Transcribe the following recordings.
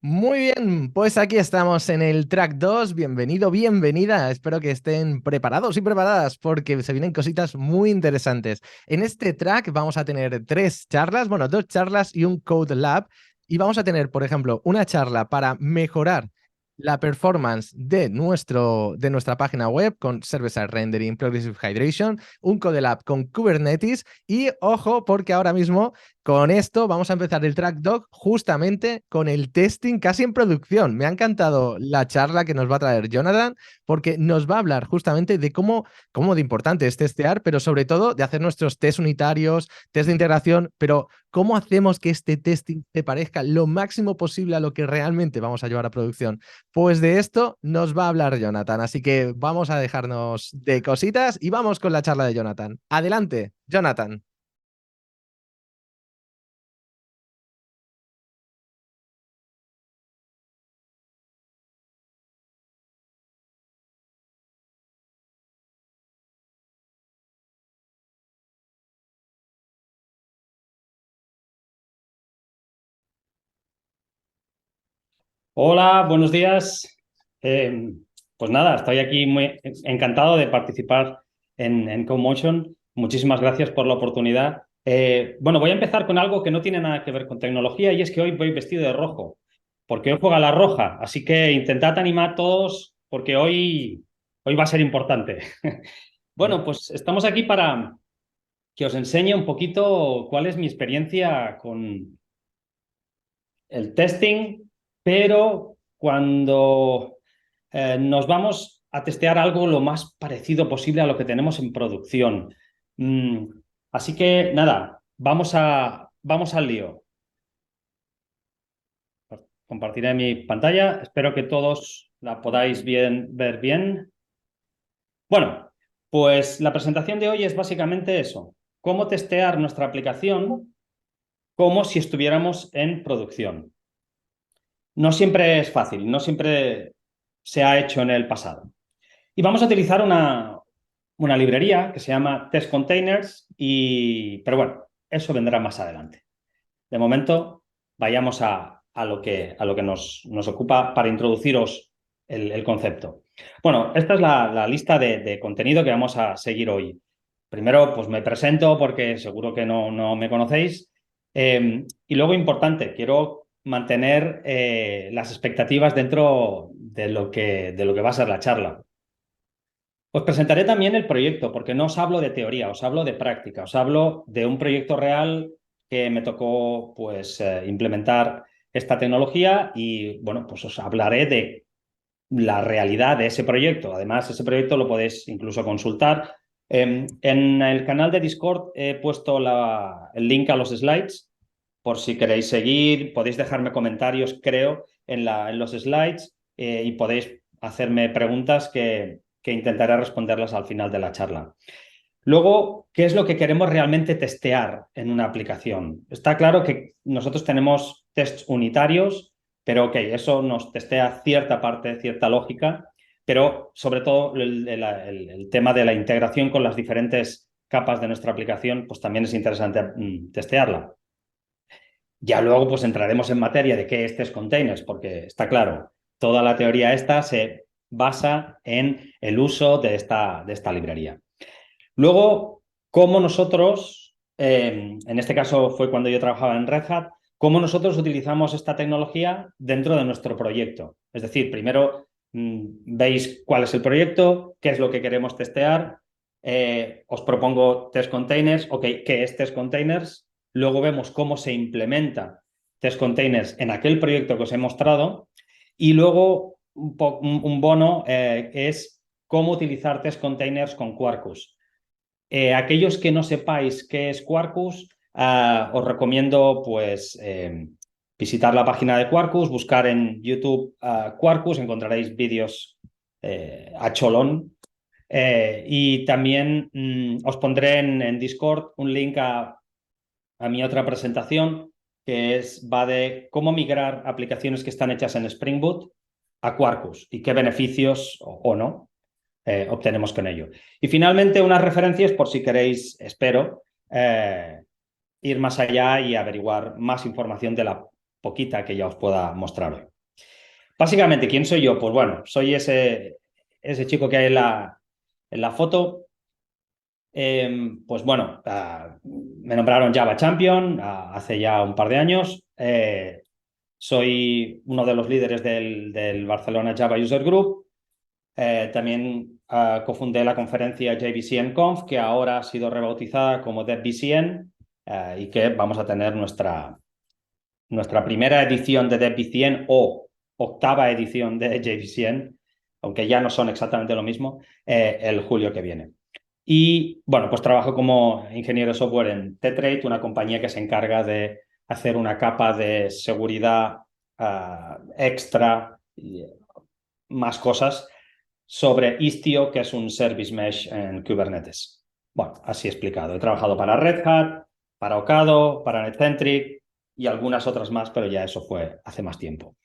Muy bien, pues aquí estamos en el track 2. Bienvenido, bienvenida. Espero que estén preparados y preparadas porque se vienen cositas muy interesantes. En este track vamos a tener tres charlas, bueno, dos charlas y un Code Lab. Y vamos a tener, por ejemplo, una charla para mejorar la performance de nuestra página web con Server-Side Rendering, Progressive Hydration, un Code Lab con Kubernetes y, ojo, porque ahora mismo con esto vamos a empezar el track dog justamente con el testing casi en producción. Me ha encantado la charla que nos va a traer Jonathan porque nos va a hablar justamente de cómo de importante es testear, pero sobre todo de hacer nuestros test unitarios, test de integración, pero cómo hacemos que este testing se parezca lo máximo posible a lo que realmente vamos a llevar a producción. Pues de esto nos va a hablar Jonathan, así que vamos a dejarnos de cositas y vamos con la charla de Jonathan. Adelante, Jonathan. Hola, buenos días. Eh, pues nada, estoy aquí muy encantado de participar en Codemotion. Muchísimas gracias por la oportunidad. Bueno, voy a empezar con algo que no tiene nada que ver con tecnología y es que hoy voy vestido de rojo, porque hoy juega la roja. Así que intentad animar todos porque hoy va a ser importante. Bueno, pues estamos aquí para que os enseñe un poquito cuál es mi experiencia con el testing, pero cuando nos vamos a testear algo lo más parecido posible a lo que tenemos en producción. Mm, Así que nada, vamos al lío. Compartiré mi pantalla, espero que todos la podáis ver bien. Bueno, pues la presentación de hoy es básicamente eso, cómo testear nuestra aplicación como si estuviéramos en producción. No siempre es fácil, no siempre se ha hecho en el pasado. Y vamos a utilizar una librería que se llama Test Containers, pero bueno, eso vendrá más adelante. De momento, vayamos a lo que nos ocupa para introduciros el concepto. Bueno, esta es la lista de contenido que vamos a seguir hoy. Primero, pues me presento porque seguro que no me conocéis. Y luego, importante, quiero mantener las expectativas dentro de lo que va a ser la charla. Os presentaré también el proyecto, porque no os hablo de teoría, os hablo de práctica, os hablo de un proyecto real que me tocó pues, implementar esta tecnología y bueno, pues os hablaré de la realidad de ese proyecto. Además, ese proyecto lo podéis incluso consultar. En el canal de Discord he puesto el link a los slides por si queréis seguir, podéis dejarme comentarios, creo, en los slides y podéis hacerme preguntas que intentaré responderlas al final de la charla. Luego, ¿qué es lo que queremos realmente testear en una aplicación? Está claro que nosotros tenemos tests unitarios, pero ok, eso nos testea cierta parte, cierta lógica, pero sobre todo el tema de la integración con las diferentes capas de nuestra aplicación, pues también es interesante testearla. Ya luego pues entraremos en materia de qué es test containers, porque está claro, toda la teoría esta se basa en el uso de esta librería. Luego, cómo nosotros, en este caso fue cuando yo trabajaba en Red Hat, cómo nosotros utilizamos esta tecnología dentro de nuestro proyecto. Es decir, primero veis cuál es el proyecto, qué es lo que queremos testear, os propongo test containers, ok, ¿qué es test containers? Luego vemos cómo se implementa test containers en aquel proyecto que os he mostrado y luego un bono es cómo utilizar test containers con Quarkus. Aquellos que no sepáis qué es Quarkus, os recomiendo pues visitar la página de Quarkus, buscar en YouTube Quarkus, encontraréis vídeos a cholón. Y también os pondré en Discord un link a mi otra presentación va de cómo migrar aplicaciones que están hechas en Spring Boot a Quarkus y qué beneficios o no obtenemos con ello. Y finalmente, unas referencias por si queréis, espero, ir más allá y averiguar más información de la poquita que ya os pueda mostrar hoy. Básicamente, ¿quién soy yo? Pues bueno, soy ese chico que hay en la foto. Pues bueno, me nombraron Java Champion hace ya un par de años. Soy uno de los líderes del Barcelona Java User Group. También cofundé la conferencia JVCN Conf, que ahora ha sido rebautizada como DevVCN, y que vamos a tener nuestra primera edición de DevVCN o octava edición de JVCN, aunque ya no son exactamente lo mismo, el julio que viene. Y bueno, pues trabajo como ingeniero de software en T-Trade, una compañía que se encarga de hacer una capa de seguridad extra y más cosas sobre Istio, que es un service mesh en Kubernetes. Bueno, así explicado. He trabajado para Red Hat, para Ocado, para NetCentric y algunas otras más, pero ya eso fue hace más tiempo.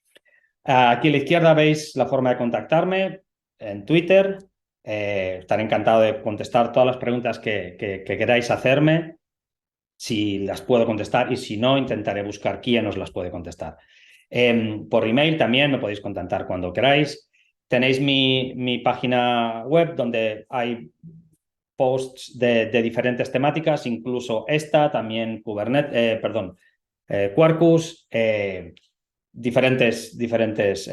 Aquí a la izquierda veis la forma de contactarme en Twitter. Estaré encantado de contestar todas las preguntas que queráis hacerme, si las puedo contestar, y si no, intentaré buscar quién os las puede contestar. Por email también me podéis contactar cuando queráis. Tenéis mi página web donde hay posts de diferentes temáticas, incluso esta, también Kubernetes, Quarkus, diferentes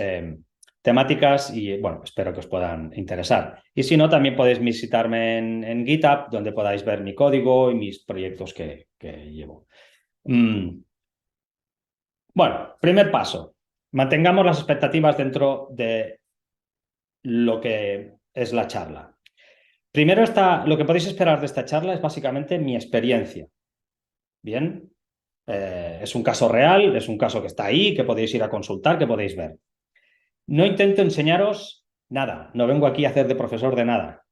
temáticas, y bueno, espero que os puedan interesar. Y si no, también podéis visitarme en GitHub, donde podáis ver mi código y mis proyectos que llevo. Bueno, primer paso. Mantengamos las expectativas dentro de lo que es la charla. Primero, lo que podéis esperar de esta charla es básicamente mi experiencia. Bien, es un caso real, es un caso que está ahí, que podéis ir a consultar, que podéis ver. No intento enseñaros nada, no vengo aquí a hacer de profesor de nada.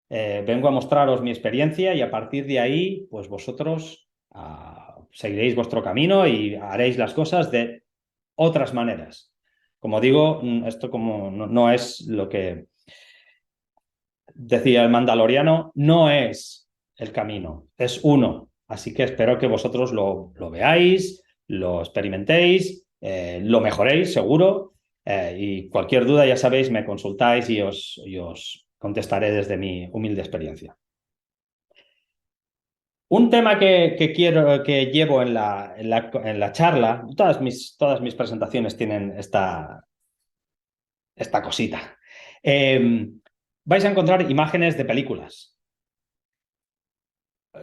Vengo a mostraros mi experiencia y a partir de ahí, pues vosotros seguiréis vuestro camino y haréis las cosas de otras maneras. Como digo, esto como no es lo que decía el Mandaloriano, no es el camino, es uno. Así que espero que vosotros lo veáis, lo experimentéis, lo mejoréis seguro, y cualquier duda, ya sabéis, me consultáis y os contestaré desde mi humilde experiencia. Un tema que llevo en la charla, todas mis presentaciones tienen esta cosita. Vais a encontrar imágenes de películas.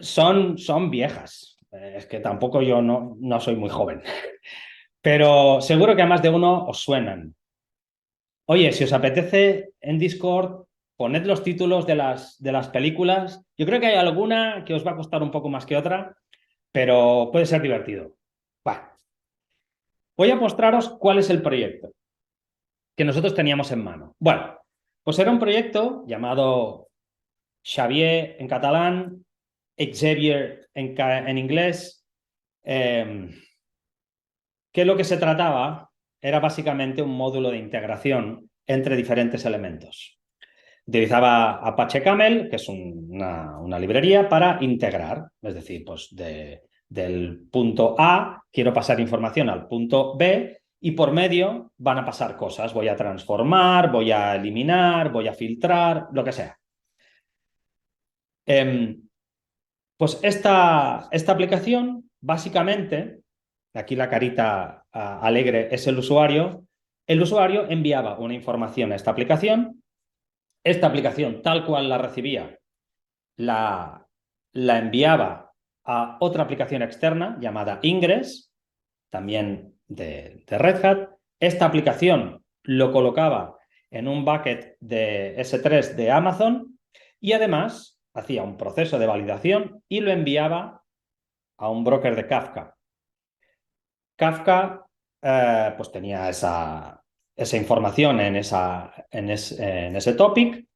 Son viejas. Es que tampoco yo no soy muy joven. Pero seguro que a más de uno os suenan. Oye, si os apetece en Discord, poned los títulos de las películas. Yo creo que hay alguna que os va a costar un poco más que otra, pero puede ser divertido. Va. Voy a mostraros cuál es el proyecto que nosotros teníamos en mano. Bueno, pues era un proyecto llamado Xavier en catalán, Xavier en inglés, que lo que se trataba era básicamente un módulo de integración entre diferentes elementos. Utilizaba Apache Camel, que es una librería para integrar, es decir, pues del punto A quiero pasar información al punto B y por medio van a pasar cosas. Voy a transformar, voy a eliminar, voy a filtrar, lo que sea. Pues esta aplicación, básicamente, aquí la carita alegre es el usuario enviaba una información a esta aplicación tal cual la recibía, la enviaba a otra aplicación externa llamada Ingress, también de Red Hat. Esta aplicación lo colocaba en un bucket de S3 de Amazon y además hacía un proceso de validación y lo enviaba a un broker de Kafka. Kafka pues tenía esa información en ese topic,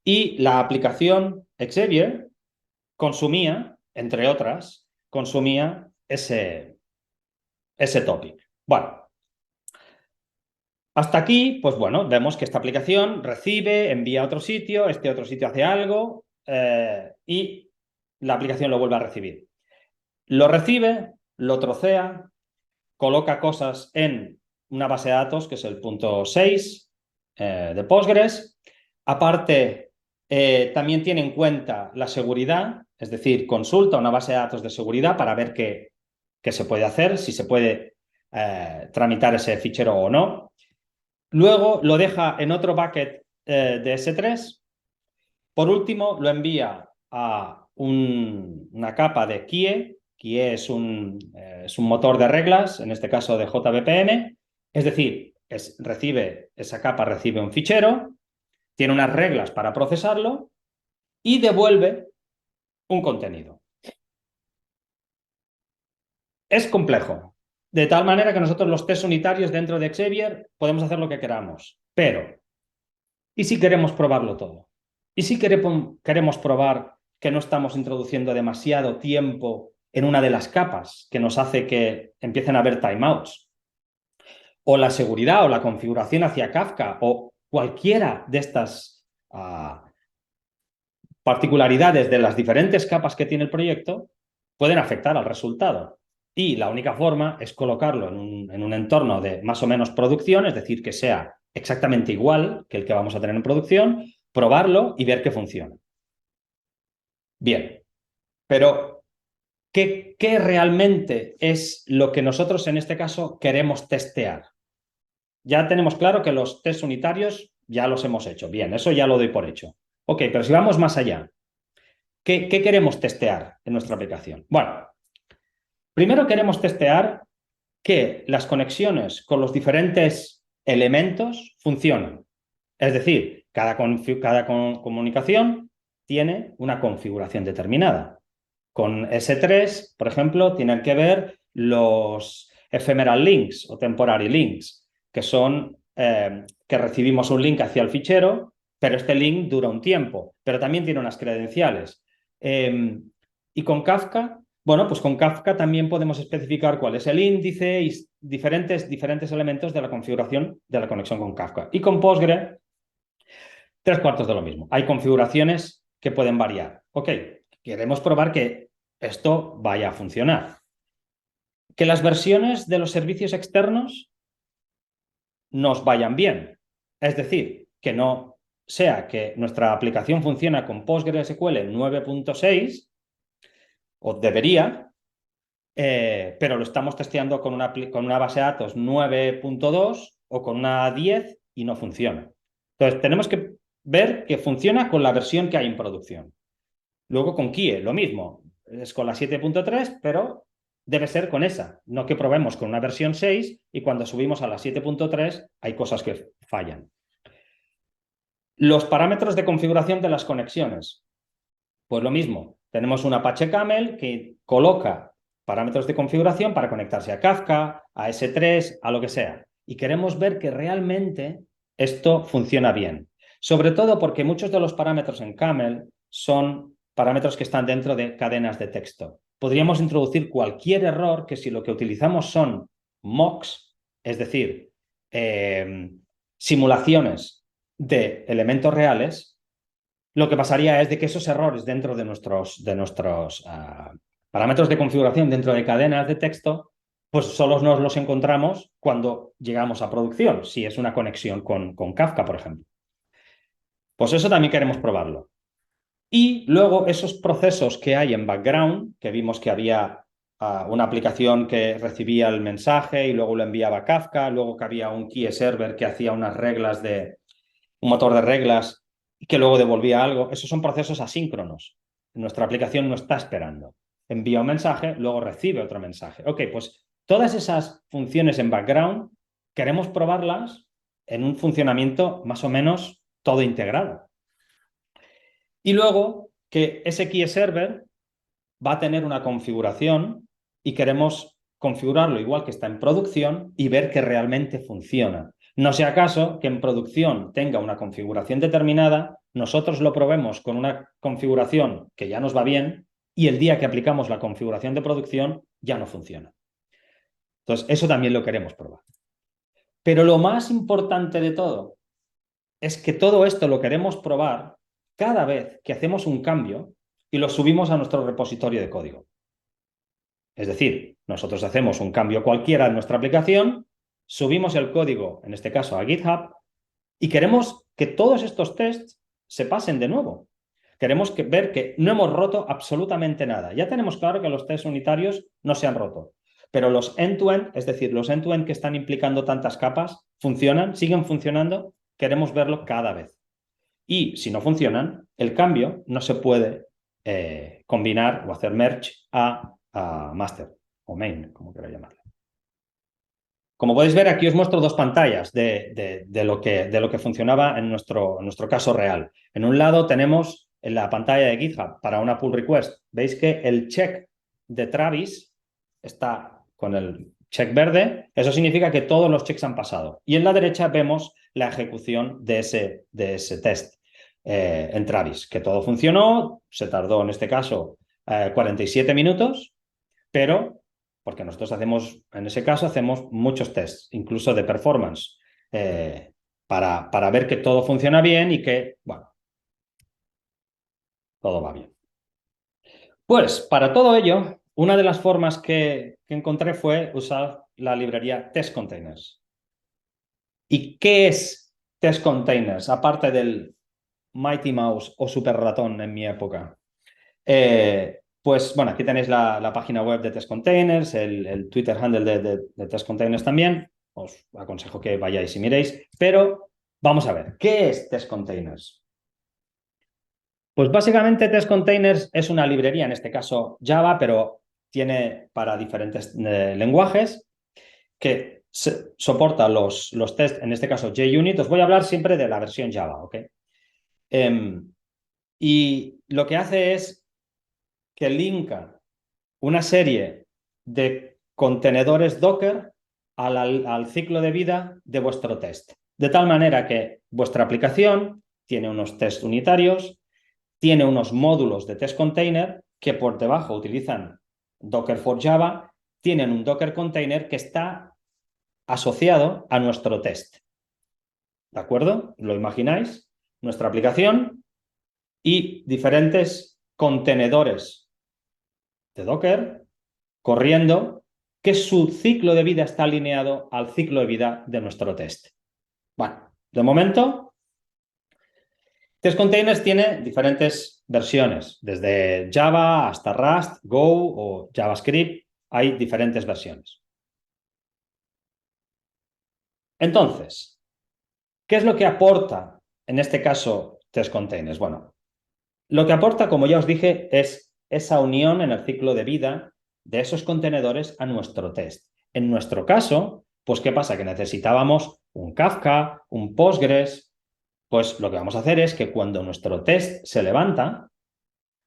y la aplicación Xavier consumía, entre otras, ese topic. Bueno, hasta aquí, pues bueno, vemos que esta aplicación recibe, envía a otro sitio, este otro sitio hace algo, y la aplicación lo vuelve a recibir. Lo recibe, lo trocea, coloca cosas en una base de datos que es el punto 6 de Postgres. Aparte, también tiene en cuenta la seguridad, es decir, consulta una base de datos de seguridad para ver qué se puede hacer, si se puede tramitar ese fichero o no. Luego lo deja en otro bucket de S3. Por último, lo envía a una capa de KIE. KIE es un motor de reglas, en este caso de JVPM. Es decir, esa capa recibe un fichero, tiene unas reglas para procesarlo y devuelve un contenido. Es complejo, de tal manera que nosotros los test unitarios dentro de Xavier podemos hacer lo que queramos, pero ¿y si queremos probarlo todo? ¿Y si queremos probar que no estamos introduciendo demasiado tiempo en una de las capas que nos hace que empiecen a haber timeouts? O la seguridad o la configuración hacia Kafka o cualquiera de estas particularidades de las diferentes capas que tiene el proyecto pueden afectar al resultado. Y la única forma es colocarlo en un entorno de más o menos producción, es decir, que sea exactamente igual que el que vamos a tener en producción, probarlo y ver que funciona. Bien, pero ¿qué realmente es lo que nosotros en este caso queremos testear? Ya tenemos claro que los tests unitarios ya los hemos hecho. Bien, eso ya lo doy por hecho. Ok, pero si vamos más allá, ¿qué queremos testear en nuestra aplicación? Bueno, primero queremos testear que las conexiones con los diferentes elementos funcionan. Es decir, cada comunicación tiene una configuración determinada. Con S3, por ejemplo, tienen que ver los ephemeral links o temporary links, que son que recibimos un link hacia el fichero, pero este link dura un tiempo, pero también tiene unas credenciales. Y con Kafka, bueno, pues con Kafka también podemos especificar cuál es el índice y diferentes elementos de la configuración de la conexión con Kafka. Y con Postgre, 3/4 de lo mismo. Hay configuraciones que pueden variar. Ok, queremos probar que esto vaya a funcionar. Que las versiones de los servicios externos nos vayan bien. Es decir, que no sea que nuestra aplicación funciona con PostgreSQL 9.6, o debería, pero lo estamos testeando con una base de datos 9.2 o con una 10 y no funciona. Entonces, tenemos que ver que funciona con la versión que hay en producción. Luego con KIE, lo mismo. Es con la 7.3, pero debe ser con esa. No que probemos con una versión 6 y cuando subimos a la 7.3 hay cosas que fallan. Los parámetros de configuración de las conexiones. Pues lo mismo. Tenemos un Apache Camel que coloca parámetros de configuración para conectarse a Kafka, a S3, a lo que sea. Y queremos ver que realmente esto funciona bien. Sobre todo porque muchos de los parámetros en Camel son parámetros que están dentro de cadenas de texto. Podríamos introducir cualquier error que si lo que utilizamos son mocks, es decir, simulaciones de elementos reales, lo que pasaría es de que esos errores dentro de nuestros parámetros de configuración dentro de cadenas de texto, pues solo nos los encontramos cuando llegamos a producción, si es una conexión con Kafka, por ejemplo. Pues eso también queremos probarlo. Y luego esos procesos que hay en background, que vimos que había una aplicación que recibía el mensaje y luego lo enviaba a Kafka, luego que había un key server que hacía unas reglas un motor de reglas y que luego devolvía algo. Esos son procesos asíncronos. Nuestra aplicación no está esperando. Envía un mensaje, luego recibe otro mensaje. Ok, pues todas esas funciones en background queremos probarlas en un funcionamiento más o menos todo integrado. Y luego que ese key server va a tener una configuración y queremos configurarlo igual que está en producción y ver que realmente funciona. No sea caso que en producción tenga una configuración determinada, nosotros lo probemos con una configuración que ya nos va bien y el día que aplicamos la configuración de producción ya no funciona. Entonces, eso también lo queremos probar. Pero lo más importante de todo es que todo esto lo queremos probar cada vez que hacemos un cambio y lo subimos a nuestro repositorio de código. Es decir, nosotros hacemos un cambio cualquiera en nuestra aplicación, subimos el código, en este caso a GitHub, y queremos que todos estos tests se pasen de nuevo. Queremos ver que no hemos roto absolutamente nada. Ya tenemos claro que los tests unitarios no se han roto, pero los end-to-end, es decir, los end-to-end que están implicando tantas capas, funcionan, siguen funcionando, queremos verlo cada vez. Y si no funcionan, el cambio no se puede combinar o hacer merge a master o main, como quiera llamarlo. Como podéis ver, aquí os muestro dos pantallas de lo que funcionaba en nuestro caso real. En un lado tenemos en la pantalla de GitHub para una pull request. Veis que el check de Travis está con el check verde. Eso significa que todos los checks han pasado. Y en la derecha vemos la ejecución de ese test en Travis, que todo funcionó. Se tardó, en este caso, 47 minutos, pero porque nosotros hacemos, en ese caso, hacemos muchos tests, incluso de performance, para ver que todo funciona bien y que, bueno, todo va bien. Pues, para todo ello, una de las formas que encontré fue usar la librería Test Containers. ¿Y qué es Test Containers? Aparte del Mighty Mouse o Super Ratón en mi época. Pues bueno, aquí tenéis la página web de Test Containers, el Twitter handle de Test Containers también. Os aconsejo que vayáis y miréis. Pero vamos a ver, ¿qué es Test Containers? Pues básicamente Test Containers es una librería, en este caso Java, pero tiene para diferentes lenguajes que soporta los tests, en este caso JUnit. Os voy a hablar siempre de la versión Java, ¿ok? Y lo que hace es que linka una serie de contenedores Docker al ciclo de vida de vuestro test. De tal manera que vuestra aplicación tiene unos tests unitarios, tiene unos módulos de test container que por debajo utilizan Docker for Java, tienen un Docker container que está asociado a nuestro test. ¿De acuerdo? ¿Lo imagináis? Nuestra aplicación y diferentes contenedores de Docker corriendo que su ciclo de vida está alineado al ciclo de vida de nuestro test. Bueno, de momento, Test Containers tiene diferentes versiones, desde Java hasta Rust, Go o JavaScript, hay diferentes versiones. Entonces, ¿qué es lo que aporta, en este caso, Test Containers? Bueno, lo que aporta, como ya os dije, es esa unión en el ciclo de vida de esos contenedores a nuestro test. En nuestro caso, pues ¿qué pasa? Que necesitábamos un Kafka, un Postgres. Pues lo que vamos a hacer es que cuando nuestro test se levanta,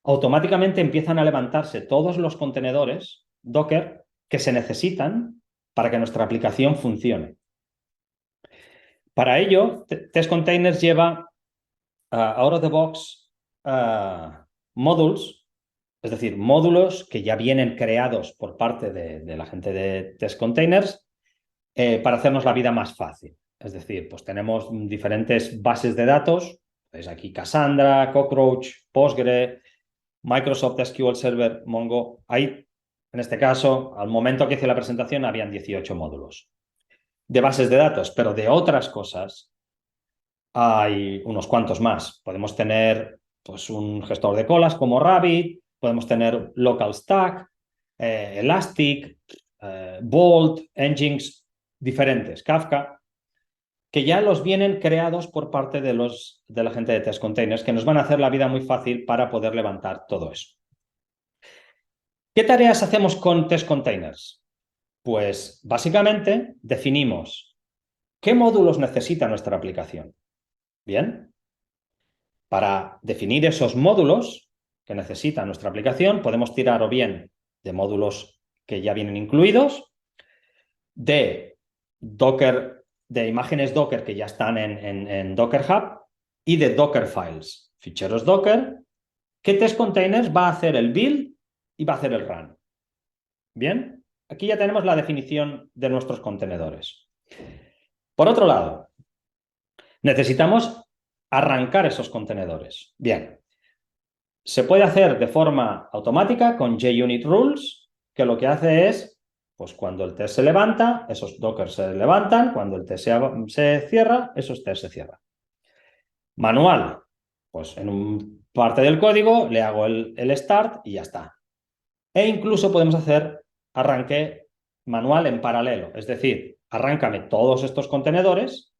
automáticamente empiezan a levantarse todos los contenedores Docker que se necesitan para que nuestra aplicación funcione. Para ello, Test Containers lleva out of the box modules, es decir, módulos que ya vienen creados por parte de la gente de Test Containers para hacernos la vida más fácil. Es decir, pues tenemos diferentes bases de datos, veis aquí Cassandra, Cockroach, Postgre, Microsoft SQL Server, Mongo. Ahí, en este caso, al momento que hice la presentación, habían 18 módulos de bases de datos, pero de otras cosas hay unos cuantos más. Podemos tener pues, un gestor de colas como Rabbit, podemos tener Local Stack, Elastic, Vault, engines diferentes, Kafka, que ya los vienen creados por parte de la gente de Test Containers, que nos van a hacer la vida muy fácil para poder levantar todo eso. ¿Qué tareas hacemos con Test Containers? Pues básicamente definimos qué módulos necesita nuestra aplicación. Bien. Para definir esos módulos que necesita nuestra aplicación, podemos tirar o bien de módulos que ya vienen incluidos, de Docker, de imágenes Docker que ya están en Docker Hub y de Docker Files, ficheros Docker, que Test Containers va a hacer el build y va a hacer el run. Bien, aquí ya tenemos la definición de nuestros contenedores. Por otro lado, necesitamos arrancar esos contenedores. Bien, se puede hacer de forma automática con JUnit Rules, que lo que hace es Pues cuando el test se levanta, esos dockers se levantan, cuando el test se cierra, esos test se cierran. Manual, pues en un parte del código le hago el start y ya está. E incluso podemos hacer arranque manual en paralelo, es decir, arráncame todos estos contenedores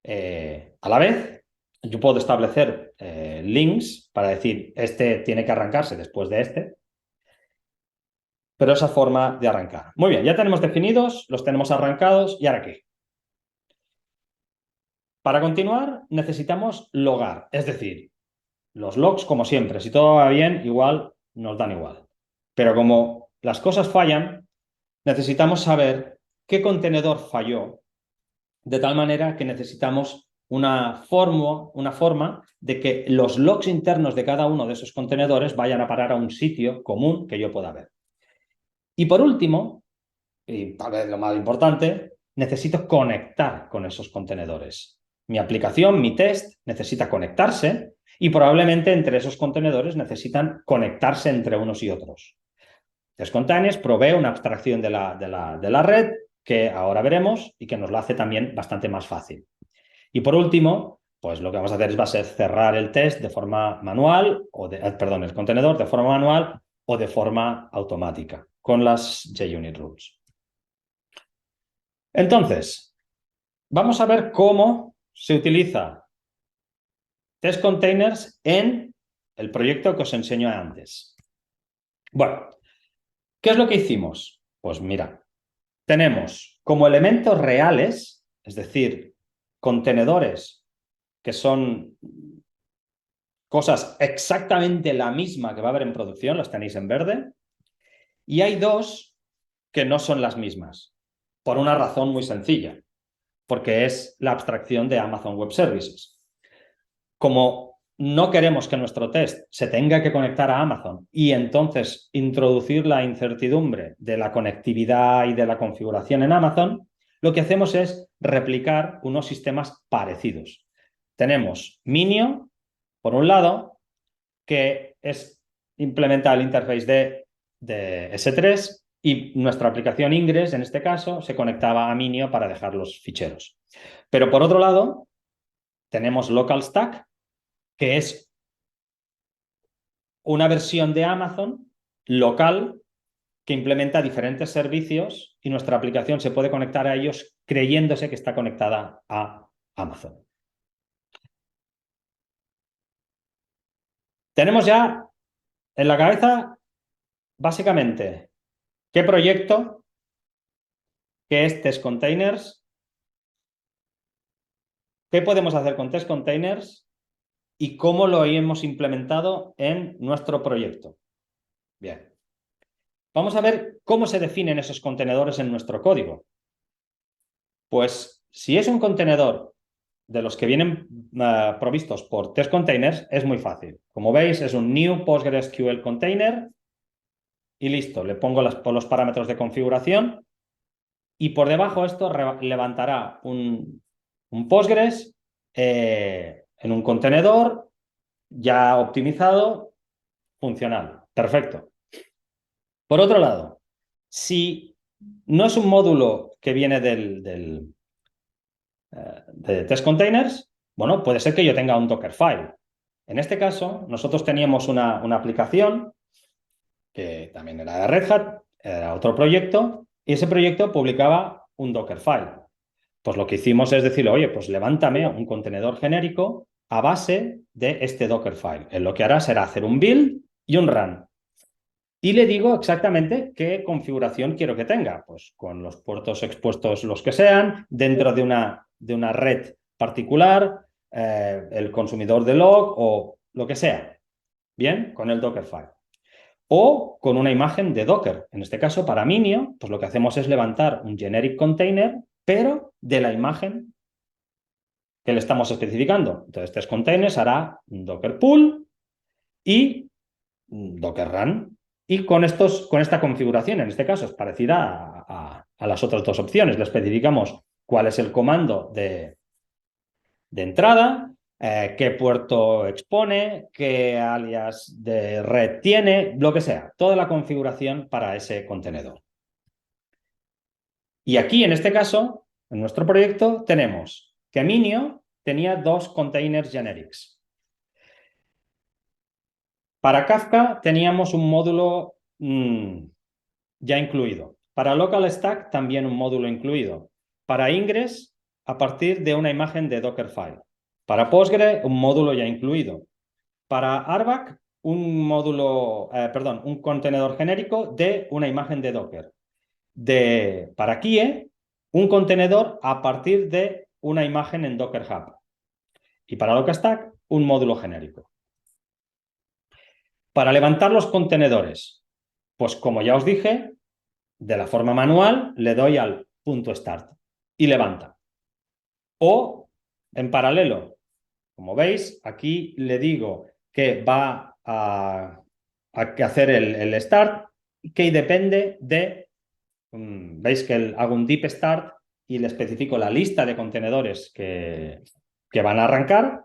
a la vez. Yo puedo establecer links para decir, este tiene que arrancarse después de este, pero esa forma de arrancar. Muy bien, ya tenemos definidos, los tenemos arrancados, ¿y ahora qué? Para continuar necesitamos logar, es decir, los logs como siempre, si todo va bien, igual nos dan igual. Pero como las cosas fallan, necesitamos saber qué contenedor falló, de tal manera que necesitamos una forma de que los logs internos de cada uno de esos contenedores vayan a parar a un sitio común que yo pueda ver. Y por último, y tal vez lo más importante, necesito conectar con esos contenedores. Mi aplicación, mi test, necesita conectarse y probablemente entre esos contenedores necesitan conectarse entre unos y otros. Test Containers provee una abstracción de la red que ahora veremos y que nos lo hace también bastante más fácil. Y por último, pues lo que vamos a hacer va a ser cerrar el test de forma manual, perdón, el contenedor de forma manual o de forma automática con las JUnit rules. Entonces, vamos a ver cómo se utiliza Test Containers en el proyecto que os enseñé antes. Bueno, ¿qué es lo que hicimos? Pues mira, tenemos como elementos reales, es decir, contenedores que son cosas exactamente la misma que va a haber en producción, las tenéis en verde, y hay dos que no son las mismas, por una razón muy sencilla, porque es la abstracción de Amazon Web Services. Como no queremos que nuestro test se tenga que conectar a Amazon y entonces introducir la incertidumbre de la conectividad y de la configuración en Amazon, lo que hacemos es replicar unos sistemas parecidos. Tenemos Minio, por un lado, que implementa el interface de S3 y nuestra aplicación Ingress, en este caso, se conectaba a Minio para dejar los ficheros. Pero por otro lado, tenemos Local Stack, que es una versión de Amazon local que implementa diferentes servicios y nuestra aplicación se puede conectar a ellos creyéndose que está conectada a Amazon. Tenemos ya en la cabeza, básicamente, qué proyecto, qué es Test Containers, qué podemos hacer con Test Containers y cómo lo hemos implementado en nuestro proyecto. Bien. Vamos a ver cómo se definen esos contenedores en nuestro código. Pues si es un contenedor de los que vienen provistos por Test Containers, es muy fácil. Como veis, es un new PostgreSQL container y listo. Le pongo los parámetros de configuración y por debajo esto levantará un Postgres en un contenedor ya optimizado, funcional. Perfecto. Por otro lado, si no es un módulo que viene de Test Containers, bueno, puede ser que yo tenga un Dockerfile. En este caso, nosotros teníamos una aplicación que también era de Red Hat, era otro proyecto, y ese proyecto publicaba un Dockerfile. Pues lo que hicimos es decirle, oye, pues levántame un contenedor genérico a base de este Dockerfile. Él lo que hará será hacer un build y un run. Y le digo exactamente qué configuración quiero que tenga, pues con los puertos expuestos los que sean, dentro de una red particular, el consumidor de log o lo que sea. Bien, con el Dockerfile. O con una imagen de Docker. En este caso, para Minio, pues lo que hacemos es levantar un generic container, pero de la imagen que le estamos especificando. Entonces, Test Containers hará un Docker pull y Docker run. Y con esta configuración, en este caso, es parecida a las otras dos opciones. Le especificamos cuál es el comando de entrada, qué puerto expone, qué alias de red tiene, lo que sea. Toda la configuración para ese contenedor. Y aquí, en este caso, en nuestro proyecto, tenemos que Minio tenía 2 containers generics. Para Kafka teníamos un módulo ya incluido. Para Local Stack también un módulo incluido. Para Ingress, a partir de una imagen de Dockerfile. Para Postgre, un módulo ya incluido. Para Arbac, un un contenedor genérico de una imagen de Docker. Para Kie, un contenedor a partir de una imagen en Docker Hub. Y para Local Stack, un módulo genérico. Para levantar los contenedores, pues como ya os dije, de la forma manual le doy al punto start y levanta. O en paralelo, como veis, aquí le digo que va a hacer el start, que depende de, veis que hago un deep start y le especifico la lista de contenedores que van a arrancar.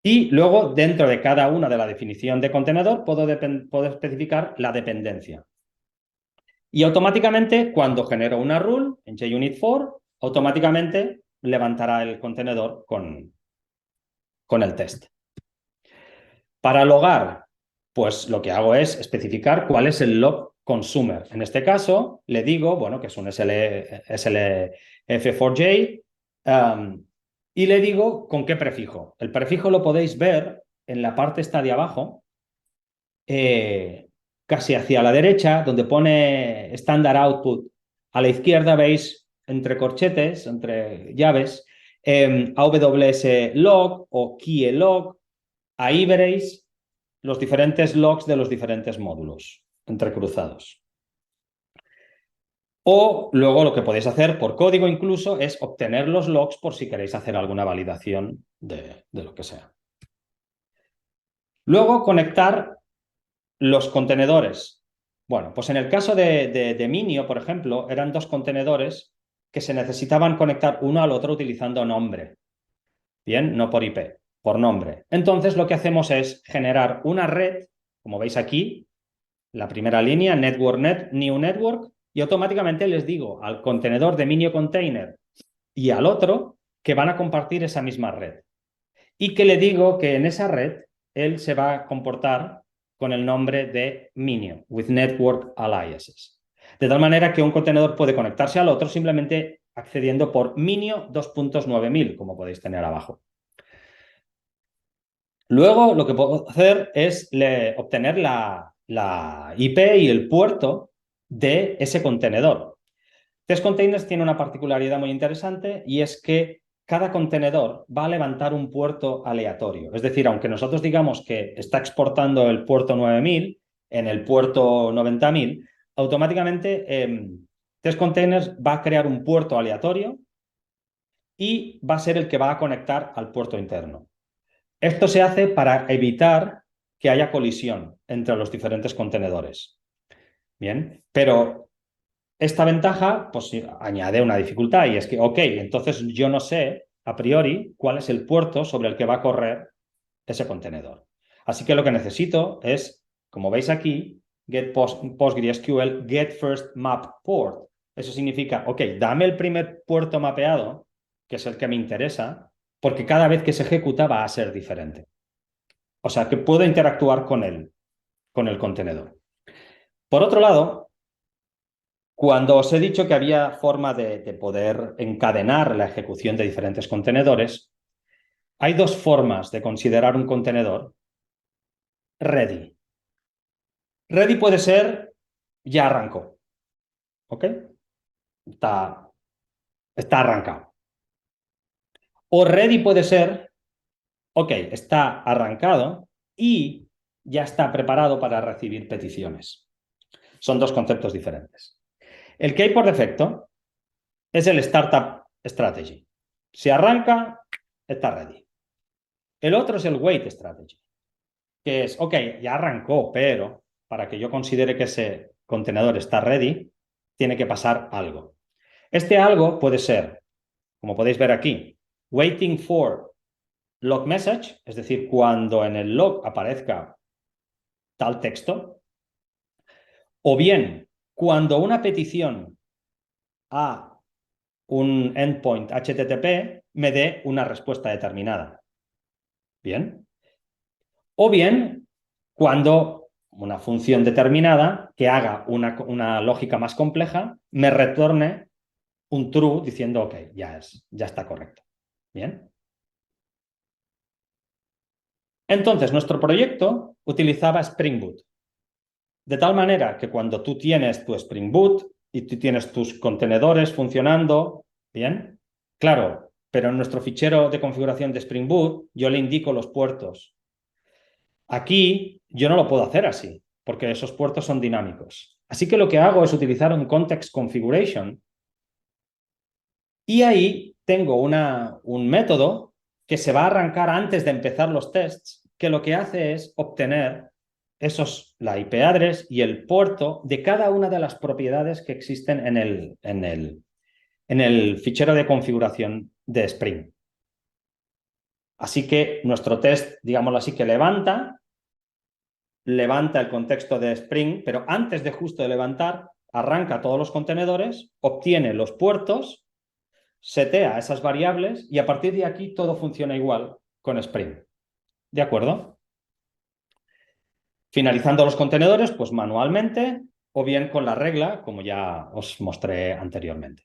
Y luego, dentro de cada una de la definición de contenedor, puedo especificar la dependencia. Y automáticamente, cuando genero una rule en JUnit4, automáticamente levantará el contenedor con el test. Para logar, pues lo que hago es especificar cuál es el log consumer. En este caso, le digo, bueno, que es un slf4j, y le digo con qué prefijo. El prefijo lo podéis ver en la parte esta de abajo, casi hacia la derecha, donde pone Standard Output. A la izquierda veis entre corchetes, entre llaves, AWS log o Kie log. Ahí veréis los diferentes logs de los diferentes módulos entrecruzados. O luego lo que podéis hacer por código incluso es obtener los logs por si queréis hacer alguna validación de lo que sea. Luego conectar los contenedores. Bueno, pues en el caso de Minio, por ejemplo, eran 2 contenedores que se necesitaban conectar uno al otro utilizando nombre. Bien, no por IP, por nombre. Entonces lo que hacemos es generar una red, como veis aquí, la primera línea, network net, new network, y automáticamente les digo al contenedor de Minio Container y al otro que van a compartir esa misma red. Y que le digo que en esa red él se va a comportar con el nombre de Minio, with network aliases. De tal manera que un contenedor puede conectarse al otro simplemente accediendo por Minio 2.9000, como podéis tener abajo. Luego lo que puedo hacer es obtener la IP y el puerto de ese contenedor. Test Containers tiene una particularidad muy interesante y es que cada contenedor va a levantar un puerto aleatorio. Es decir, aunque nosotros digamos que está exportando el puerto 9000 en el puerto 90000, automáticamente Test Containers va a crear un puerto aleatorio y va a ser el que va a conectar al puerto interno. Esto se hace para evitar que haya colisión entre los diferentes contenedores. Bien, pero esta ventaja pues añade una dificultad y es que, ok, entonces yo no sé a priori cuál es el puerto sobre el que va a correr ese contenedor. Así que lo que necesito es, como veis aquí, get PostgreSQL get first map port. Eso significa, ok, dame el primer puerto mapeado, que es el que me interesa, porque cada vez que se ejecuta va a ser diferente. O sea, que puedo interactuar con el contenedor. Por otro lado, cuando os he dicho que había forma de poder encadenar la ejecución de diferentes contenedores, hay 2 formas de considerar un contenedor ready. Ready puede ser ya arrancó, ¿ok? Está arrancado. O ready puede ser, ok, está arrancado y ya está preparado para recibir peticiones. Son 2 conceptos diferentes. El que hay por defecto es el Startup Strategy. Si arranca, está ready. El otro es el Wait Strategy, que es, ok, ya arrancó, pero para que yo considere que ese contenedor está ready, tiene que pasar algo. Este algo puede ser, como podéis ver aquí, waiting for log message, es decir, cuando en el log aparezca tal texto, o bien cuando una petición a un endpoint HTTP me dé una respuesta determinada. Bien. O bien, cuando una función determinada que haga una lógica más compleja me retorne un true diciendo, ok, ya está correcto. Bien. Entonces, nuestro proyecto utilizaba Spring Boot. De tal manera que cuando tú tienes tu Spring Boot y tú tienes tus contenedores funcionando, bien, claro, pero en nuestro fichero de configuración de Spring Boot yo le indico los puertos. Aquí yo no lo puedo hacer así, porque esos puertos son dinámicos. Así que lo que hago es utilizar un context configuration y ahí tengo un método que se va a arrancar antes de empezar los tests, que lo que hace es obtener la IP address y el puerto de cada una de las propiedades que existen en el fichero de configuración de Spring. Así que nuestro test, digámoslo así, que levanta el contexto de Spring, pero antes de justo de levantar, arranca todos los contenedores, obtiene los puertos, setea esas variables y a partir de aquí todo funciona igual con Spring. ¿De acuerdo? Finalizando los contenedores, pues manualmente o bien con la regla, como ya os mostré anteriormente.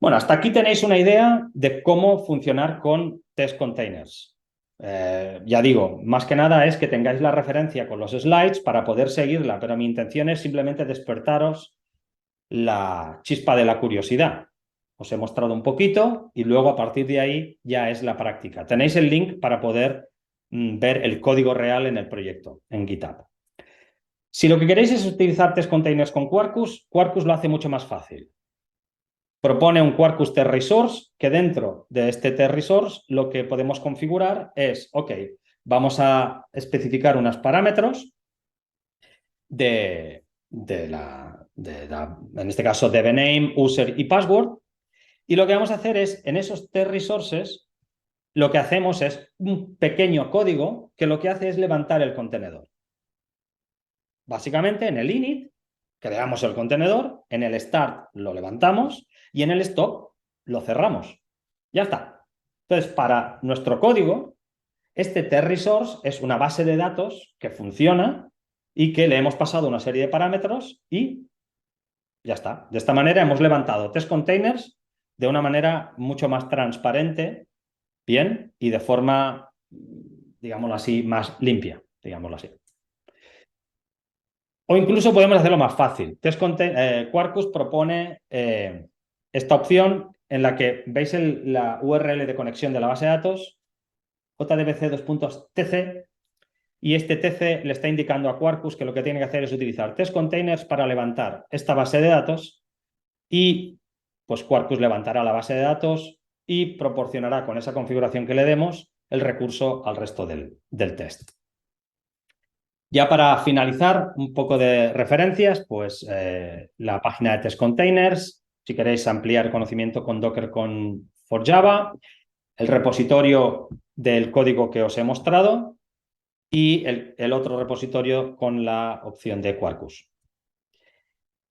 Bueno, hasta aquí tenéis una idea de cómo funcionar con test containers. Ya digo, más que nada es que tengáis la referencia con los slides para poder seguirla, pero mi intención es simplemente despertaros la chispa de la curiosidad. Os he mostrado un poquito y luego a partir de ahí ya es la práctica. Tenéis el link para poder ver el código real en el proyecto, en GitHub. Si lo que queréis es utilizar test containers con Quarkus, Quarkus lo hace mucho más fácil. Propone un Quarkus test resource que dentro de este test resource lo que podemos configurar es, ok, vamos a especificar unos parámetros en este caso dbName, user y password, y lo que vamos a hacer es, en esos test resources, lo que hacemos es un pequeño código que lo que hace es levantar el contenedor. Básicamente en el init creamos el contenedor, en el start lo levantamos y en el stop lo cerramos. Ya está. Entonces, para nuestro código, este test resource es una base de datos que funciona y que le hemos pasado una serie de parámetros y ya está. De esta manera hemos levantado test containers de una manera mucho más transparente, bien, y de forma, digámoslo así, más limpia, digámoslo así. O incluso podemos hacerlo más fácil. Quarkus propone esta opción en la que veis la URL de conexión de la base de datos, jdbc:/tc, y este tc le está indicando a Quarkus que lo que tiene que hacer es utilizar test containers para levantar esta base de datos y pues Quarkus levantará la base de datos y proporcionará con esa configuración que le demos el recurso al resto del test. Ya para finalizar, un poco de referencias, pues la página de test containers, si queréis ampliar conocimiento con Docker for Java, el repositorio del código que os he mostrado y el otro repositorio con la opción de Quarkus.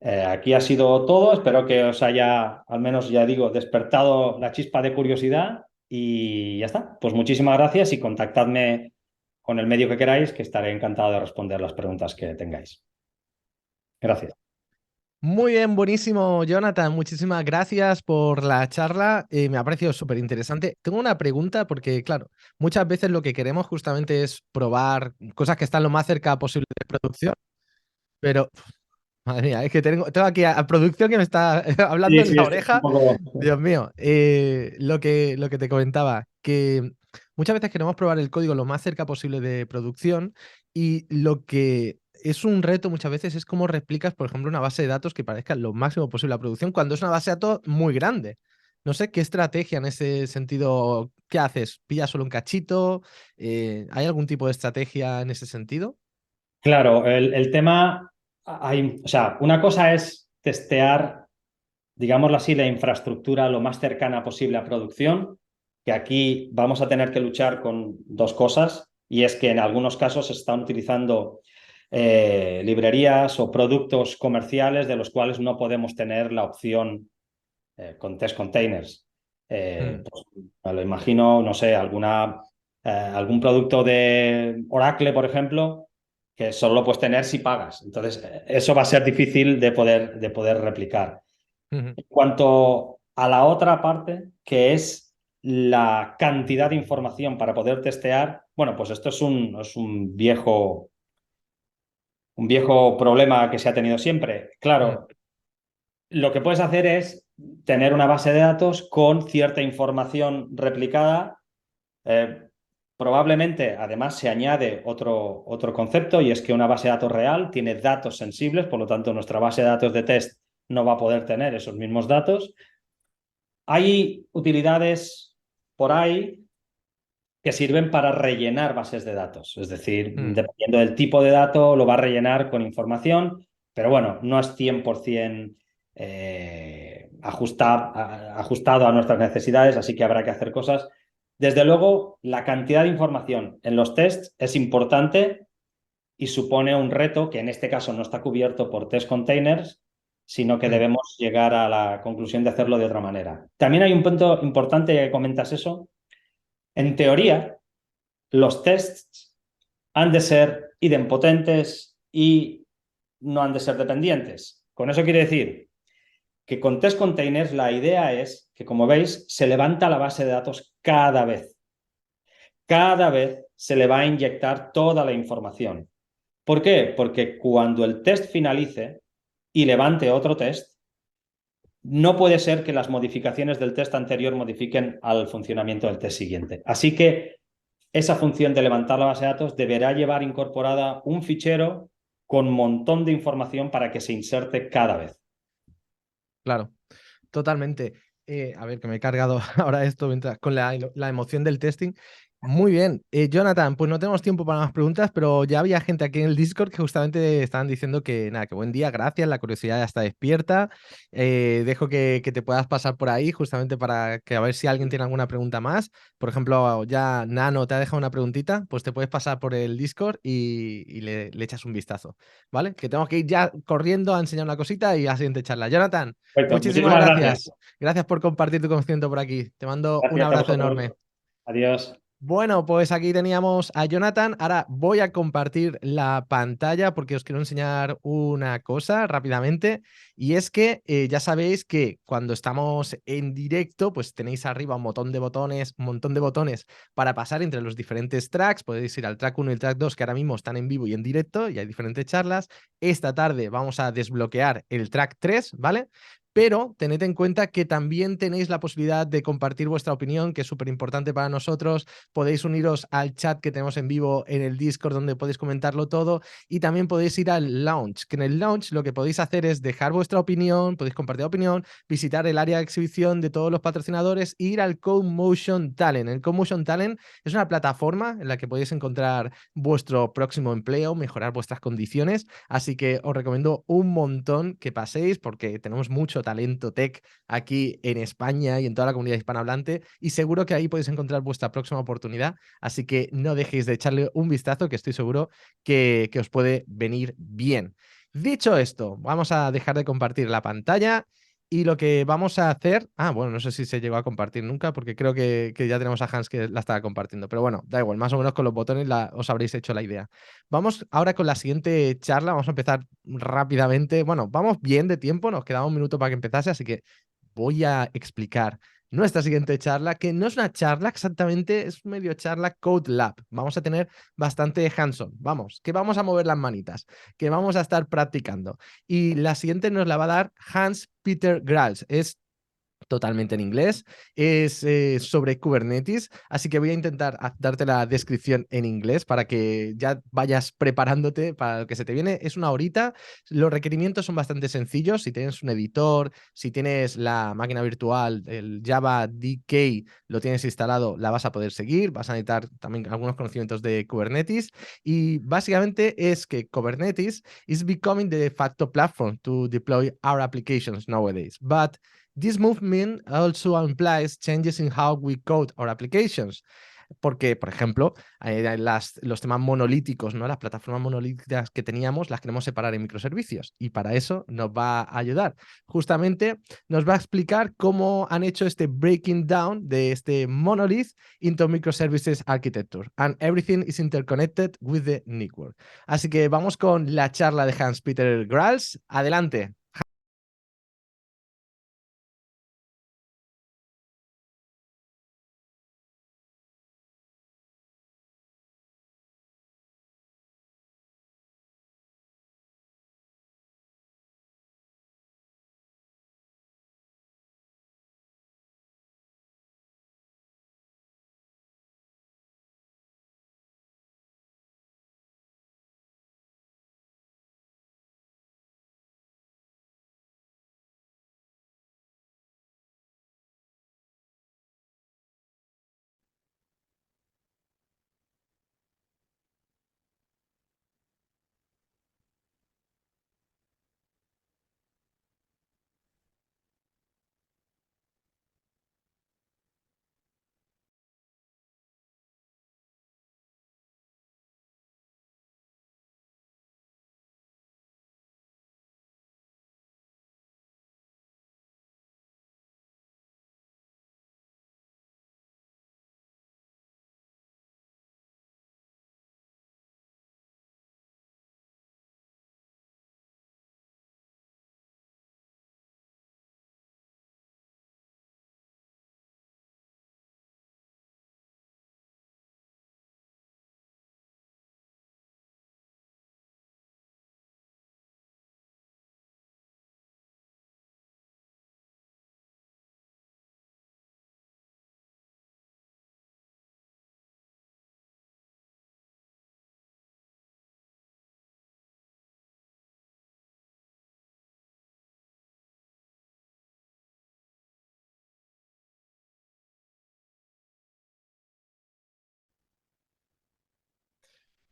Aquí ha sido todo, espero que os haya, al menos ya digo, despertado la chispa de curiosidad y ya está. Pues muchísimas gracias y contactadme con el medio que queráis, que estaré encantado de responder las preguntas que tengáis. Gracias. Muy bien, buenísimo, Jonathan. Muchísimas gracias por la charla. Me ha parecido súper interesante. Tengo una pregunta porque, claro, muchas veces lo que queremos justamente es probar cosas que están lo más cerca posible de producción, pero, madre mía, es que tengo aquí a producción que me está hablando Sí, en sí, la es un oreja. poco... Dios mío, lo que te comentaba, que muchas veces queremos probar el código lo más cerca posible de producción y lo que es un reto muchas veces es cómo replicas, por ejemplo, una base de datos que parezca lo máximo posible a producción cuando es una base de datos muy grande. No sé qué estrategia en ese sentido, ¿qué haces? ¿Pillas solo un cachito? ¿Hay algún tipo de estrategia en ese sentido? Claro, el tema, o sea, una cosa es testear, digámoslo así, la infraestructura lo más cercana posible a producción, que aquí vamos a tener que luchar con dos cosas, y es que en algunos casos se están utilizando librerías o productos comerciales de los cuales no podemos tener la opción con test containers. Mm, Pues, me lo imagino, no sé, algún producto de Oracle, por ejemplo, que solo lo puedes tener si pagas. Entonces, eso va a ser difícil de poder replicar. ujú, En cuanto a la otra parte, que es la cantidad de información para poder testear, bueno, pues esto es un viejo problema que se ha tenido siempre. mm, Claro, lo que puedes hacer es tener una base de datos con cierta información replicada. Eh, Probablemente, además, se añade otro concepto y es que una base de datos real tiene datos sensibles, por lo tanto, nuestra base de datos de test no va a poder tener esos mismos datos. Hay utilidades por ahí que sirven para rellenar bases de datos, es decir, mm. dependiendo del tipo de dato, lo va a rellenar con información, pero bueno, no es 100% ajustado a nuestras necesidades, así que habrá que hacer cosas. Desde luego, la cantidad de información en los tests es importante y supone un reto que en este caso no está cubierto por test containers, sino que Mm, debemos llegar a la conclusión de hacerlo de otra manera. También hay un punto importante, ya que comentas eso. En teoría, los tests han de ser idempotentes y no han de ser dependientes. Con eso quiere decir que con test containers la idea es que, como veis, se levanta la base de datos cada vez. Cada vez se le va a inyectar toda la información. ¿Por qué? Porque cuando el test finalice y levante otro test, no puede ser que las modificaciones del test anterior modifiquen al funcionamiento del test siguiente. Así que esa función de levantar la base de datos deberá llevar incorporada un fichero con un montón de información para que se inserte cada vez. claro. Totalmente. A ver, que me he cargado ahora esto mientras, con la emoción del testing. Muy bien. Jonathan, pues no tenemos tiempo para más preguntas, pero ya había gente aquí en el Discord que justamente estaban diciendo que nada, que buen día, gracias, la curiosidad ya está despierta. Dejo que te puedas pasar por ahí justamente para que a ver si alguien tiene alguna pregunta más. Por ejemplo, ya Nano te ha dejado una preguntita, pues te puedes pasar por el Discord y le echas un vistazo, ¿vale? Que tengo que ir ya corriendo a enseñar una cosita y a la siguiente charla. Jonathan. Perfecto. Muchísimas Muchísimas gracias. gracias. Gracias por compartir tu conocimiento por aquí. Te mando un Gracias a abrazo vosotros. enorme. Adiós. Bueno, pues aquí teníamos a Jonathan. Ahora voy a compartir la pantalla porque os quiero enseñar una cosa rápidamente. Y es que ya sabéis que cuando estamos en directo, pues tenéis arriba un montón de botones para pasar entre los diferentes tracks. Podéis ir al track 1 y el track 2 que ahora mismo están en vivo y en directo y hay diferentes charlas. Esta tarde vamos a desbloquear el track 3, ¿vale? Pero tened en cuenta que también tenéis la posibilidad de compartir vuestra opinión, que es súper importante para nosotros. Podéis uniros al chat que tenemos en vivo en el Discord donde podéis comentarlo todo y también podéis ir al launch, que en el launch lo que podéis hacer es dejar vuestra opinión, podéis compartir opinión, visitar el área de exhibición de todos los patrocinadores e ir al Codemotion Talent. El Codemotion Talent es una plataforma en la que podéis encontrar vuestro próximo empleo, mejorar vuestras condiciones, así que os recomiendo un montón que paséis porque tenemos mucho talento tech aquí en España y en toda la comunidad hispanohablante y seguro que ahí podéis encontrar vuestra próxima oportunidad, así que no dejéis de echarle un vistazo que estoy seguro que os puede venir bien. Dicho esto, vamos a dejar de compartir la pantalla y lo que vamos a hacer, bueno, no sé si se llegó a compartir nunca porque creo que ya tenemos a Hans que la estaba compartiendo, pero bueno, da igual, más o menos con los botones os habréis hecho la idea. Vamos ahora con la siguiente charla, vamos a empezar rápidamente, bueno, vamos bien de tiempo, nos quedaba un minuto para que empezase, así que voy a explicar nuestra siguiente charla, que no es una charla exactamente, es medio charla Code Lab. Vamos a tener bastante hands-on, vamos, que vamos a mover las manitas, que vamos a estar practicando. Y la siguiente nos la va a dar Hans Peter Grals, es totalmente en inglés, es sobre Kubernetes, así que voy a intentar darte la descripción en inglés para que ya vayas preparándote para lo que se te viene. Es una horita, los requerimientos son bastante sencillos, si tienes un editor, si tienes la máquina virtual, el Java DK, lo tienes instalado, la vas a poder seguir, vas a necesitar también algunos conocimientos de Kubernetes y básicamente es que Kubernetes is becoming the de facto platform to deploy our applications nowadays, but this movement also implies changes in how we code our applications. porque, por ejemplo, los temas monolíticos, ¿no? Las plataformas monolíticas que teníamos las queremos separar en microservicios y para eso nos va a ayudar. Justamente nos va a explicar cómo han hecho este breaking down de este monolith into microservices architecture and everything is interconnected with the network. Así que vamos con la charla de Hans-Peter Grals. Adelante.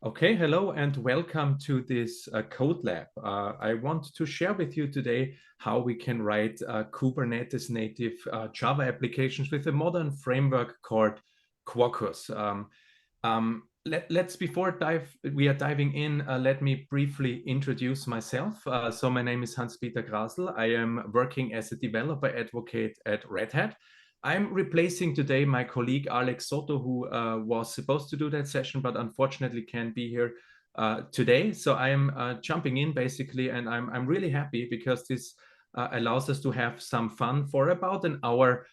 Okay, hello and welcome to this code lab. I want to share with you today how we can write Kubernetes native Java applications with a modern framework called Quarkus. Before we are diving in, let me briefly introduce myself. So my name is Hans-Peter Grasl. I am working as a developer advocate at Red Hat. I'm replacing today my colleague Alex Soto, who was supposed to do that session, but unfortunately can't be here today. So I'm jumping in basically, and I'm really happy because this allows us to have some fun for about an hour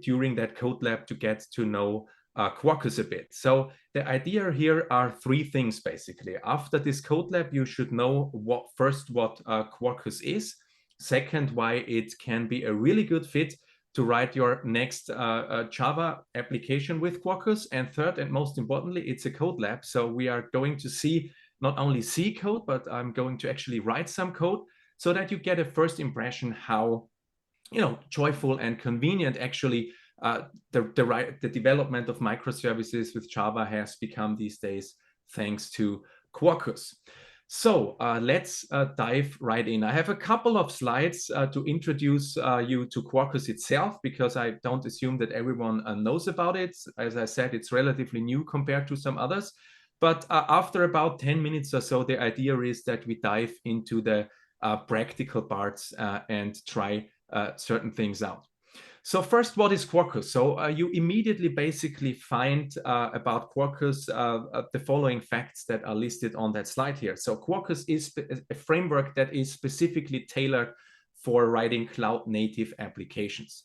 during that code lab to get to know Quarkus a bit. So the idea here are three things basically. After this code lab, you should know what Quarkus is. Second, why it can be a really good fit to write your next Java application with Quarkus. And third, and most importantly, it's a code lab. So we are going to see not only C code, but I'm going to actually write some code so that you get a first impression how joyful and convenient actually the development of microservices with Java has become these days thanks to Quarkus. So let's dive right in. I have a couple of slides to introduce you to Quarkus itself, because I don't assume that everyone knows about it. As I said, it's relatively new compared to some others. But after about 10 minutes or so, the idea is that we dive into the practical parts and try certain things out. So first, what is Quarkus? So you immediately basically find about Quarkus the following facts that are listed on that slide here. So Quarkus is a framework that is specifically tailored for writing cloud-native applications.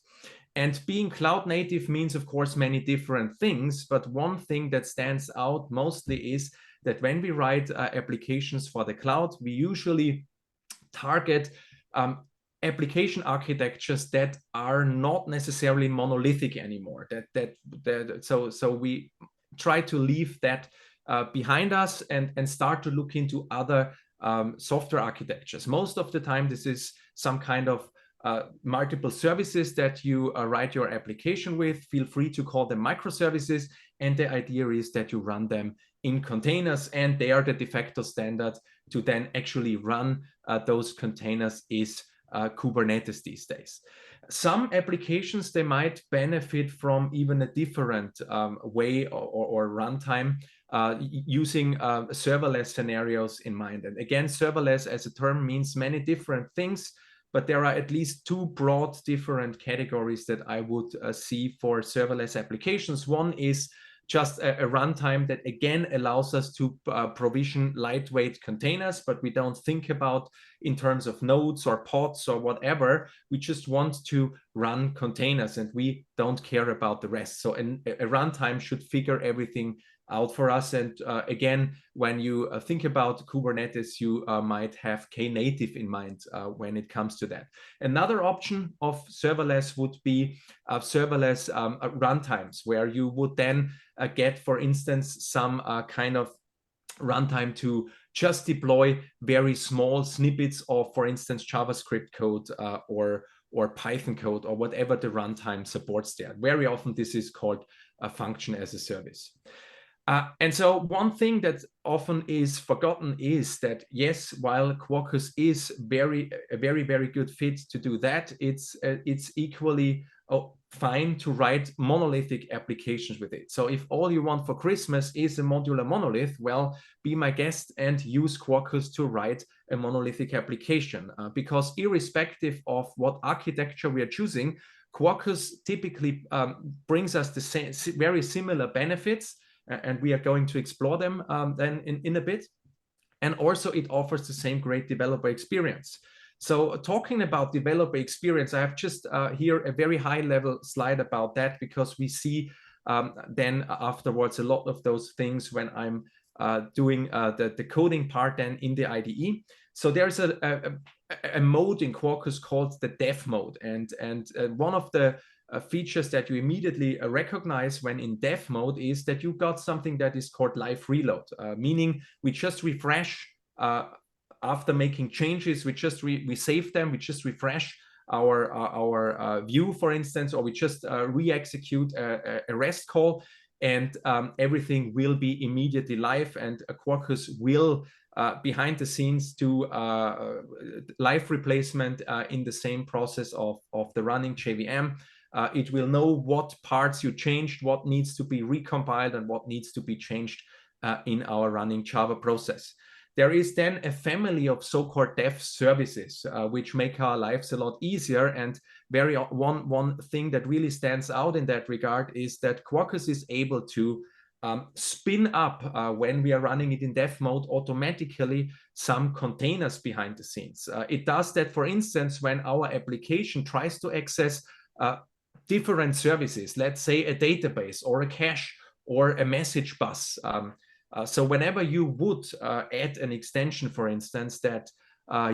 And being cloud-native means, of course, many different things. But one thing that stands out mostly is that when we write applications for the cloud, we usually target application architectures that are not necessarily monolithic anymore. So we try to leave that behind us and start to look into other software architectures. Most of the time, this is some kind of multiple services that you write your application with. Feel free to call them microservices. And the idea is that you run them in containers, and they are the de facto standard to then actually run those containers is Kubernetes these days. Some applications, they might benefit from even a different way or runtime using serverless scenarios in mind. And again, serverless as a term means many different things, but there are at least two broad different categories that I would see for serverless applications. One is just a runtime that again allows us to provision lightweight containers, but we don't think about in terms of nodes or pods or whatever. We just want to run containers and we don't care about the rest. So a runtime should figure everything out for us. And again, when you think about Kubernetes, you might have Knative in mind when it comes to that. Another option of serverless would be serverless runtimes, where you would then get, for instance, some kind of runtime to just deploy very small snippets of, for instance, JavaScript code or Python code or whatever the runtime supports there. Very often this is called a function as a service. And so one thing that often is forgotten is that, yes, while Quarkus is a very, very good fit to do that, it's equally fine to write monolithic applications with it. So if all you want for Christmas is a modular monolith, well, be my guest and use Quarkus to write a monolithic application. Because irrespective of what architecture we are choosing, Quarkus typically brings us the same, very similar benefits, and we are going to explore them then in a bit. And also it offers the same great developer experience. So talking about developer experience, I have just here a very high level slide about that, because we see then afterwards a lot of those things when I'm doing the coding part then in the IDE. So there's a mode in Quarkus called the dev mode. And one of the features that you immediately recognize when in dev mode is that you got something that is called live reload, meaning we just refresh after making changes, we save them, we just refresh our view, for instance, or we just re-execute a REST call, and everything will be immediately live, and Quarkus will behind the scenes do live replacement in the same process of the running JVM. It will know what parts you changed, what needs to be recompiled, and what needs to be changed in our running Java process. There is then a family of so-called dev services, which make our lives a lot easier. And one thing that really stands out in that regard is that Quarkus is able to spin up, when we are running it in dev mode, automatically some containers behind the scenes. It does that, for instance, when our application tries to access different services, let's say a database or a cache or a message bus. So whenever you would add an extension, for instance, that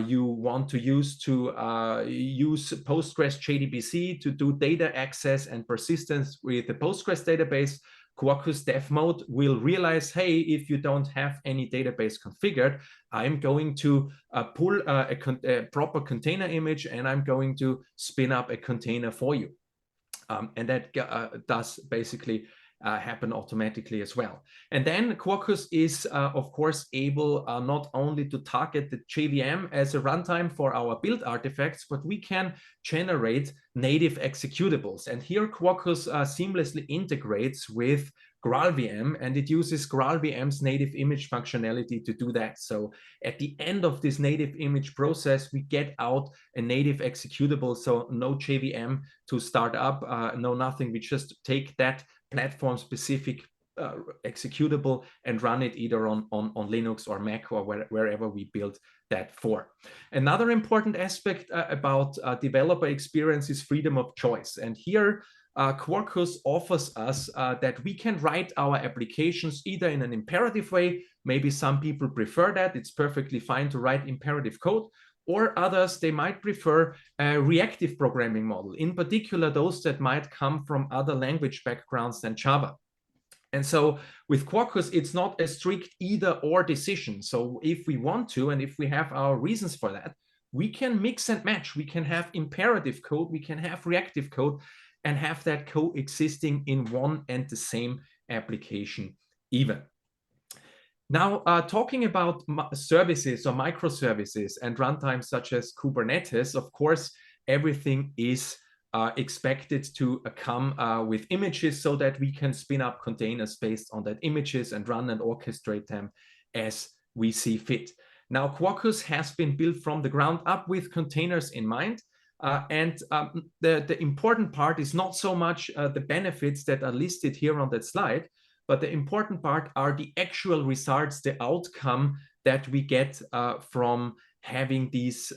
you want to use Postgres JDBC to do data access and persistence with the Postgres database, Quarkus dev mode will realize, hey, if you don't have any database configured, I'm going to pull a proper container image, and I'm going to spin up a container for you. And that does basically happen automatically as well. And then Quarkus is, of course, able not only to target the JVM as a runtime for our build artifacts, but we can generate native executables. And here Quarkus seamlessly integrates with GraalVM, and it uses GraalVM's native image functionality to do that. So at the end of this native image process, we get out a native executable. So no JVM to start up, no nothing. We just take that platform-specific executable and run it either on Linux or Mac or wherever we build that for. Another important aspect about developer experience is freedom of choice. And here, Quarkus offers us that we can write our applications either in an imperative way. Maybe some people prefer that. It's perfectly fine to write imperative code. Or others, they might prefer a reactive programming model, in particular those that might come from other language backgrounds than Java. And so with Quarkus, it's not a strict either or decision. So if we want to, and if we have our reasons for that, we can mix and match. We can have imperative code, we can have reactive code, and have that coexisting in one and the same application even. Now, talking about services or microservices and runtimes such as Kubernetes, of course, everything is expected to come with images so that we can spin up containers based on that images and run and orchestrate them as we see fit. Now, Quarkus has been built from the ground up with containers in mind. The important part is not so much the benefits that are listed here on that slide, but the important part are the actual results, the outcome that we get from having these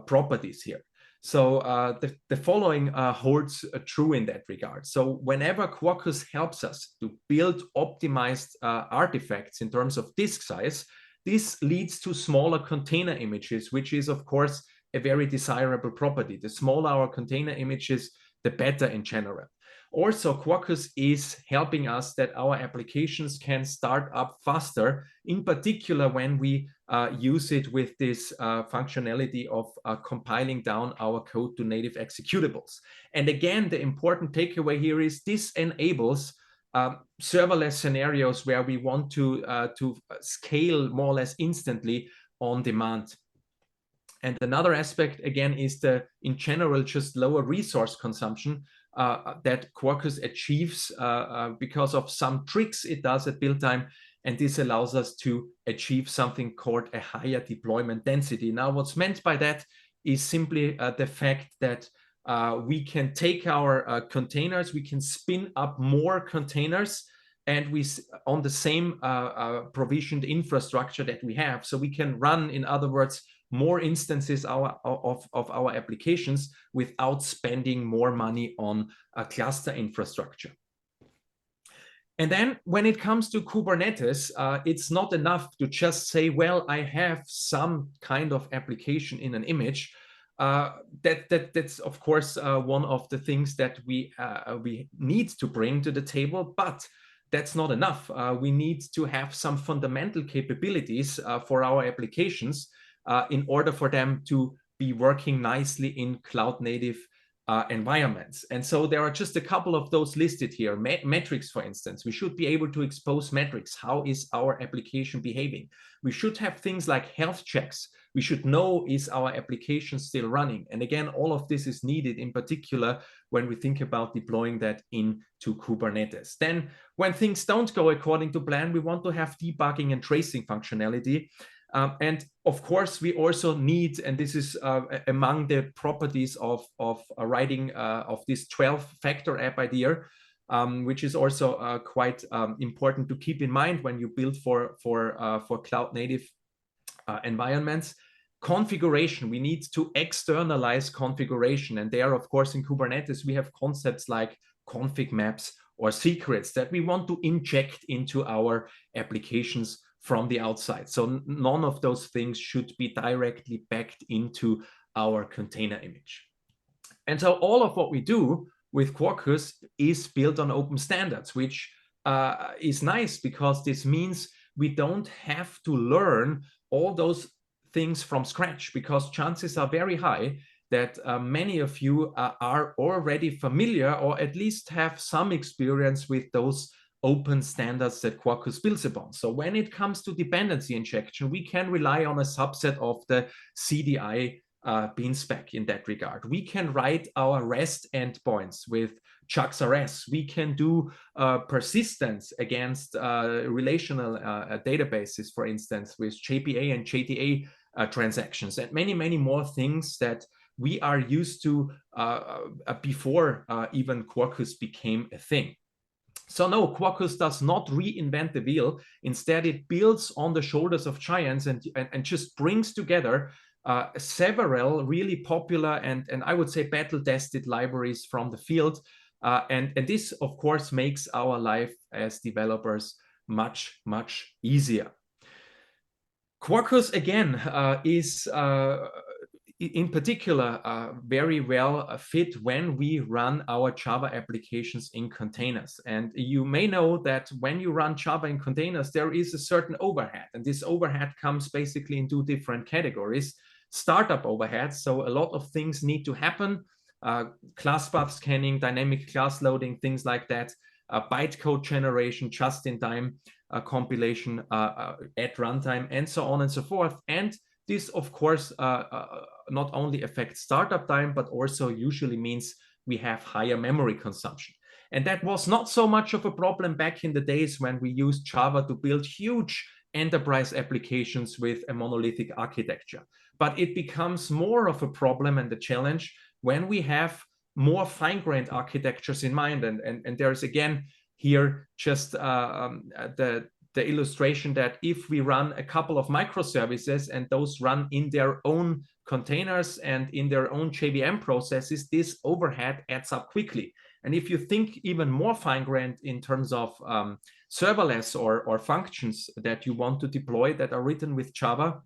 properties here. So the following holds true in that regard. So whenever Quarkus helps us to build optimized artifacts in terms of disk size, this leads to smaller container images, which is, of course, a very desirable property. The smaller our container images, the better in general. Also, Quarkus is helping us that our applications can start up faster, in particular when we use it with this functionality of compiling down our code to native executables. And again, the important takeaway here is this enables serverless scenarios where we want to scale more or less instantly on demand. And another aspect, again, is in general, just lower resource consumption that Quarkus achieves because of some tricks it does at build time. And this allows us to achieve something called a higher deployment density. Now, what's meant by that is simply the fact that we can take our containers, we can spin up more containers, and we on the same provisioned infrastructure that we have. So we can run, in other words, more instances of our applications without spending more money on cluster infrastructure. And then when it comes to Kubernetes, it's not enough to just say, well, I have some kind of application in an image. That's of course one of the things that we need to bring to the table, but that's not enough. We need to have some fundamental capabilities for our applications in order for them to be working nicely in cloud native environments. And so there are just a couple of those listed here. Metrics, for instance, we should be able to expose metrics. How is our application behaving? We should have things like health checks. We should know, is our application still running? And again, all of this is needed in particular when we think about deploying that into Kubernetes. Then when things don't go according to plan, we want to have debugging and tracing functionality. And of course, we also need, and this is among the properties of writing of this 12-factor app idea, which is also quite important to keep in mind when you build for cloud native environments. Configuration, we need to externalize configuration. And there, of course, in Kubernetes, we have concepts like config maps or secrets that we want to inject into our applications from the outside. So none of those things should be directly backed into our container image. And so all of what we do with Quarkus is built on open standards, which is nice because this means we don't have to learn all those things from scratch, because chances are very high that many of you are already familiar or at least have some experience with those open standards that Quarkus builds upon. So when it comes to dependency injection, we can rely on a subset of the CDI bin spec in that regard. We can write our REST endpoints with ChucksRS. We can do persistence against relational databases, for instance, with JPA and JDA transactions, and many, many more things that we are used to before even Quarkus became a thing. So no, Quarkus does not reinvent the wheel. Instead, it builds on the shoulders of giants and just brings together several really popular and I would say battle-tested libraries from the field. And this, of course, makes our life as developers much, much easier. Quarkus, again, is in particular very well fit when we run our Java applications in containers. And you may know that when you run Java in containers, there is a certain overhead. And this overhead comes basically in two different categories. Startup overhead, so a lot of things need to happen. Class path scanning, dynamic class loading, things like that. Bytecode generation, just-in-time compilation at runtime, and so on and so forth. And this, of course, not only affects startup time, but also usually means we have higher memory consumption. And that was not so much of a problem back in the days when we used Java to build huge enterprise applications with a monolithic architecture. But it becomes more of a problem and a challenge when we have more fine-grained architectures in mind. And there's again here just the illustration that if we run a couple of microservices and those run in their own containers and in their own JVM processes, this overhead adds up quickly. And if you think even more fine-grained in terms of serverless or functions that you want to deploy that are written with Java,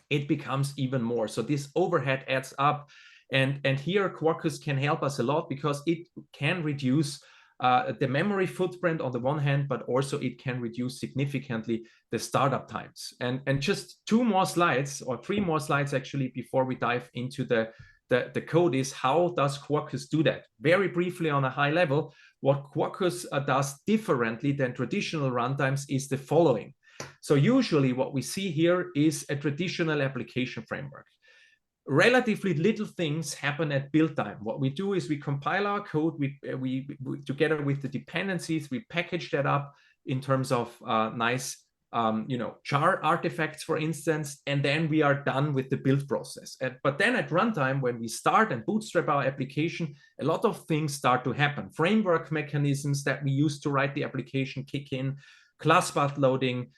it becomes even more. So this overhead adds up. And here Quarkus can help us a lot because it can reduce the memory footprint on the one hand, but also it can reduce significantly the startup times. And just 2 more slides, or 3 more slides actually, before we dive into the code is how does Quarkus do that? Very briefly on a high level, what Quarkus does differently than traditional runtimes is the following. So usually what we see here is a traditional application framework. Relatively little things happen at build time. What we do is we compile our code, we together with the dependencies, we package that up in terms of nice jar artifacts, for instance, and then we are done with the build process. But then at runtime, when we start and bootstrap our application, a lot of things start to happen. Framework mechanisms that we use to write the application kick in, class path loading,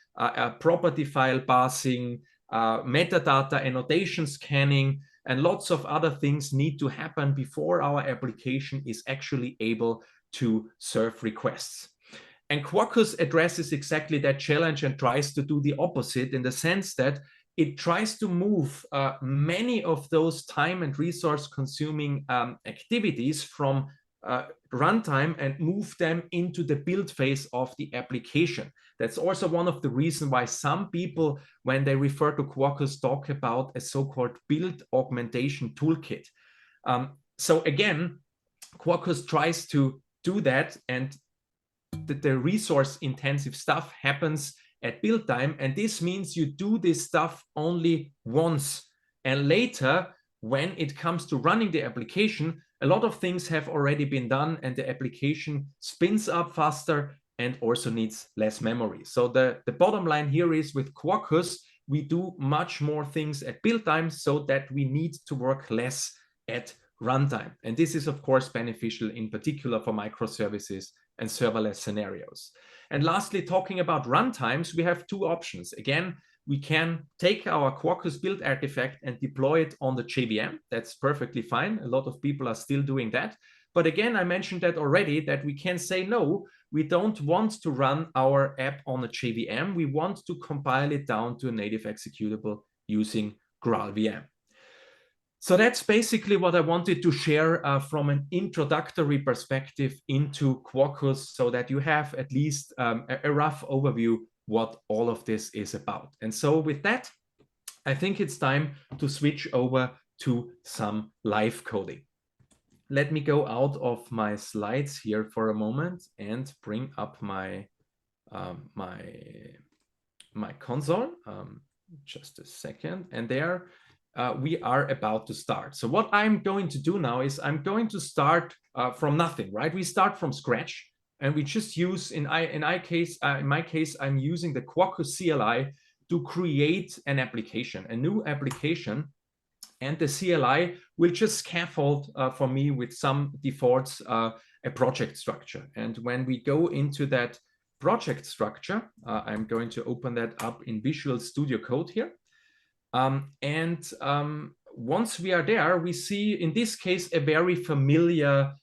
property file parsing, metadata annotation scanning, and lots of other things need to happen before our application is actually able to serve requests. And Quarkus addresses exactly that challenge and tries to do the opposite in the sense that it tries to move many of those time and resource consuming activities from runtime and move them into the build phase of the application. That's also one of the reasons why some people, when they refer to Quarkus, talk about a so-called build augmentation toolkit. So again, Quarkus tries to do that, and the resource intensive stuff happens at build time, and this means you do this stuff only once, and later when it comes to running the application, a lot of things have already been done and the application spins up faster and also needs less memory. So the bottom line here is with Quarkus, we do much more things at build time so that we need to work less at runtime. And this is of course beneficial in particular for microservices and serverless scenarios. And lastly, talking about runtimes, we have 2 options. Again, we can take our Quarkus build artifact and deploy it on the JVM. That's perfectly fine. A lot of people are still doing that. But again, I mentioned that already, that we can say, no, we don't want to run our app on a JVM. We want to compile it down to a native executable using GraalVM. So that's basically what I wanted to share from an introductory perspective into Quarkus, so that you have at least a rough overview what all of this is about. And so with that, I think it's time to switch over to some live coding. Let me go out of my slides here for a moment and bring up my my console. Just a second, and there we are about to start. So what I'm going to do now is I'm going to start from nothing, right? We start from scratch, and we just use, in my case, I'm using the Quarkus CLI to create an application, a new application. And the CLI will just scaffold for me with some defaults a project structure. And when we go into that project structure, I'm going to open that up in Visual Studio Code here. Once we are there, we see, in this case, a very familiar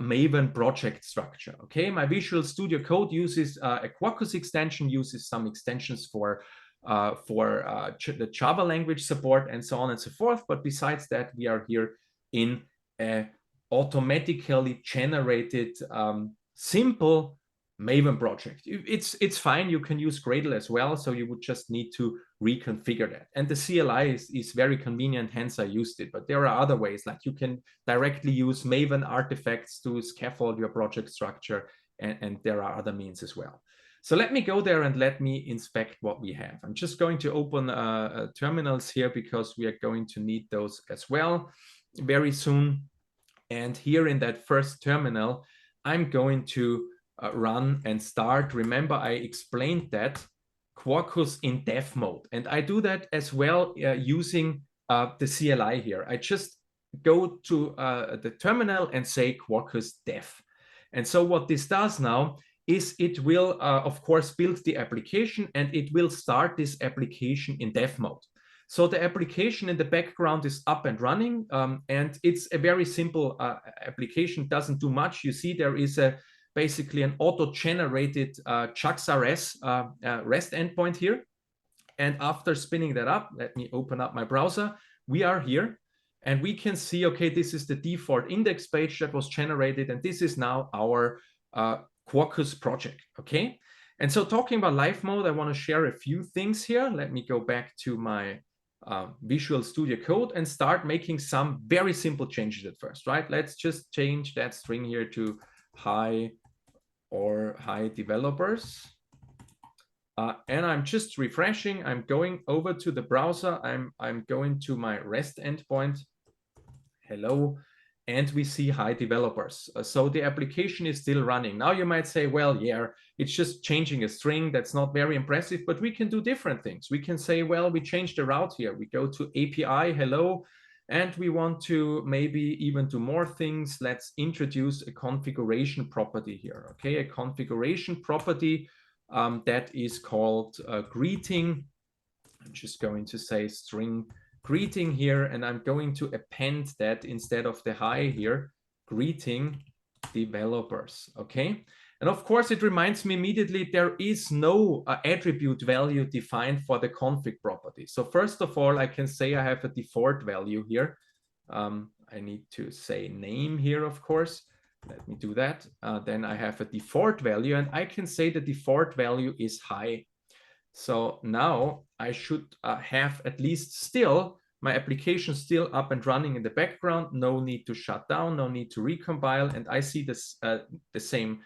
Maven project structure. Okay, my Visual Studio Code uses a Quarkus extension, uses some extensions for the Java language support and so on and so forth. But besides that, we are here in a automatically generated simple Maven project. It's fine. You can use Gradle as well. So you would just need to reconfigure that. And the CLI is very convenient, hence I used it. But there are other ways, like you can directly use Maven artifacts to scaffold your project structure. And there are other means as well. So let me go there and let me inspect what we have. I'm just going to open terminals here because we are going to need those as well very soon. And here in that first terminal, I'm going to run and start. Remember, I explained that Quarkus in dev mode. And I do that as well using the CLI here. I just go to the terminal and say Quarkus dev. And so what this does now is it will, of course, build the application, and it will start this application in dev mode. So the application in the background is up and running, and it's a very simple application, doesn't do much. You see there is basically an auto-generated JAX-RS REST endpoint here. And after spinning that up, let me open up my browser. We are here, and we can see, okay, this is the default index page that was generated, and this is now our Quarkus project, okay? And so talking about live mode, I want to share a few things here. Let me go back to my Visual Studio Code and start making some very simple changes at first, right? Let's just change that string here to hi developers. And I'm just refreshing. I'm going over to the browser. I'm going to my REST endpoint. Hello. And we see hi developers. So the application is still running. Now you might say, well, yeah, it's just changing a string. That's not very impressive, but we can do different things. We can say, well, we changed the route here. We go to API, hello, and we want to maybe even do more things. Let's introduce a configuration property here, okay? A configuration property that is called greeting. I'm just going to say string greeting here, and I'm going to append that instead of the hi here, greeting developers, okay? And of course, it reminds me immediately there is no attribute value defined for the config property. So first of all, I can say I have a default value here. I need to say name here, of course. Let me do that. Then I have a default value, and I can say the default value is hi. So now I should have at least still my application still up and running in the background. No need to shut down, no need to recompile. And I see this the same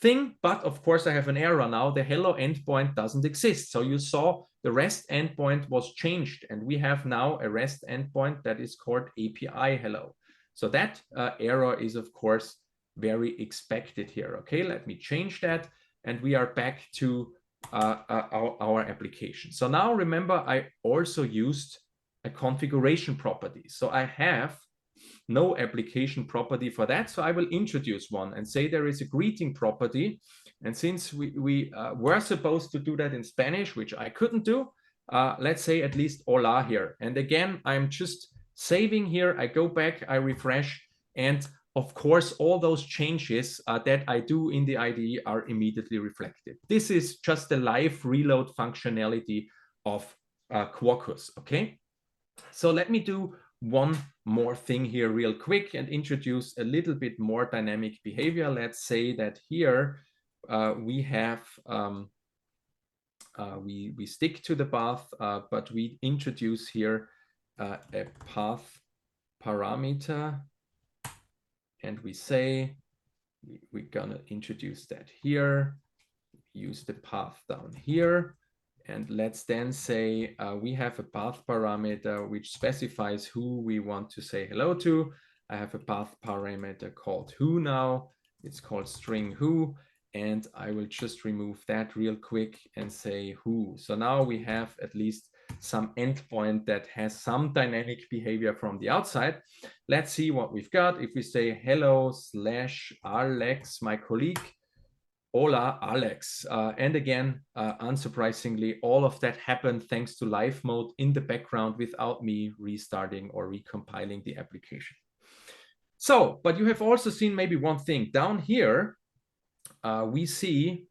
thing, but of course I have an error now. The hello endpoint doesn't exist. So you saw the REST endpoint was changed, and we have now a REST endpoint that is called API hello. So that error is of course very expected here. Okay, let me change that, and we are back to our application. So now remember, I also used a configuration property. So I have no application property for that. So I will introduce one and say there is a greeting property. And since we were supposed to do that in Spanish, which I couldn't do, let's say at least hola here. And again, I'm just saving here. I go back, I refresh, and of course, all those changes that I do in the IDE are immediately reflected. This is just the live reload functionality of Quarkus, okay? So let me do one more thing here real quick and introduce a little bit more dynamic behavior. Let's say that here we have, we stick to the path, but we introduce here a path parameter. And we say we're gonna introduce that here, use the path down here. And let's then say we have a path parameter which specifies who we want to say hello to. I have a path parameter called who now. It's called string who. And I will just remove that real quick and say who. So now we have at least some endpoint that has some dynamic behavior from the outside. Let's see what we've got. If we say hello / Alex, my colleague, hola, Alex. And again, unsurprisingly, all of that happened thanks to live mode in the background without me restarting or recompiling the application. So, but you have also seen maybe one thing. Down here, we see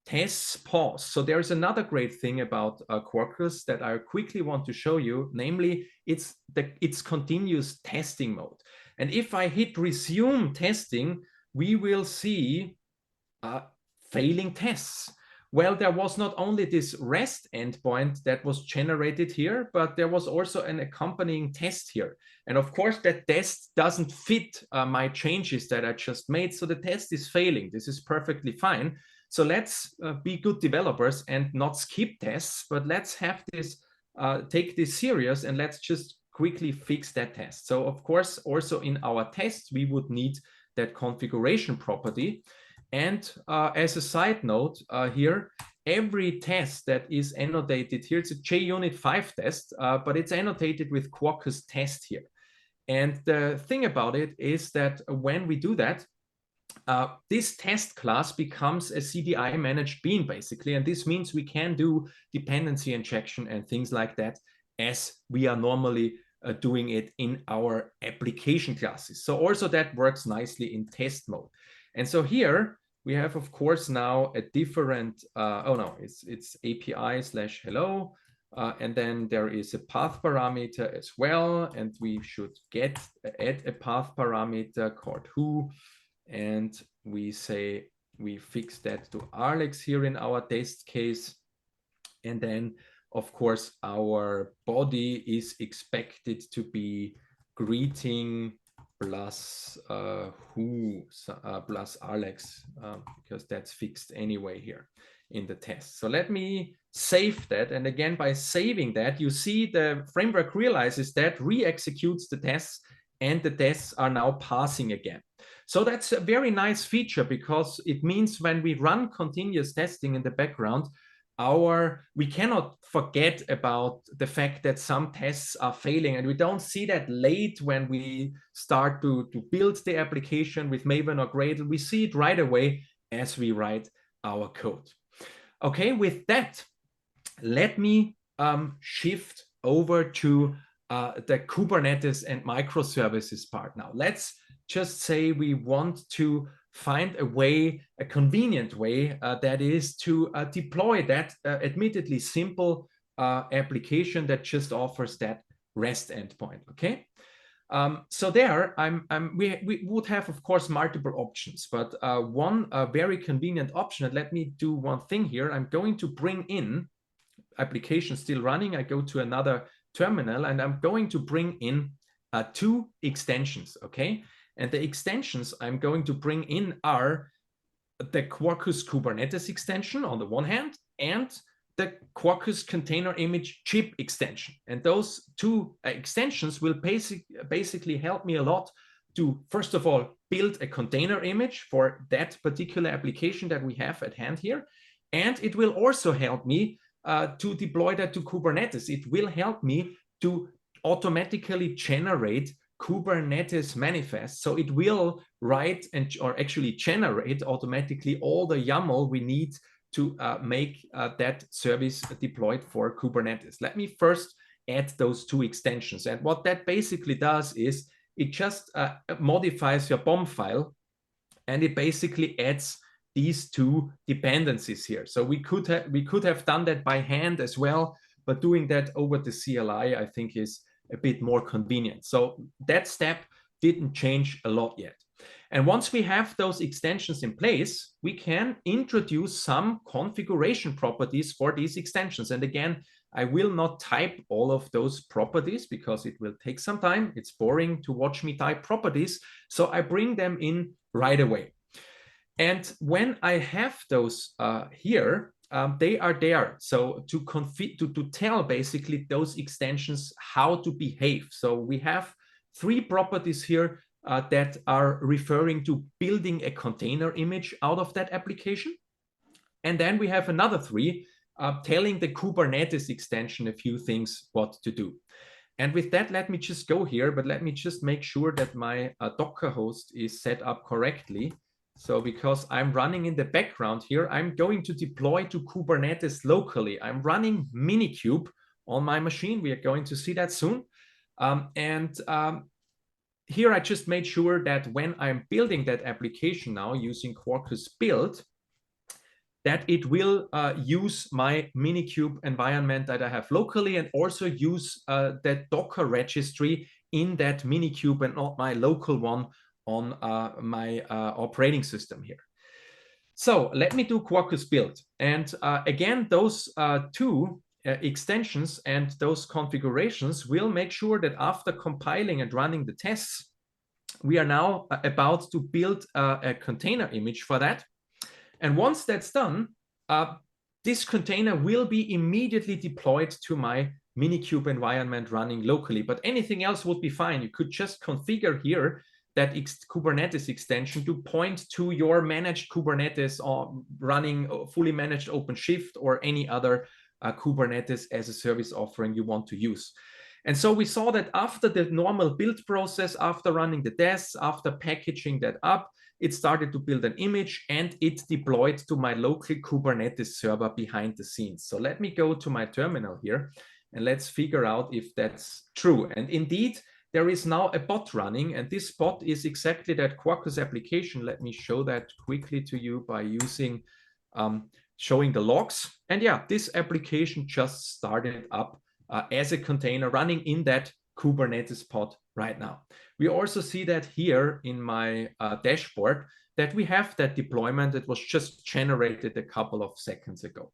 tests pause. So there's another great thing about Quarkus that I quickly want to show you, namely it's continuous testing mode. And if I hit resume testing, we will see failing tests. Well, there was not only this REST endpoint that was generated here, but there was also an accompanying test here. And of course, that test doesn't fit my changes that I just made. So the test is failing. This is perfectly fine. So let's be good developers and not skip tests, but let's have this, take this serious, and let's just quickly fix that test. So of course, also in our tests, we would need that configuration property. And as a side note here, every test that is annotated here, it's a JUnit 5 test, but it's annotated with Quarkus test here. And the thing about it is that when we do that, this test class becomes a CDI managed bean basically. And this means we can do dependency injection and things like that as we are normally doing it in our application classes. So also that works nicely in test mode. And so here we have, of course, now a different, it's API/hello. And then there is a path parameter as well. And we should add a path parameter called who. And we say we fix that to Alex here in our test case. And then, of course, our body is expected to be greeting plus who plus Alex, because that's fixed anyway here in the test. So let me save that. And again, by saving that, you see the framework realizes that, re-executes the tests, and the tests are now passing again. So that's a very nice feature, because it means when we run continuous testing in the background, we cannot forget about the fact that some tests are failing, and we don't see that late when we start to build the application with Maven or Gradle. We see it right away as we write our code. Okay, with that, let me shift over to the Kubernetes and microservices part now. Let's just say we want to find a way, a convenient way, that is to deploy that admittedly simple application that just offers that REST endpoint. Okay, so there we would have, of course, multiple options, but one very convenient option. And let me do one thing here. I'm going to bring in application still running. I go to another terminal, and I'm going to bring in 2 extensions. Okay. And the extensions I'm going to bring in are the Quarkus Kubernetes extension on the one hand, and the Quarkus Container Image Chip extension. And those 2 extensions will basically help me a lot to, first of all, build a container image for that particular application that we have at hand here. And it will also help me to deploy that to Kubernetes. It will help me to automatically generate Kubernetes manifest. So it will write or actually generate automatically all the YAML we need to make that service deployed for Kubernetes. Let me first add those 2 extensions. And what that basically does is it just modifies your BOM file, and it basically adds these 2 dependencies here. So we could have done that by hand as well, but doing that over the CLI, I think, is a bit more convenient. So that step didn't change a lot yet. And once we have those extensions in place, we can introduce some configuration properties for these extensions. And again, I will not type all of those properties because it will take some time. It's boring to watch me type properties. So I bring them in right away. And when I have those here, they are there. So to tell basically those extensions how to behave. So we have 3 properties here that are referring to building a container image out of that application. And then we have another 3 telling the Kubernetes extension a few things what to do. And with that, let me just go here, but let me just make sure that my Docker host is set up correctly. So because I'm running in the background here, I'm going to deploy to Kubernetes locally. I'm running Minikube on my machine. We are going to see that soon. Here I just made sure that when I'm building that application now using Quarkus build, that it will use my Minikube environment that I have locally, and also use that Docker registry in that Minikube and not my local one on my operating system here. So let me do Quarkus build. And again, those 2 extensions and those configurations will make sure that after compiling and running the tests, we are now about to build a container image for that. And once that's done, this container will be immediately deployed to my Minikube environment running locally, but anything else would be fine. You could just configure here that Kubernetes extension to point to your managed Kubernetes or running fully managed OpenShift or any other Kubernetes as a service offering you want to use. And so we saw that after the normal build process, after running the tests, after packaging that up, it started to build an image and it deployed to my local Kubernetes server behind the scenes. So let me go to my terminal here and let's figure out if that's true. And indeed, there is now a bot running, and this bot is exactly that Quarkus application. Let me show that quickly to you by using showing the logs. And yeah, this application just started up as a container running in that Kubernetes pod right now. We also see that here in my dashboard that we have that deployment that was just generated a couple of seconds ago.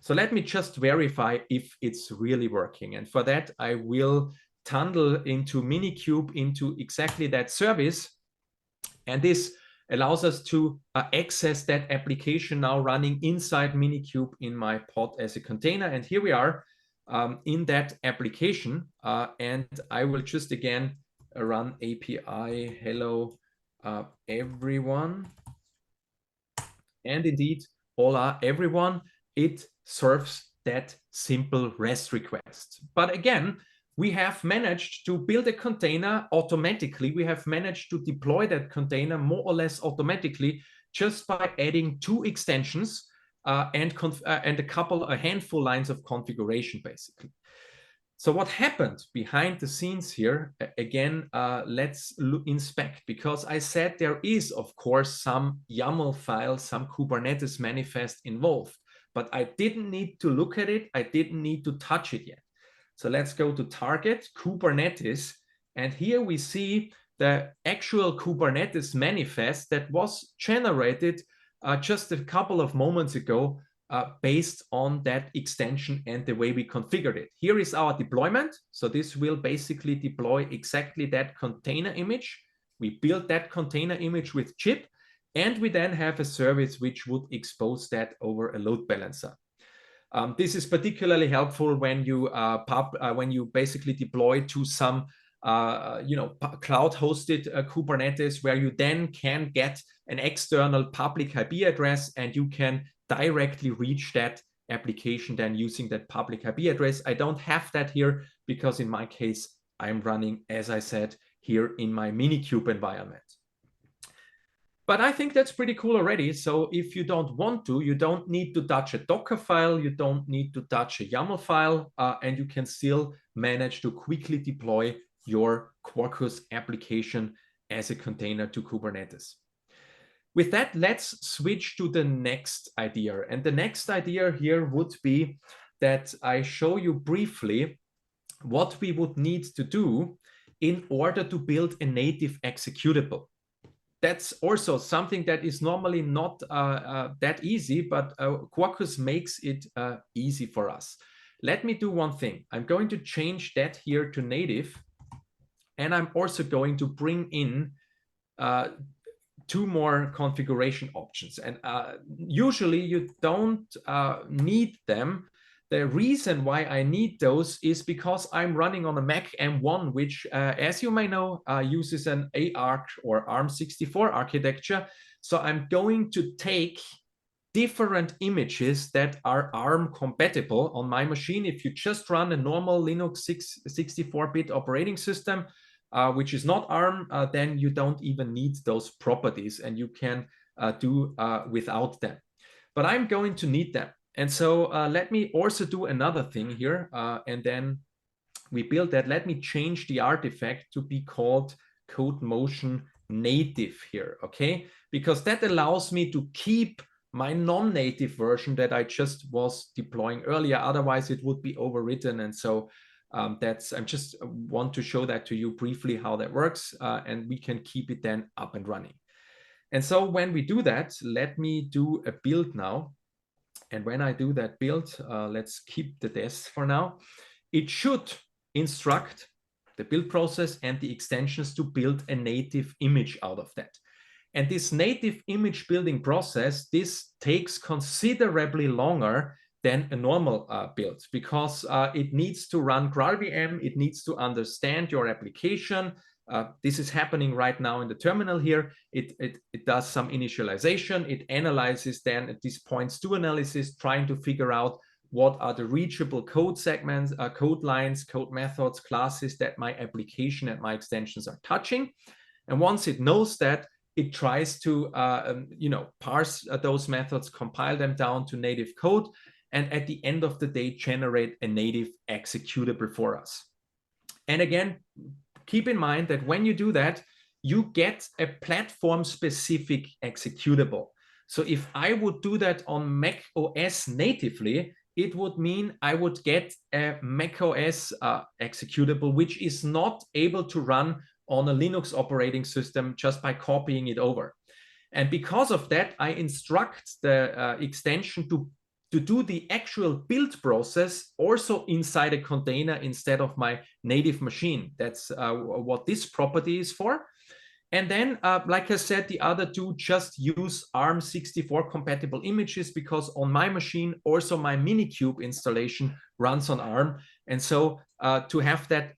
So let me just verify if it's really working. And for that, I will tunnel into Minikube into exactly that service. And this allows us to access that application now running inside Minikube in my pod as a container. And here we are in that application. And I will just again run API hello everyone. And indeed, hola everyone, it serves that simple REST request. But again, we have managed to build a container automatically. We have managed to deploy that container more or less automatically just by adding 2 extensions and a handful lines of configuration, basically. So what happened behind the scenes here, again, let's inspect, because I said there is, of course, some YAML file, some Kubernetes manifest involved, but I didn't need to look at it. I didn't need to touch it yet. So let's go to target Kubernetes. And here we see the actual Kubernetes manifest that was generated just a couple of moments ago based on that extension and the way we configured it. Here is our deployment. So this will basically deploy exactly that container image. We built that container image with chip, and we then have a service which would expose that over a load balancer. This is particularly helpful when you basically deploy to some cloud-hosted Kubernetes, where you then can get an external public IP address and you can directly reach that application then using that public IP address. I don't have that here because in my case, I'm running, as I said, here in my Minikube environment. But I think that's pretty cool already. So if you don't want to, you don't need to touch a Docker file, you don't need to touch a YAML file, and you can still manage to quickly deploy your Quarkus application as a container to Kubernetes. With that, let's switch to the next idea. And the next idea here would be that I show you briefly what we would need to do in order to build a native executable. That's also something that is normally not that easy, but Quarkus makes it easy for us. Let me do one thing. I'm going to change that here to native, and I'm also going to bring in 2 more configuration options. And usually you don't need them. The reason why I need those is because I'm running on a Mac M1, which, as you may know, uses an ARC or ARM64 architecture. So I'm going to take different images that are ARM compatible on my machine. If you just run a normal Linux 64-bit operating system, which is not ARM, then you don't even need those properties and you can do without them. But I'm going to need them. And so let me also do another thing here, and then we build that. Let me change the artifact to be called Codemotion native here, okay? Because that allows me to keep my non-native version that I just was deploying earlier. Otherwise, it would be overwritten. And so I just want to show that to you briefly how that works, and we can keep it then up and running. And so when we do that, let me do a build now. And when I do that build, let's keep the tests for now. It should instruct the build process and the extensions to build a native image out of that. And this native image building process, this takes considerably longer than a normal build, because it needs to run GraalVM, it needs to understand your application. This is happening right now in the terminal here. It does some initialization, it analyzes then at these points do analysis, trying to figure out what are the reachable code segments, code lines, code methods, classes that my application and my extensions are touching. And once it knows that, it tries to parse those methods, compile them down to native code, and at the end of the day, generate a native executable for us. And again, keep in mind that when you do that, you get a platform-specific executable. So if I would do that on Mac OS natively, it would mean I would get a Mac OS executable, which is not able to run on a Linux operating system just by copying it over. And because of that, I instruct the extension to do the actual build process also inside a container instead of my native machine. That's what this property is for. And then, like I said, the other two just use ARM64 compatible images, because on my machine, also my Minikube installation runs on ARM. And so to have that,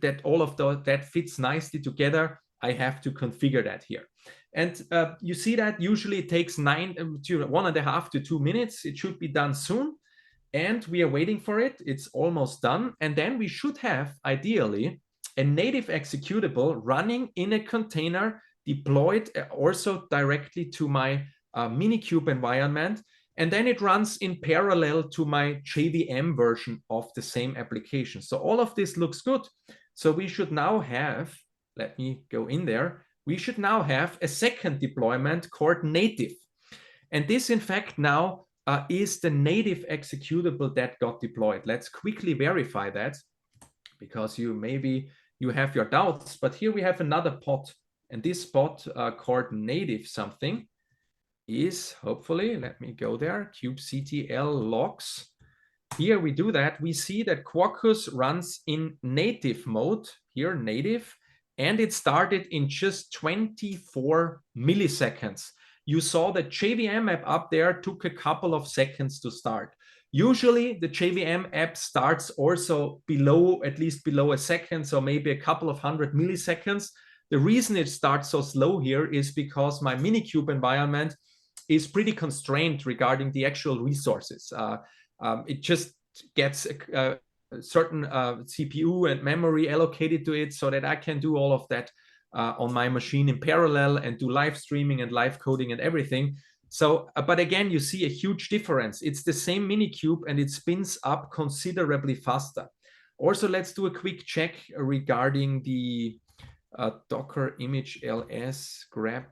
that all of that fits nicely together, I have to configure that here. And you see that usually it takes 1.5 to 2 minutes. It should be done soon. And we are waiting for it. It's almost done. And then we should have, ideally, a native executable running in a container, deployed also directly to my Minikube environment. And then it runs in parallel to my JVM version of the same application. So all of this looks good. So we should now have, let me go in there, we should now have a second deployment called native. And this, in fact, now is the native executable that got deployed. Let's quickly verify that, because you have your doubts. But here we have another pod. And this pod called native something is, hopefully, let me go there, kubectl logs. Here we do that. We see that Quarkus runs in native mode, here native, and it started in just 24 milliseconds. You saw the JVM app up there took a couple of seconds to start. Usually the JVM app starts also below, at least below a second, so maybe a couple of 100 milliseconds. The reason it starts so slow here is because my Minikube environment is pretty constrained regarding the actual resources. It just gets a certain CPU and memory allocated to it so that I can do all of that on my machine in parallel and do live streaming and live coding and everything. So, but again, you see a huge difference. It's the same Minikube and it spins up considerably faster. Also, let's do a quick check regarding the Docker image ls grep.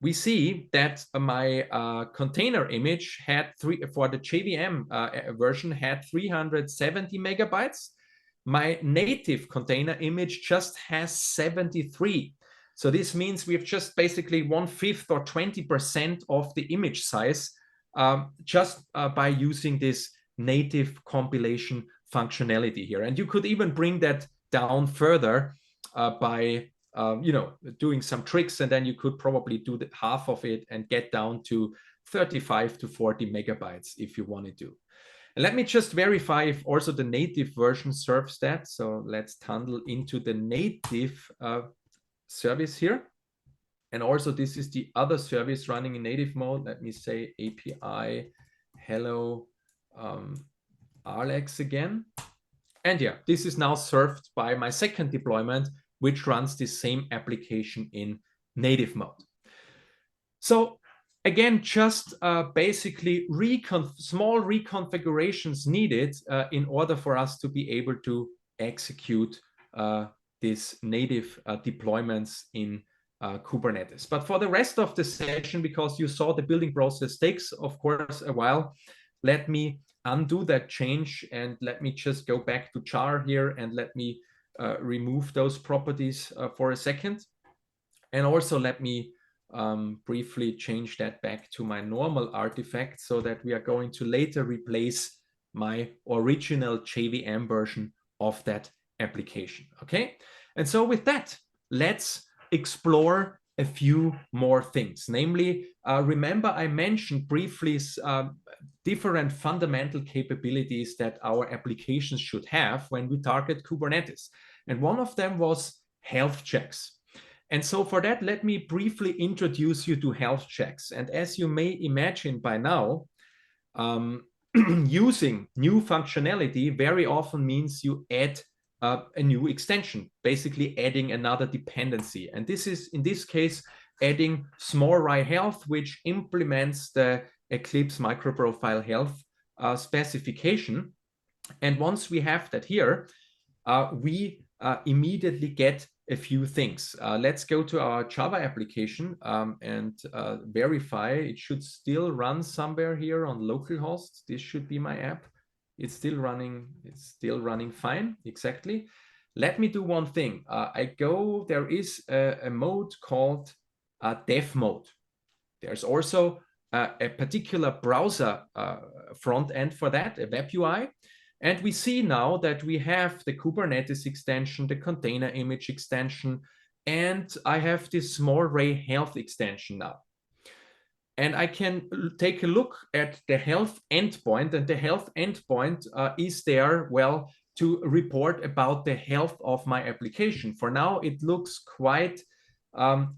We see that my container image had for the JVM version had 370 megabytes. My native container image just has 73. So this means we've just basically 1/5 or 20% of the image size just by using this native compilation functionality here. And you could even bring that down further by doing some tricks, and then you could probably do half of it and get down to 35 to 40 megabytes if you wanted to. And let me just verify if also the native version serves that. So let's tunnel into the native service here. And also this is the other service running in native mode. Let me say API hello Alex again. And yeah, this is now served by my second deployment, which runs the same application in native mode. So again, just basically small reconfigurations needed in order for us to be able to execute these native deployments in Kubernetes. But for the rest of the session, because you saw the building process takes, of course, a while, let me undo that change and let me just go back to jar here and let me remove those properties for a second. And also let me briefly change that back to my normal artifact so that we are going to later replace my original JVM version of that application. Okay. And so with that, let's explore a few more things. Namely, remember I mentioned briefly different fundamental capabilities that our applications should have when we target Kubernetes. And one of them was health checks. And so for that, let me briefly introduce you to health checks. And as you may imagine by now, using new functionality very often means you add a new extension, basically adding another dependency. And this is, in this case, adding small-ri health, which implements the Eclipse microprofile health specification. And once we have that here, we immediately get a few things. Let's go to our Java application and verify. It should still run somewhere here on localhost. This should be my app. It's still running fine, exactly. Let me do one thing. There is a mode called dev mode. There's also a particular browser front end for that, a web UI. And we see now that we have the Kubernetes extension, the container image extension, and I have this small-ray health extension now. And I can take a look at the health endpoint, and the health endpoint is there, well, to report about the health of my application. For now, it looks quite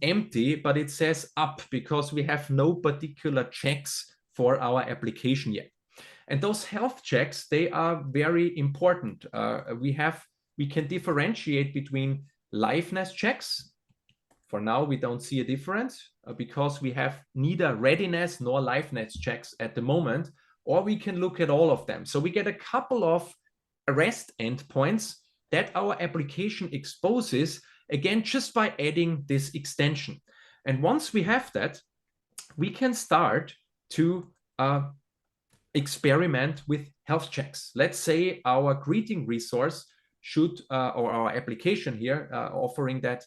empty, but it says up because we have no particular checks for our application yet. And those health checks, they are very important. We can differentiate between liveness checks. For now, we don't see a difference because we have neither readiness nor liveness checks at the moment, or we can look at all of them. So we get a couple of REST endpoints that our application exposes, again, just by adding this extension. And once we have that, we can start to experiment with health checks. Let's say our greeting resource should, or our application here offering that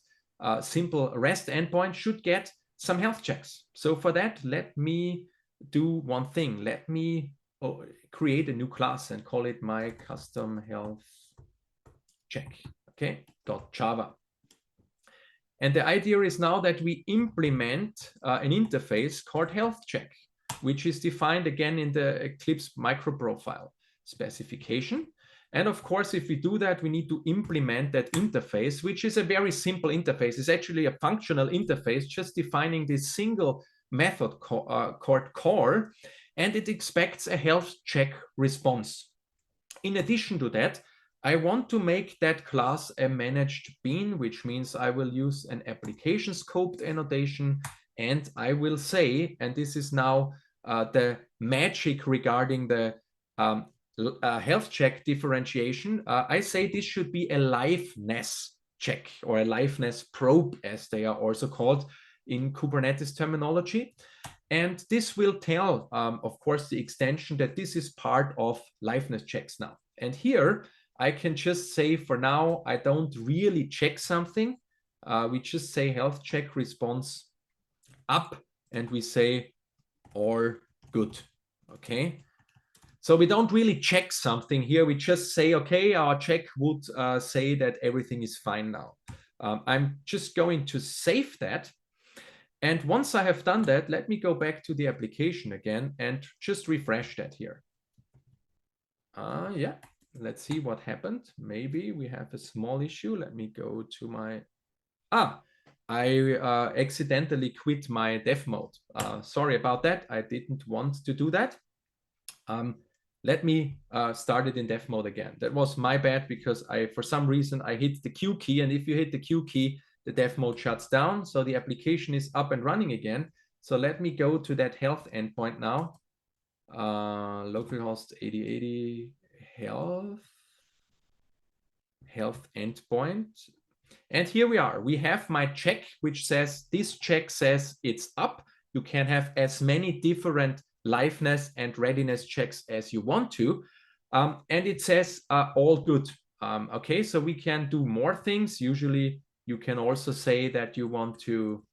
simple REST endpoint should get some health checks. So for that, let me do one thing. Let me create a new class and call it my custom health check, okay, .java. And the idea is now that we implement an interface called health check, which is defined again in the Eclipse microprofile specification. And of course, if we do that, we need to implement that interface, which is a very simple interface. It's actually a functional interface, just defining this single method called core, and it expects a health check response. In addition to that, I want to make that class a managed bean, which means I will use an application scoped annotation, and I will say, and this is now the magic regarding the health check differentiation, I say this should be a liveness check or a liveness probe, as they are also called in Kubernetes terminology. And this will tell, of course, the extension that this is part of liveness checks now. And here I can just say for now, I don't really check something. We just say health check response up, and we say all good, okay? So we don't really check something here. We just say, okay, our check would say that everything is fine now. I'm just going to save that. And once I have done that, let me go back to the application again and just refresh that here. Yeah, let's see what happened. Maybe we have a small issue. Let me go to my, I accidentally quit my dev mode. Sorry about that. I didn't want to do that. Let me start it in dev mode again. That was my bad because for some reason, I hit the Q key. And if you hit the Q key, the dev mode shuts down. So the application is up and running again. So let me go to that health endpoint now. Localhost 8080 health endpoint. And here we are. We have my check, which says, this check says it's up. You can have as many different liveness and readiness checks as you want to. And it says all good. Okay, so we can do more things. Usually you can also say that you want to,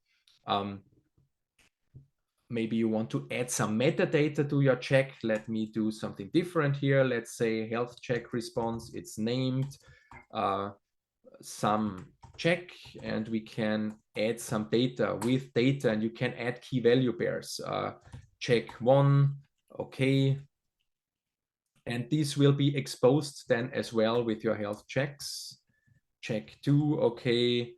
maybe you want to add some metadata to your check. Let me do something different here. Let's say health check response. It's named some check, and we can add some data with data, and you can add key value pairs. Check 1, okay. And this will be exposed then as well with your health checks. Check 2, okay.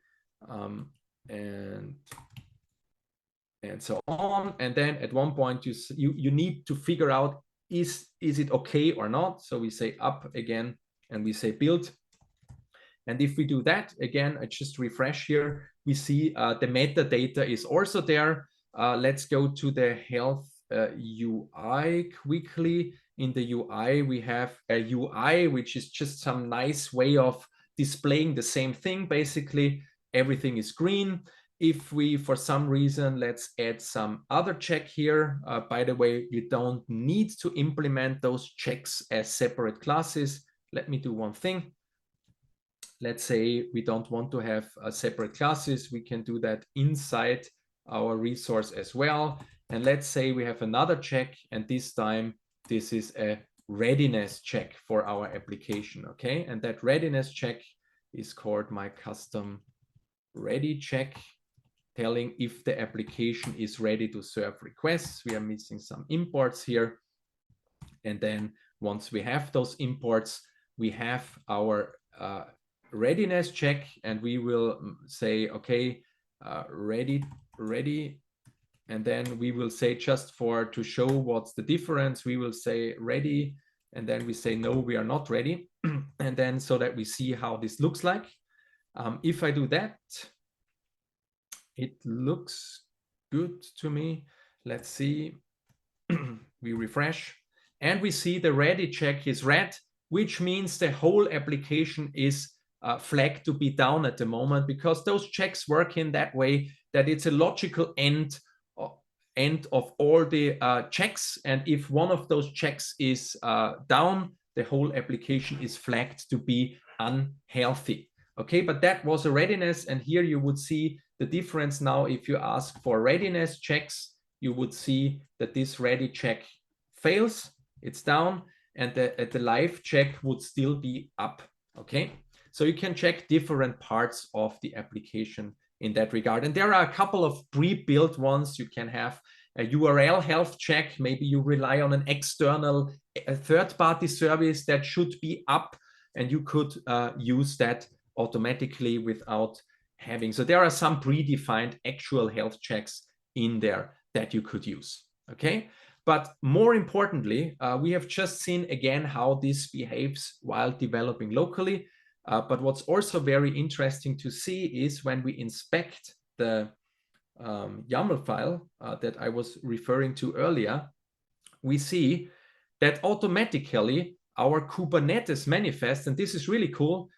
And so on. And then at one point you need to figure out, is it okay or not? So we say up again, and we say build. And if we do that again, I just refresh here, we see the metadata is also there. Let's go to the health UI quickly. In the UI, we have a UI, which is just some nice way of displaying the same thing. Basically, everything is green. If we, for some reason, let's add some other check here. By the way, you don't need to implement those checks as separate classes. Let me do one thing. Let's say we don't want to have separate classes. We can do that inside our resource as well. And let's say we have another check, and this time this is a readiness check for our application, okay? And that readiness check is called my custom ready check, telling if the application is ready to serve requests. We are missing some imports here. And then once we have those imports, we have our readiness check, and we will say, okay, ready. And then we will say, just to show what's the difference, we will say ready, and then we say, no, we are not ready. And then so that we see how this looks like. If I do that, it looks good to me. Let's see. We refresh, and we see the ready check is red, which means the whole application is flagged to be down at the moment, because those checks work in that way that it's a logical end of all the checks. And if one of those checks is down, the whole application is flagged to be unhealthy. Okay, but that was a readiness, and here you would see the difference now. If you ask for readiness checks, you would see that this ready check fails, it's down, and the live check would still be up. Okay, so you can check different parts of the application in that regard. And there are a couple of pre-built ones. You can have a URL health check. Maybe you rely on an external third-party service that should be up, and you could use that automatically without having. So there are some predefined actual health checks in there that you could use. Okay, but more importantly, we have just seen again how this behaves while developing locally. But what's also very interesting to see is when we inspect the YAML file that I was referring to earlier, we see that automatically our Kubernetes manifest, and this is really cool,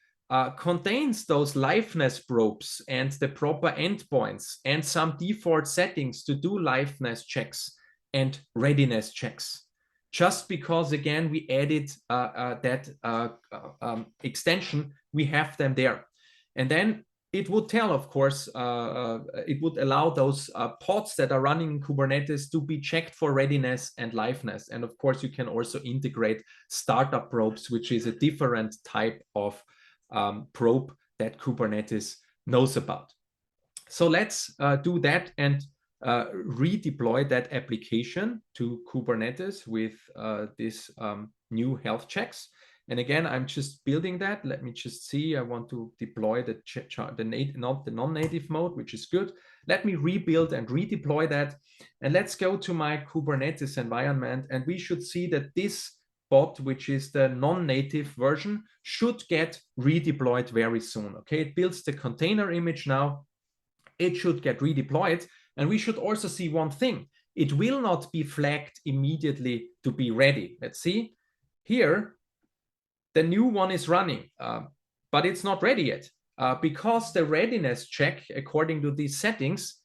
contains those liveness probes and the proper endpoints and some default settings to do liveness checks and readiness checks. Just because, again, we added that extension, we have them there. And then it would tell, of course, it would allow those pods that are running in Kubernetes to be checked for readiness and liveness. And of course, you can also integrate startup probes, which is a different type of probe that Kubernetes knows about. So let's do that and redeploy that application to Kubernetes with this new health checks. And again, I'm just building that. Let me just see. I want to deploy the non-native mode, which is good. Let me rebuild and redeploy that. And let's go to my Kubernetes environment. And we should see that this bot, which is the non-native version, should get redeployed very soon. Okay, it builds the container image now. It should get redeployed. And we should also see one thing. It will not be flagged immediately to be ready. Let's see. Here, the new one is running, but it's not ready yet because the readiness check, according to these settings,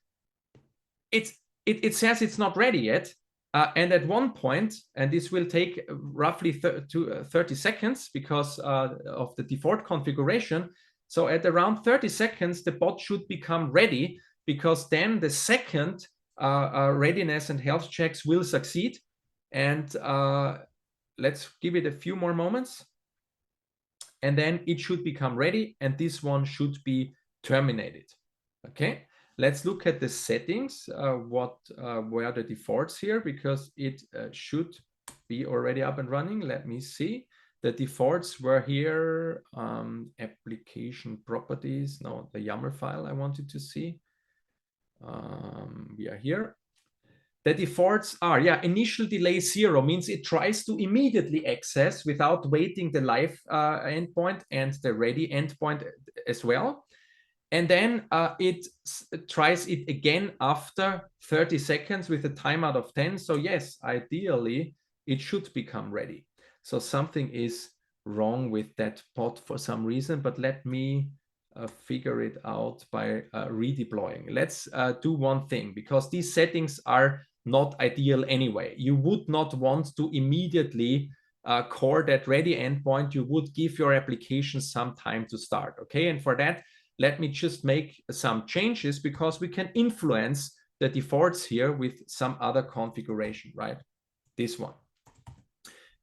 it says it's not ready yet. And at one point, and this will take roughly 30 seconds because of the default configuration. So at around 30 seconds, the bot should become ready, because then the second readiness and health checks will succeed. And let's give it a few more moments. And then it should become ready, and this one should be terminated. Okay, let's look at the settings, where the defaults here, because it should be already up and running. Let me see. The defaults were here, application properties, no, the YAML file I wanted to see. We are here. The defaults are, yeah, initial delay 0 means it tries to immediately access without waiting the live endpoint and the ready endpoint as well. And then it tries it again after 30 seconds with a timeout of 10. So yes, ideally, it should become ready. So something is wrong with that pod for some reason, but let me figure it out by redeploying. Let's do one thing, because these settings are not ideal anyway. You would not want to immediately core that ready endpoint. You would give your application some time to start, okay? And for that, let me just make some changes, because we can influence the defaults here with some other configuration, right? This one.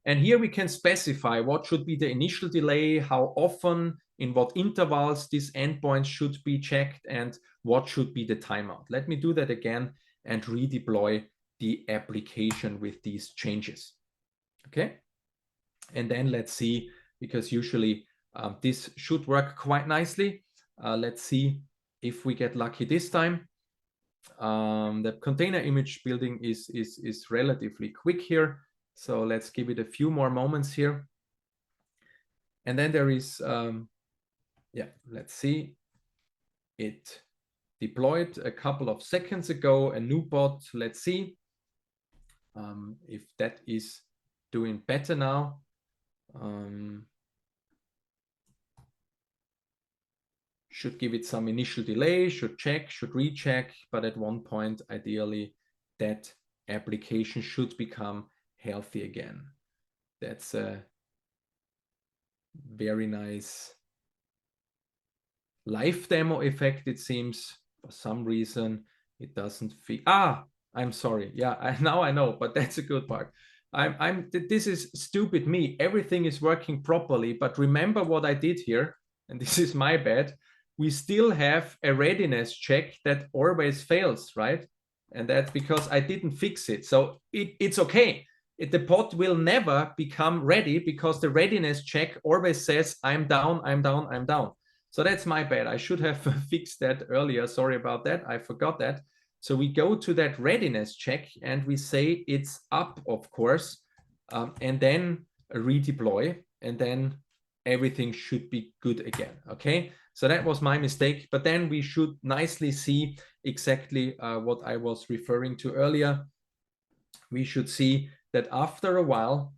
And here we can specify what should be the initial delay, how often, in what intervals these endpoints should be checked, and what should be the timeout. Let me do that again and redeploy the application with these changes. Okay. And then let's see, because usually this should work quite nicely. Let's see if we get lucky this time. The container image building is relatively quick here. So let's give it a few more moments here. And then there is, yeah, let's see. It deployed a couple of seconds ago, a new bot. Let's see if that is doing better now. Should give it some initial delay, should check, should recheck, but at one point, ideally, that application should become healthy again. That's a very nice live demo effect, it seems. For some reason, it doesn't feel... Ah, I'm sorry. Yeah, now I know, but that's a good part. This is stupid me. Everything is working properly, but remember what I did here, and this is my bad. We still have a readiness check that always fails, right? And that's because I didn't fix it. So it's okay. The pod will never become ready because the readiness check always says, I'm down, I'm down, I'm down. So that's my bad. I should have fixed that earlier. Sorry about that. I forgot that. So we go to that readiness check and we say it's up, of course, and then redeploy, and then everything should be good again. Okay. So that was my mistake, but then we should nicely see exactly what I was referring to earlier. We should see that after a while,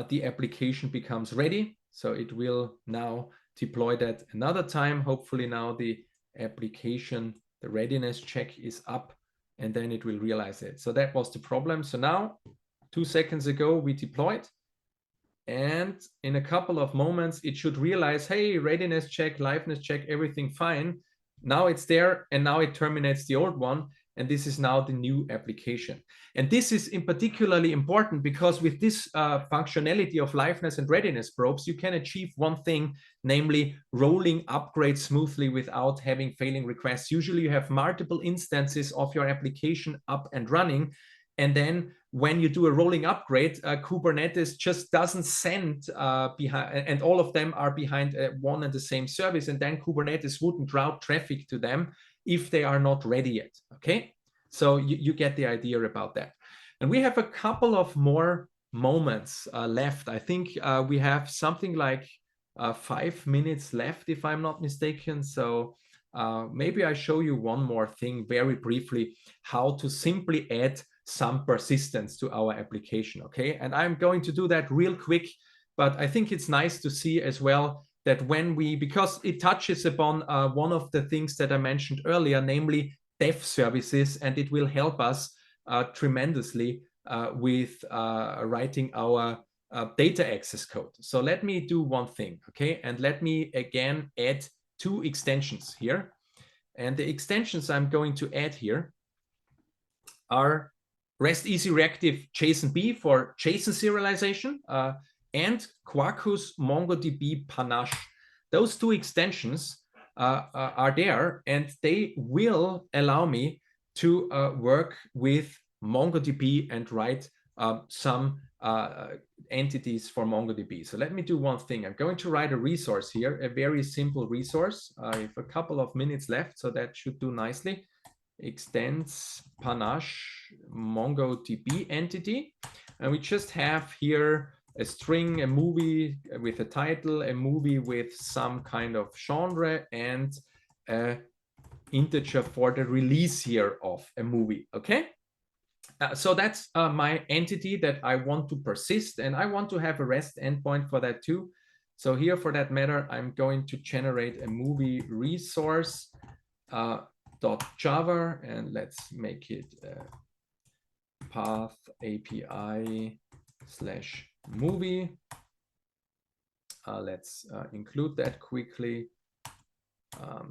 the application becomes ready. So it will now deploy that another time. Hopefully now the application, the readiness check is up, and then it will realize it. So that was the problem. So now 2 seconds ago, we deployed. And in a couple of moments, it should realize, hey, readiness check, liveness check, everything fine. Now it's there, and now it terminates the old one. And this is now the new application. And this is in particularly important because with this functionality of liveness and readiness probes, you can achieve one thing, namely rolling upgrades smoothly without having failing requests. Usually you have multiple instances of your application up and running. And then when you do a rolling upgrade, Kubernetes just doesn't send behind, and all of them are behind one and the same service. And then Kubernetes wouldn't route traffic to them if they are not ready yet. Okay, so you get the idea about that. And we have a couple of more moments left. I think we have something like 5 minutes left, if I'm not mistaken. So maybe I show you one more thing very briefly, how to simply add some persistence to our application. Okay, and I'm going to do that real quick, but I think it's nice to see as well that when we, because it touches upon one of the things that I mentioned earlier, namely dev services, and it will help us tremendously with writing our data access code. So let me do one thing, okay? And let me again add 2 extensions here. And the extensions I'm going to add here are REST Easy Reactive JSON-B for JSON serialization, and Quarkus MongoDB Panache. Those 2 extensions are there, and they will allow me to work with MongoDB and write some entities for MongoDB. So let me do one thing. I'm going to write a resource here, a very simple resource. I have a couple of minutes left, so that should do nicely. Extends panache MongoDB entity. And we just have here a string, a movie with a title, a movie with some kind of genre, and an integer for the release here of a movie. Okay. So that's my entity that I want to persist, and I want to have a REST endpoint for that too. So here, for that matter, I'm going to generate a movie resource .java, and let's make it path API / movie. Let's include that quickly. What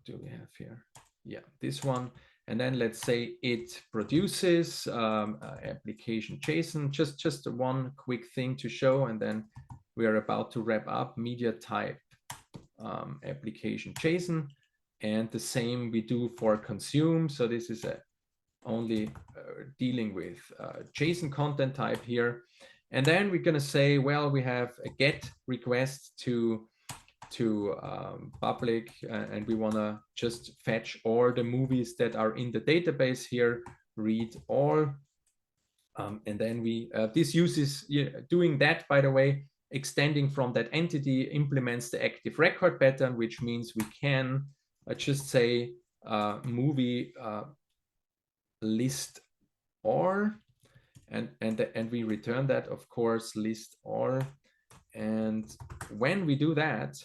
do we have here? Yeah, this one. And then let's say it produces application JSON. Just one quick thing to show, and then we are about to wrap up. Media type application JSON, and the same we do for consume. So this is only dealing with JSON content type here. And then we're going to say, well, we have a GET request to public, and we want to just fetch all the movies that are in the database here, read all. And then we, this uses, doing that, by the way, extending from that entity, implements the active record pattern, which means we can just say movie list all, and we return that, of course, list all. And when we do that,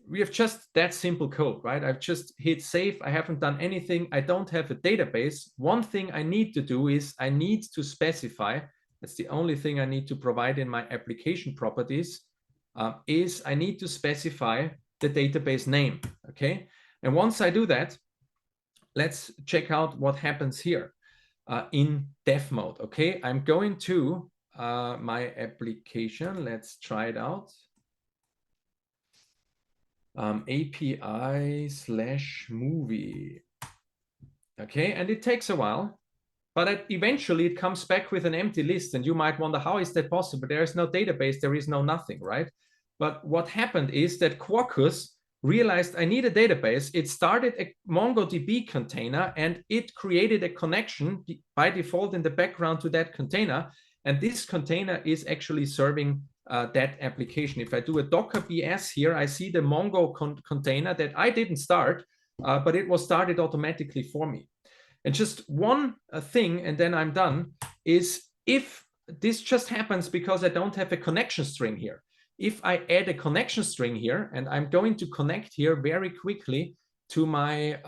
we have just that simple code, right? I've just hit save. I haven't done anything. I don't have a database. One thing I need to do is I need to specify, that's the only thing I need to provide in my application properties, is I need to specify the database name, okay? And once I do that, let's check out what happens here in dev mode, okay? I'm going to my application. Let's try it out. API / movie. Okay, and it takes a while, but eventually it comes back with an empty list, and you might wonder, how is that possible? There is no database, there is no nothing, right? But what happened is that Quarkus realized I need a database. It started a MongoDB container, and it created a connection by default in the background to that container, and this container is actually serving that application. If I do a Docker BS here, I see the Mongo container that I didn't start, but it was started automatically for me. And just one thing, and then I'm done, is if this just happens because I don't have a connection string here. If I add a connection string here, and I'm going to connect here very quickly to my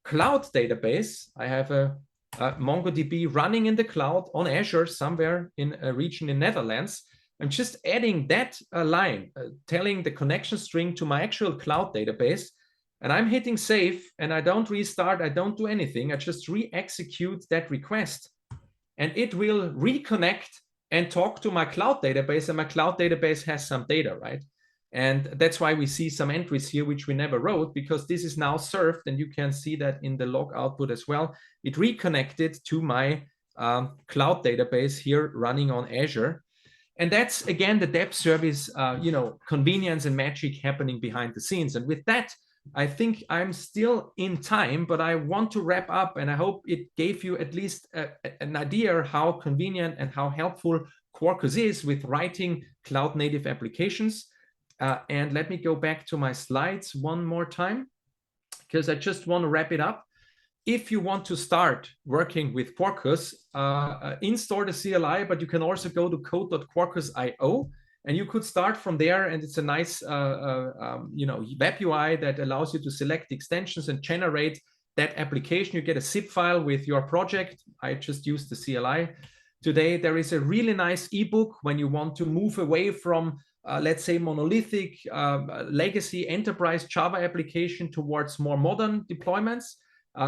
cloud database, I have a MongoDB running in the cloud on Azure somewhere in a region in Netherlands. I'm just adding that line, telling the connection string to my actual cloud database, and I'm hitting save, and I don't restart, I don't do anything, I just re-execute that request, and it will reconnect and talk to my cloud database, and my cloud database has some data, right? And that's why we see some entries here which we never wrote, because this is now served, and you can see that in the log output as well. It reconnected to my cloud database here running on Azure. And that's, again, the dev service, convenience and magic happening behind the scenes. And with that, I think I'm still in time, but I want to wrap up, and I hope it gave you at least an idea how convenient and how helpful Quarkus is with writing cloud-native applications. And let me go back to my slides one more time, because I just want to wrap it up. If you want to start working with Quarkus, install the CLI, but you can also go to code.quarkus.io, and you could start from there. And it's a nice, web UI that allows you to select extensions and generate that application. You get a zip file with your project. I just used the CLI today. There is a really nice ebook when you want to move away from, let's say, monolithic legacy enterprise Java application towards more modern deployments.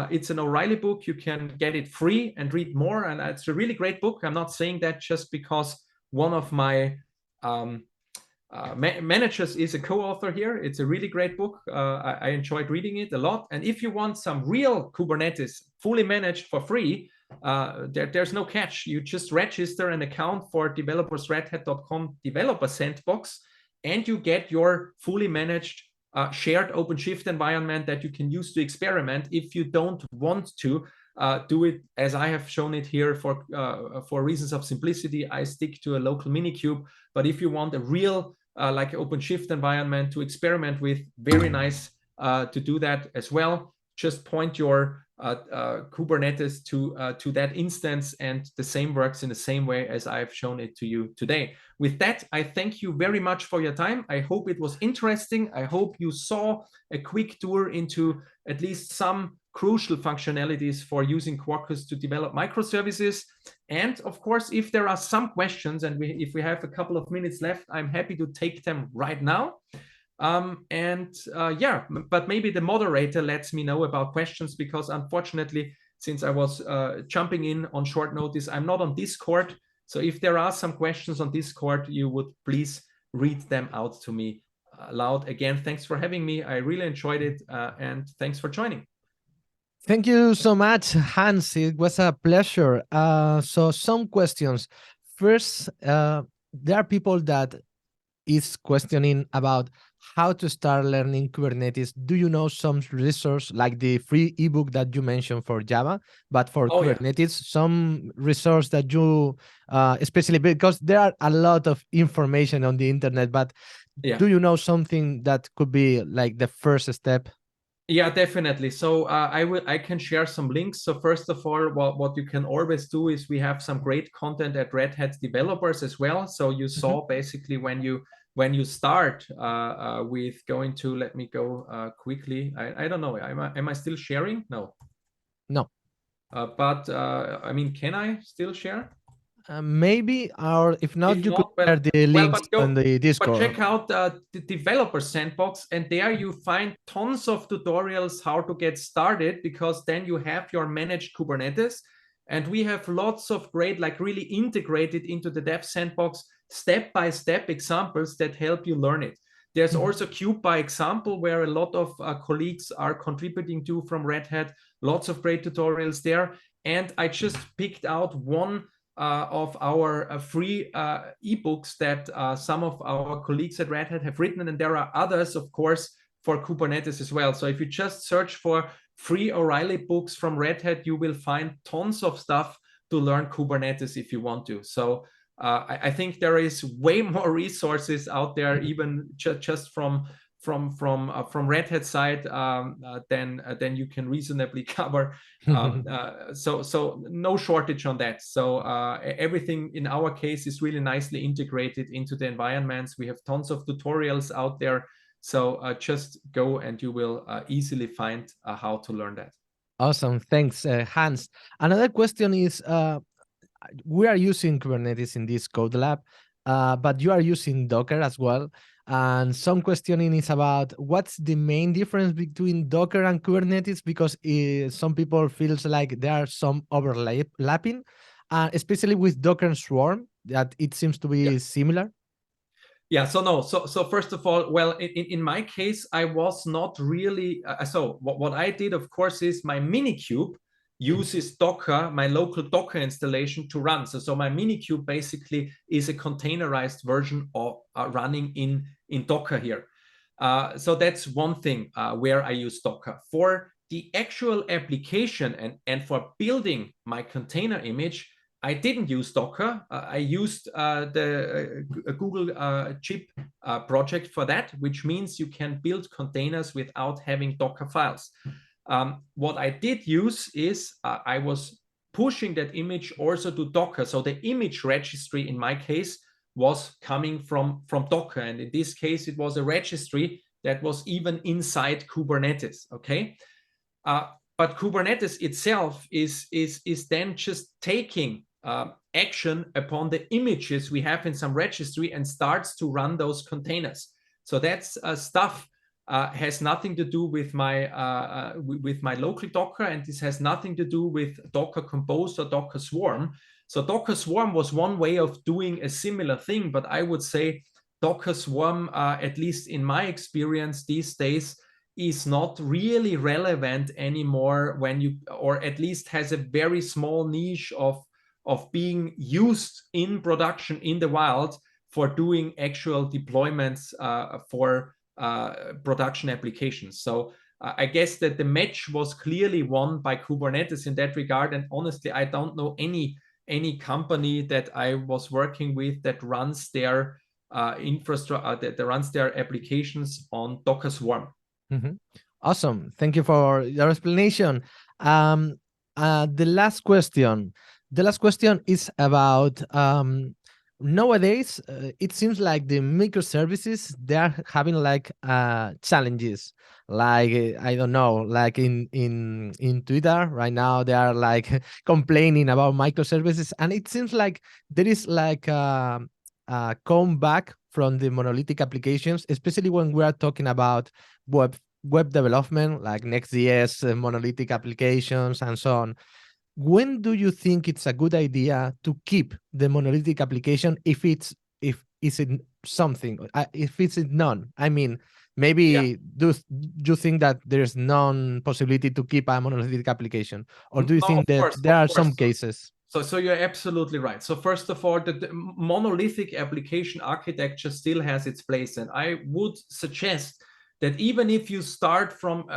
It's an O'Reilly book. You can get it free and read more, and it's a really great book. I'm not saying that just because one of my Managers is a co-author here. It's a really great book. I enjoyed reading it a lot. And if you want some real Kubernetes fully managed for free, there's no catch. You just register an account for developersredhat.com developer sandbox, and you get your fully managed shared OpenShift environment that you can use to experiment. If you don't want to do it as I have shown it here for reasons of simplicity, I stick to a local Minikube. But if you want a real like OpenShift environment to experiment with, very nice to do that as well. Just point your Kubernetes to that instance, and the same works in the same way as I've shown it to you today. With that, I thank you very much for your time. I hope it was interesting. I hope you saw a quick tour into at least some crucial functionalities for using Quarkus to develop microservices. And of course, if there are some questions, and if we have a couple of minutes left, I'm happy to take them right now. Yeah, but maybe the moderator lets me know about questions, because unfortunately, since I was jumping in on short notice, I'm not on Discord. So if there are some questions on Discord, you would please read them out to me loud. Again, thanks for having me. I really enjoyed it, and thanks for joining. Thank you so much, Hans. It was a pleasure. So some questions. First, there are people that is questioning about how to start learning Kubernetes. Do you know some resource like the free ebook that you mentioned for Java, but for Kubernetes, some resource that you, especially because there are a lot of information on the internet, but do you know something that could be like the first step? Yeah, definitely. So I can share some links. So first of all, what you can always do is we have some great content at Red Hat developers as well. So you saw basically when you start with going to, let me go quickly. I don't know. Am I still sharing? No. No. But I mean, can I still share? Maybe, or if not, you could share the links on the Discord. But check out the developer sandbox, and there you find tons of tutorials how to get started, because then you have your managed Kubernetes, and we have lots of great, like really integrated into the dev sandbox, step-by-step examples that help you learn it. There's also Cube by example, where a lot of colleagues are contributing to from Red Hat. Lots of great tutorials there. And I just picked out one of our free ebooks that some of our colleagues at Red Hat have written, and there are others, of course, for Kubernetes as well. So if you just search for free O'Reilly books from Red Hat, you will find tons of stuff to learn Kubernetes if you want to. So I think there is way more resources out there, even just from Red Hat side than you can reasonably cover. So no shortage on that. So everything in our case is really nicely integrated into the environments. We have tons of tutorials out there. So just go and you will easily find how to learn that. Awesome. Thanks, Hans. Another question is, we are using Kubernetes in this code lab, but you are using Docker as well. And some questioning is about what's the main difference between Docker and Kubernetes, because some people feels like there are some overlapping, especially with Docker and Swarm, that it seems to be similar. Yeah, so first of all, well, in my case, I was not really, so what I did, of course, is my Minikube uses Docker, my local Docker installation, to run. So my Minikube basically is a containerized version of running in Docker here. So that's one thing where I use Docker. For the actual application and for building my container image, I didn't use Docker. I used the Google chip project for that, which means you can build containers without having Docker files. What I did use is I was pushing that image also to Docker. So the image registry in my case was coming from Docker. And in this case, it was a registry that was even inside Kubernetes, okay? But Kubernetes itself is then just taking action upon the images we have in some registry and starts to run those containers. So that's stuff has nothing to do with my local Docker, and this has nothing to do with Docker Compose or Docker Swarm. So Docker Swarm was one way of doing a similar thing, but I would say Docker Swarm, at least in my experience these days, is not really relevant anymore when you, or at least has a very small niche of being used in production in the wild for doing actual deployments for production applications. So I guess that the match was clearly won by Kubernetes in that regard. And honestly, I don't know any company that I was working with that runs their infrastructure, that runs their applications on Docker Swarm. Awesome. Thank you for your explanation. The last question. The last question is about nowadays. It seems like the microservices, they are having like challenges. Like I don't know, like in Twitter right now, they are like complaining about microservices, and it seems like there is like a comeback from the monolithic applications, especially when we are talking about web development, like Next.js, monolithic applications, and so on. When do you think it's a good idea to keep the monolithic application if it's something, if it's none? I mean, maybe do you think that there's none possibility to keep a monolithic application, or do you think that there are some cases? So you're absolutely right. So first of all, the monolithic application architecture still has its place, and I would suggest that even if you start from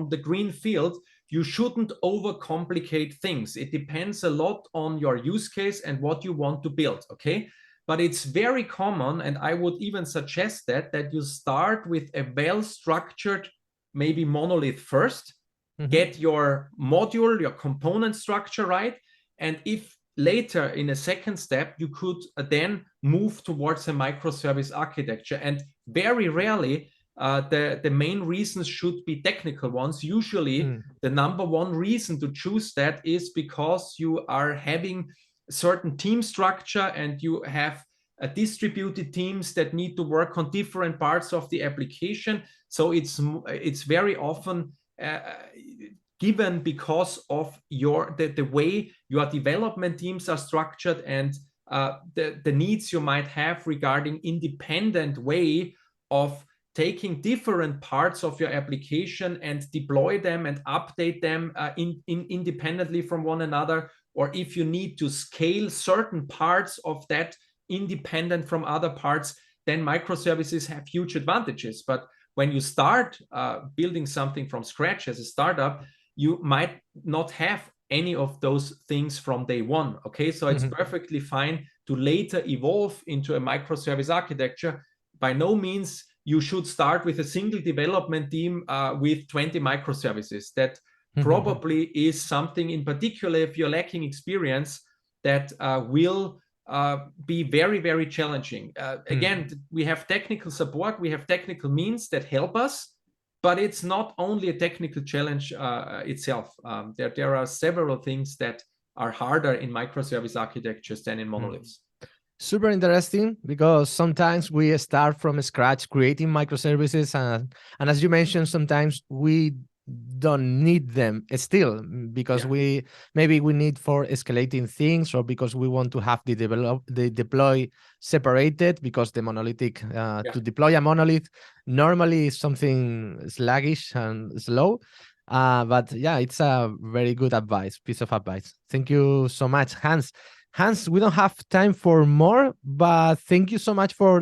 the green field, you shouldn't overcomplicate things. It depends a lot on your use case and what you want to build, okay? But it's very common, and I would even suggest that you start with a well-structured, maybe monolith first, get your module, your component structure right, and if later in a second step, you could then move towards a microservice architecture. And very rarely, the main reasons should be technical ones. Usually, the number one reason to choose that is because you are having a certain team structure and you have distributed teams that need to work on different parts of the application. So it's very often given because of the way your development teams are structured and the needs you might have regarding independent way of taking different parts of your application and deploy them and update them independently from one another, or if you need to scale certain parts of that independent from other parts, then microservices have huge advantages. But when you start building something from scratch as a startup, you might not have any of those things from day one, okay? So it's perfectly fine to later evolve into a microservice architecture. By no means you should start with a single development team with 20 microservices. That probably is something in particular, if you're lacking experience, that will be very, very challenging. Again, we have technical support, we have technical means that help us, but it's not only a technical challenge itself. There are several things that are harder in microservice architectures than in monoliths. Super interesting, because sometimes we start from scratch creating microservices, and as you mentioned, sometimes we don't need them still, because we need for escalating things, or because we want to have the deploy separated, because the monolithic to deploy a monolith normally is something sluggish and slow. But yeah, it's a very good piece of advice. Thank you so much, Hans. Hans, we don't have time for more, but thank you so much for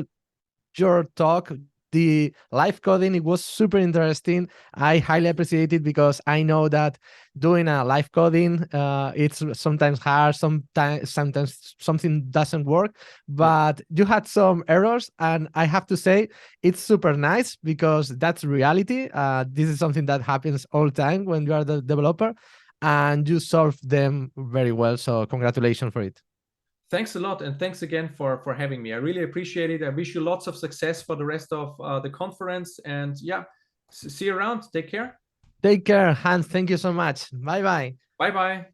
your talk. The live coding, it was super interesting. I highly appreciate it, because I know that doing a live coding, it's sometimes hard, sometimes something doesn't work, but you had some errors, and I have to say it's super nice, because that's reality. This is something that happens all the time when you are the developer, and you solved them very well. So congratulations for it. Thanks a lot, and thanks again for having me. I really appreciate it. I wish you lots of success for the rest of the conference, and yeah, see you around. Take care. Take care, Hans. Thank you so much. Bye-bye. Bye-bye.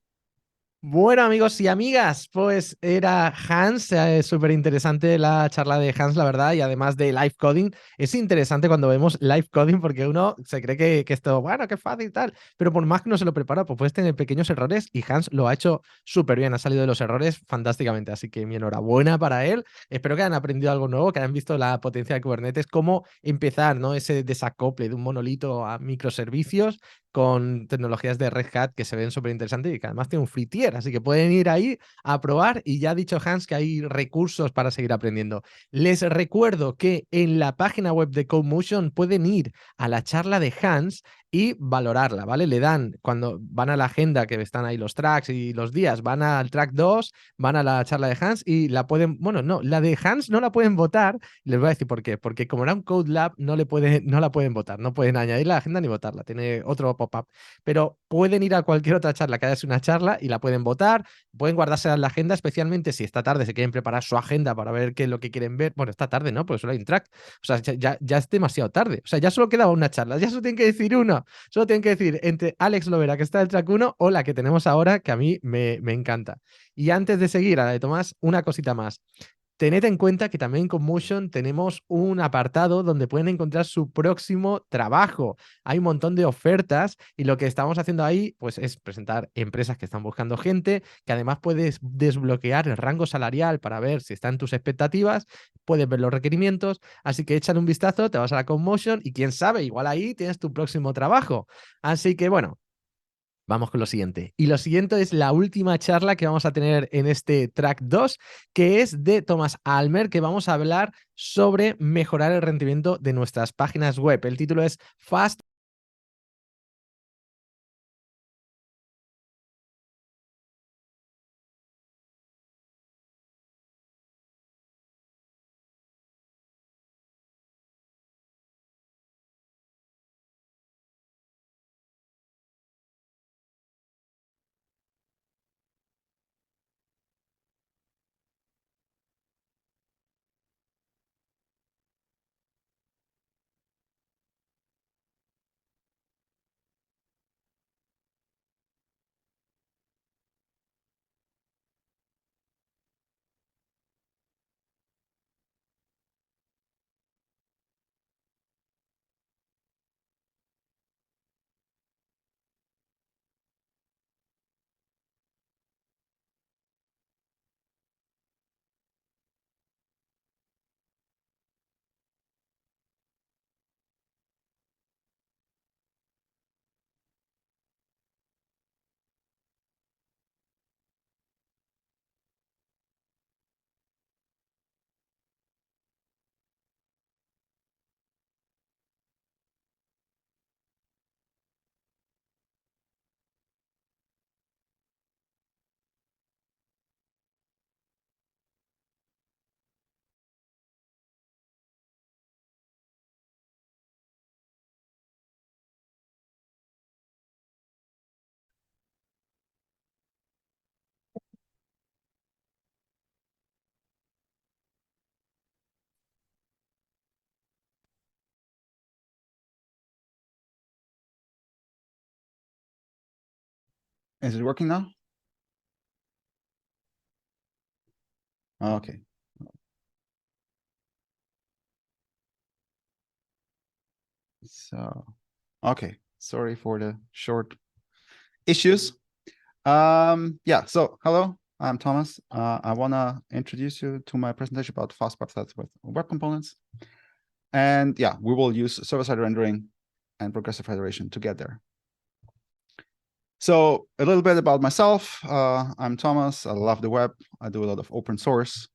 Bueno, amigos y amigas, pues era Hans, súper interesante la charla de Hans, la verdad, y además de live coding, es interesante cuando vemos live coding porque uno se cree que esto, bueno, qué fácil y tal, pero por más que uno se lo prepara, pues puedes tener pequeños errores y Hans lo ha hecho súper bien, ha salido de los errores fantásticamente, así que mi enhorabuena para él, espero que hayan aprendido algo nuevo, que hayan visto la potencia de Kubernetes, cómo empezar, ¿no? Ese desacople de un monolito a microservicios con tecnologías de Red Hat que se ven súper interesantes y que además tiene un free tier, así que pueden ir ahí a probar y ya ha dicho Hans que hay recursos para seguir aprendiendo. Les recuerdo que en la página web de Codemotion pueden ir a la charla de Hans y valorarla, ¿vale? Le dan, cuando van a la agenda, que están ahí los tracks y los días, van al track 2, van a la charla de Hans y la pueden, bueno, no, la de Hans no la pueden votar, les voy a decir por qué, porque como era un Code Lab, no la pueden votar, no pueden añadir a la agenda ni votarla, tiene otro pop-up, pero pueden ir a cualquier otra charla que haya sido una charla y la pueden votar, pueden guardársela en la agenda, especialmente si esta tarde se quieren preparar su agenda para ver qué es lo que quieren ver, bueno, esta tarde no, porque solo hay un track, o sea, ya es demasiado tarde, o sea, ya solo quedaba una charla, ya solo tienen que decir una, solo tienen que decir entre Alex Lovera, que está en el track 1, o la que tenemos ahora, que a mí me encanta. Y antes de seguir a la de Tomás, una cosita más. Tened en cuenta que también con Motion tenemos un apartado donde pueden encontrar su próximo trabajo. Hay un montón de ofertas y lo que estamos haciendo ahí pues, es presentar empresas que están buscando gente, que además puedes desbloquear el rango salarial para ver si están tus expectativas, puedes ver los requerimientos, así que échale un vistazo, te vas a la Codemotion y quién sabe, igual ahí tienes tu próximo trabajo. Así que bueno, vamos con lo siguiente. Y lo siguiente es la última charla que vamos a tener en este track 2, que es de Thomas Almer, que vamos a hablar sobre mejorar el rendimiento de nuestras páginas web. El título es Fast. Is it working now? Okay. So, okay. Sorry for the short issues. Yeah, so hello, I'm Thomas. I want to introduce you to my presentation about fast websites with web components. And yeah, we will use server-side rendering and progressive federation to get there. So a little bit about myself. I'm Thomas. I love the web. I do a lot of open source.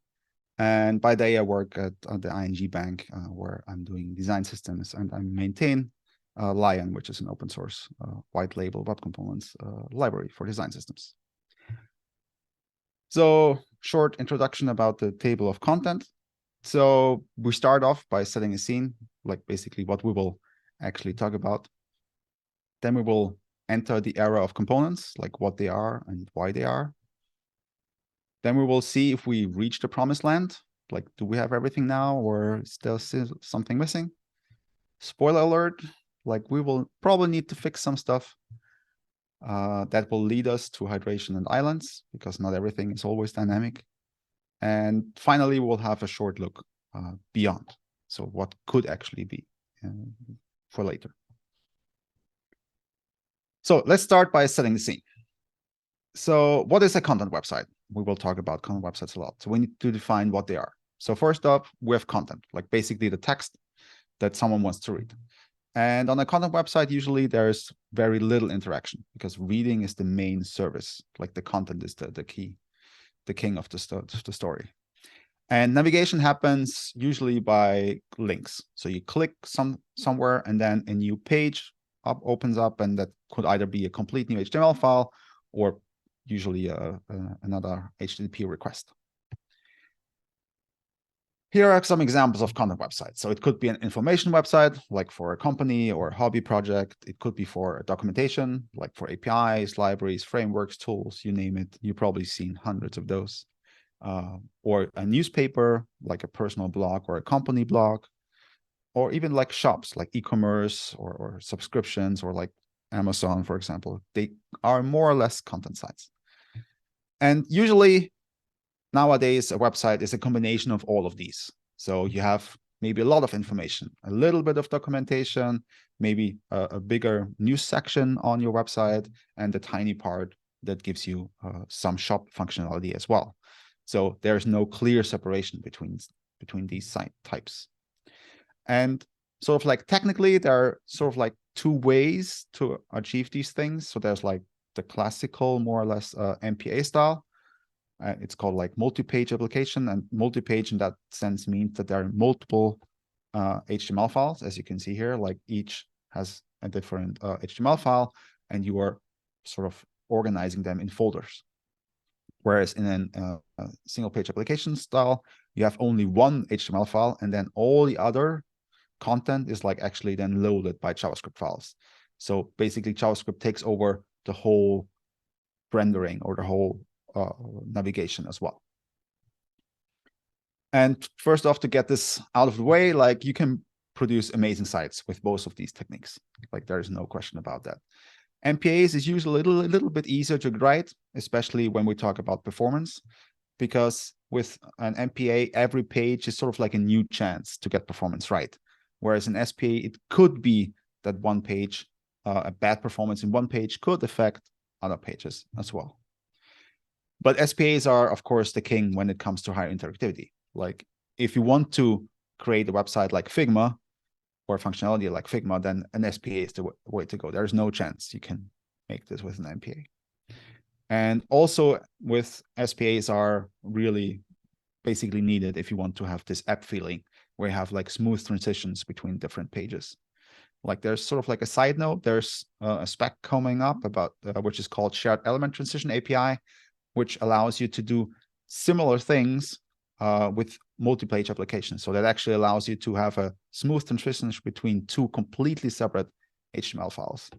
And by day, I work at the ING Bank, where I'm doing design systems, and I maintain Lion, which is an open source white label web components library for design systems. So short introduction about the table of content. So we start off by setting a scene, like basically what we will actually talk about. Then we will enter the era of components, like what they are and why they are. Then we will see if we reach the promised land. Like, do we have everything now, or is there still something missing? Spoiler alert, like we will probably need to fix some stuff. That will lead us to hydration and islands, because not everything is always dynamic. And finally, we'll have a short look beyond. So what could actually be for later. So let's start by setting the scene. So what is a content website? We will talk about content websites a lot. So we need to define what they are. So first up, we have content, like basically the text that someone wants to read. And on a content website, usually there's very little interaction, because reading is the main service. Like the content is the key, the king of the story. And navigation happens usually by links. So you click somewhere, and then a new page opens up, and that could either be a complete new HTML file or usually another HTTP request. Here are some examples of content websites. So it could be an information website, like for a company or a hobby project. It could be for a documentation, like for APIs, libraries, frameworks, tools, you name it. You've probably seen hundreds of those. Or a newspaper, like a personal blog or a company blog, or even like shops, like e-commerce or subscriptions, or like Amazon, for example. They are more or less content sites. And usually, nowadays, a website is a combination of all of these. So you have maybe a lot of information, a little bit of documentation, maybe a bigger news section on your website, and a tiny part that gives you some shop functionality as well. So there's no clear separation between these site types. And sort of like technically, there are sort of like two ways to achieve these things. So there's like the classical, more or less MPA style. It's called like multi-page application, and multi-page in that sense means that there are multiple HTML files, as you can see here, like each has a different HTML file, and you are sort of organizing them in folders. Whereas in a single page application style, you have only one HTML file, and then all the other content is like actually then loaded by JavaScript files. So basically JavaScript takes over the whole rendering or the whole navigation as well. And first off, to get this out of the way, like you can produce amazing sites with both of these techniques. Like there is no question about that. MPAs is usually a little bit easier to write, especially when we talk about performance, because with an MPA, every page is sort of like a new chance to get performance right. Whereas in SPA, it could be that one page, a bad performance in one page could affect other pages as well. But SPAs are, of course, the king when it comes to higher interactivity. Like if you want to create a website like Figma or functionality like Figma, then an SPA is the way to go. There's no chance you can make this with an MPA. And also with SPAs are really basically needed if you want to have this app feeling where you have like smooth transitions between different pages. Like there's sort of like a side note, there's a spec coming up about which is called Shared Element Transition API, which allows you to do similar things with multi-page applications. So that actually allows you to have a smooth transition between two completely separate HTML files.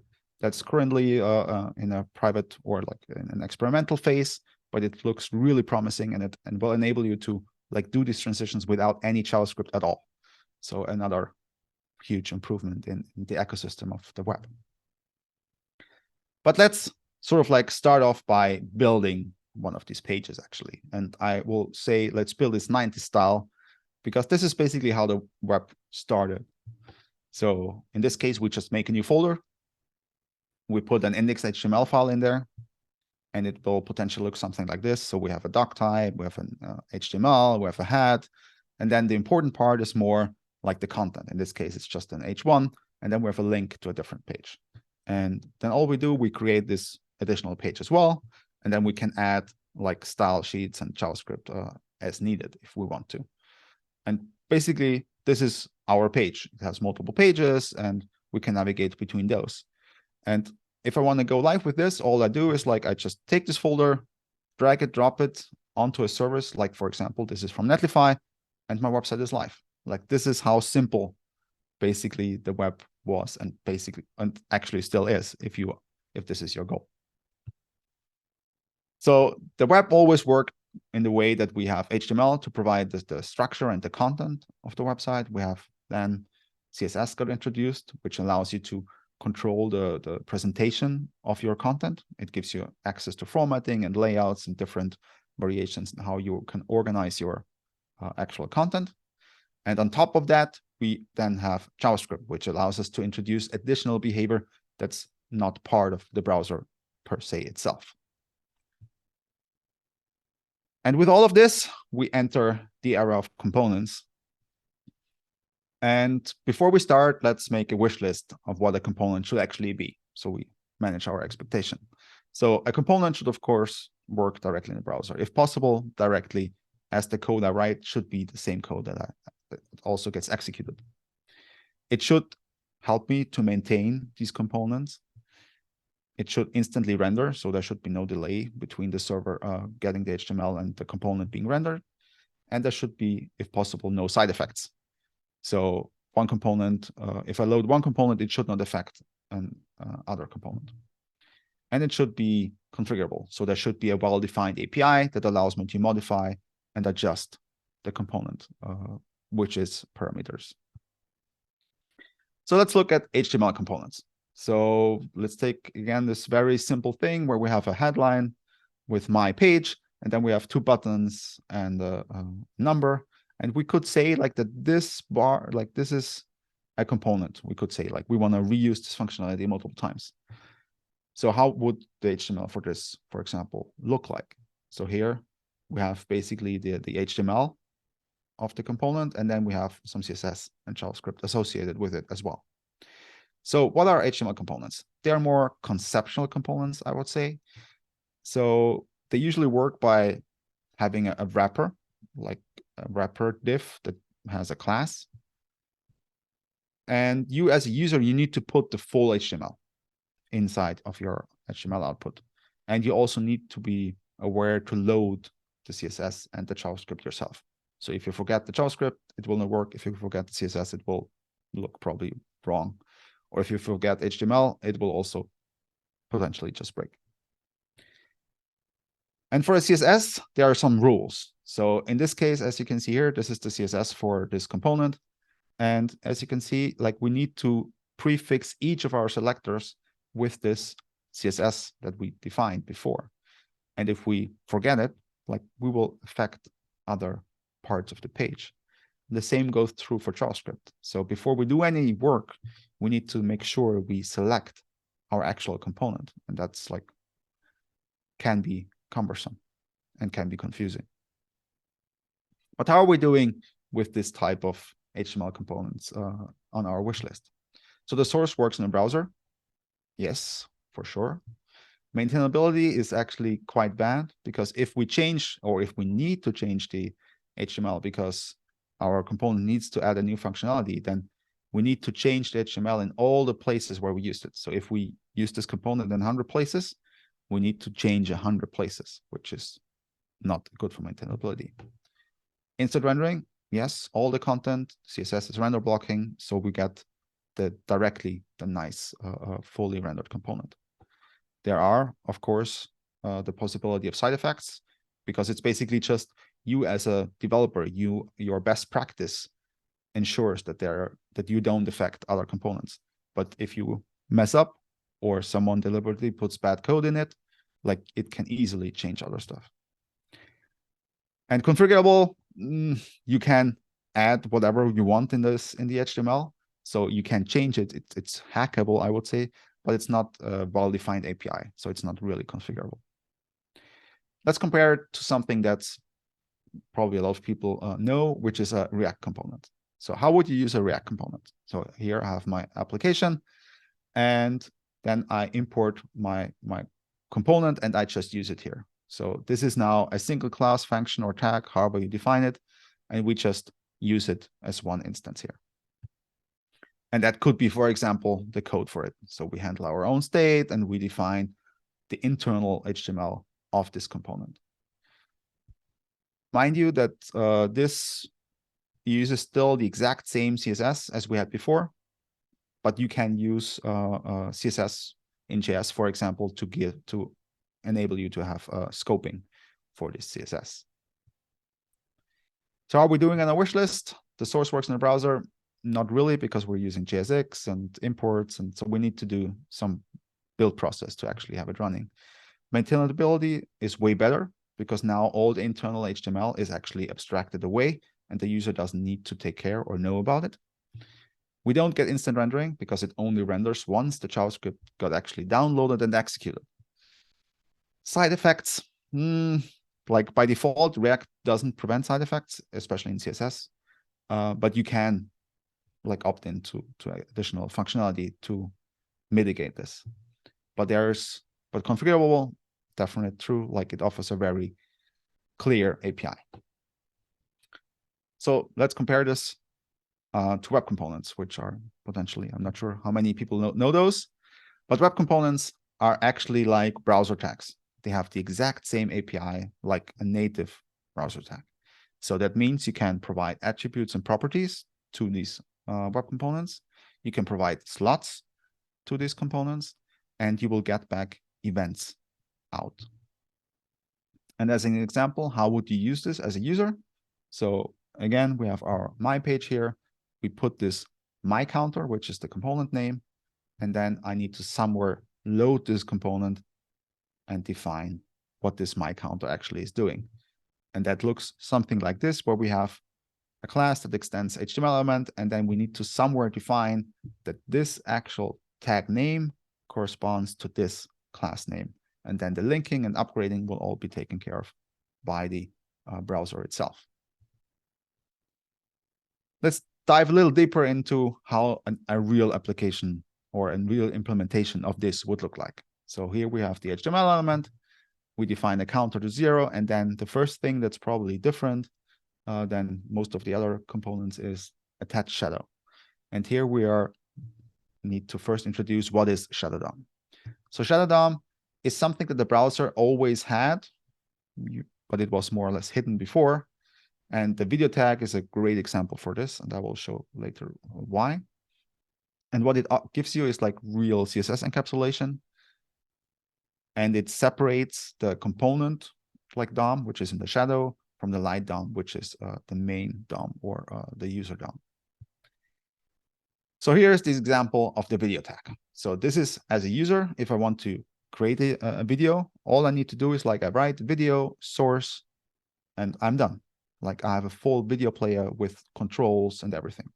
That's currently in a private or like in an experimental phase, but it looks really promising, and will enable you to like do these transitions without any JavaScript at all. So another huge improvement in the ecosystem of the web. But let's sort of like start off by building one of these pages actually. And I will say, let's build this 90s style, because this is basically how the web started. So in this case, we just make a new folder. We put an index.html file in there, and it will potentially look something like this. So we have a doc type, we have an HTML, we have a head, and then the important part is more like the content. In this case, it's just an H1, and then we have a link to a different page. And then all we do, we create this additional page as well, and then we can add like style sheets and JavaScript as needed if we want to. And basically, this is our page. It has multiple pages, and we can navigate between those. And if I want to go live with this, all I do is like I just take this folder, drag it, drop it onto a service. Like for example, this is from Netlify, and my website is live. Like this is how simple basically the web was, and actually still is if this is your goal. So the web always worked in the way that we have HTML to provide the structure and the content of the website. We have then CSS got introduced, which allows you to control the presentation of your content. It gives you access to formatting and layouts and different variations in how you can organize your actual content. And on top of that, we then have JavaScript, which allows us to introduce additional behavior that's not part of the browser per se itself. And with all of this, we enter the era of components. And before we start, let's make a wish list of what a component should actually be, so we manage our expectation. So a component should, of course, work directly in the browser. If possible, directly, as the code I write should be the same code that also gets executed. It should help me to maintain these components. It should instantly render, so there should be no delay between the server getting the HTML and the component being rendered. And there should be, if possible, no side effects. So one component, if I load one component, it should not affect an other component. And it should be configurable. So there should be a well-defined API that allows me to modify and adjust the component, which is parameters. So let's look at HTML components. So let's take, again, this very simple thing where we have a headline with my page, and then we have two buttons and a number. And we could say like that this bar, like this is a component. We could say like we want to reuse this functionality multiple times. So how would the HTML for this, for example, look like? So here we have basically the HTML of the component, and then we have some CSS and JavaScript associated with it as well. So what are HTML components? They are more conceptual components, I would say. So they usually work by having a wrapper, like a wrapper div that has a class. And you as a user, you need to put the full HTML inside of your HTML output. And you also need to be aware to load the CSS and the JavaScript yourself. So if you forget the JavaScript, it will not work. If you forget the CSS, it will look probably wrong. Or if you forget HTML, it will also potentially just break. And for a CSS, there are some rules. So in this case, as you can see here, this is the CSS for this component. And as you can see, like we need to prefix each of our selectors with this CSS that we defined before. And if we forget it, like we will affect other parts of the page. The same goes true for JavaScript. So before we do any work, we need to make sure we select our actual component. And that's like, can be cumbersome and can be confusing. But how are we doing with this type of HTML components on our wish list? So the source works in a browser. Yes, for sure. Maintainability is actually quite bad, because if we change, or if we need to change the HTML because our component needs to add a new functionality, then we need to change the HTML in all the places where we used it. So if we use this component in 100 places, we need to change 100 places, which is not good for maintainability. Instant rendering, yes, all the content, CSS is render blocking, so we get directly the nice fully rendered component. There are, of course, the possibility of side effects, because it's basically just you as a developer, your best practice ensures that you don't affect other components. But if you mess up or someone deliberately puts bad code in it, like it can easily change other stuff. And configurable, you can add whatever you want in the HTML. So you can change it. It's hackable, I would say, but it's not a well-defined API. So it's not really configurable. Let's compare it to something that's probably a lot of people know, which is a React component. So how would you use a React component? So here I have my application, and then I import my component and I just use it here. So this is now a single class function or tag, however you define it, and we just use it as one instance here. And that could be, for example, the code for it. So we handle our own state and we define the internal HTML of this component. Mind you that this uses still the exact same CSS as we had before, but you can use CSS in JS, for example, to enable you to have scoping for this CSS. So how are we doing on our wish list? The source works in the browser. not really, because we're using JSX and imports, and so we need to do some build process to actually have it running. Maintainability is way better, because now all the internal HTML is actually abstracted away, and the user doesn't need to take care or know about it. We don't get instant rendering, because it only renders once the JavaScript got actually downloaded and executed. Side effects, like by default, React doesn't prevent side effects, especially in CSS, but you can like opt into additional functionality to mitigate this. But configurable, definitely true, like it offers a very clear API. So let's compare this to web components, which are potentially, I'm not sure how many people know those, but web components are actually like browser tags. They have the exact same API like a native browser tag. So that means you can provide attributes and properties to these web components. You can provide slots to these components, and you will get back events out. And as an example, how would you use this as a user? So again, we have our my page here. We put this my counter, which is the component name, and then I need to somewhere load this component and define what this my counter actually is doing. And that looks something like this, where we have a class that extends HTML element, and then we need to somewhere define that this actual tag name corresponds to this class name. And then the linking and upgrading will all be taken care of by the browser itself. Let's dive a little deeper into how a real application or a real implementation of this would look like. So here we have the HTML element. We define a counter to 0, and then the first thing that's probably different than most of the other components is attach shadow. And here we need to first introduce what is shadow DOM. So shadow DOM is something that the browser always had, but it was more or less hidden before. And the video tag is a great example for this, and I will show later why. And what it gives you is like real CSS encapsulation. And it separates the component like DOM, which is in the shadow, from the light DOM, which is the main DOM or the user DOM. So here's this example of the video tag. So this is as a user, if I want to create a video, all I need to do is like I write video source and I'm done. Like I have a full video player with controls and everything.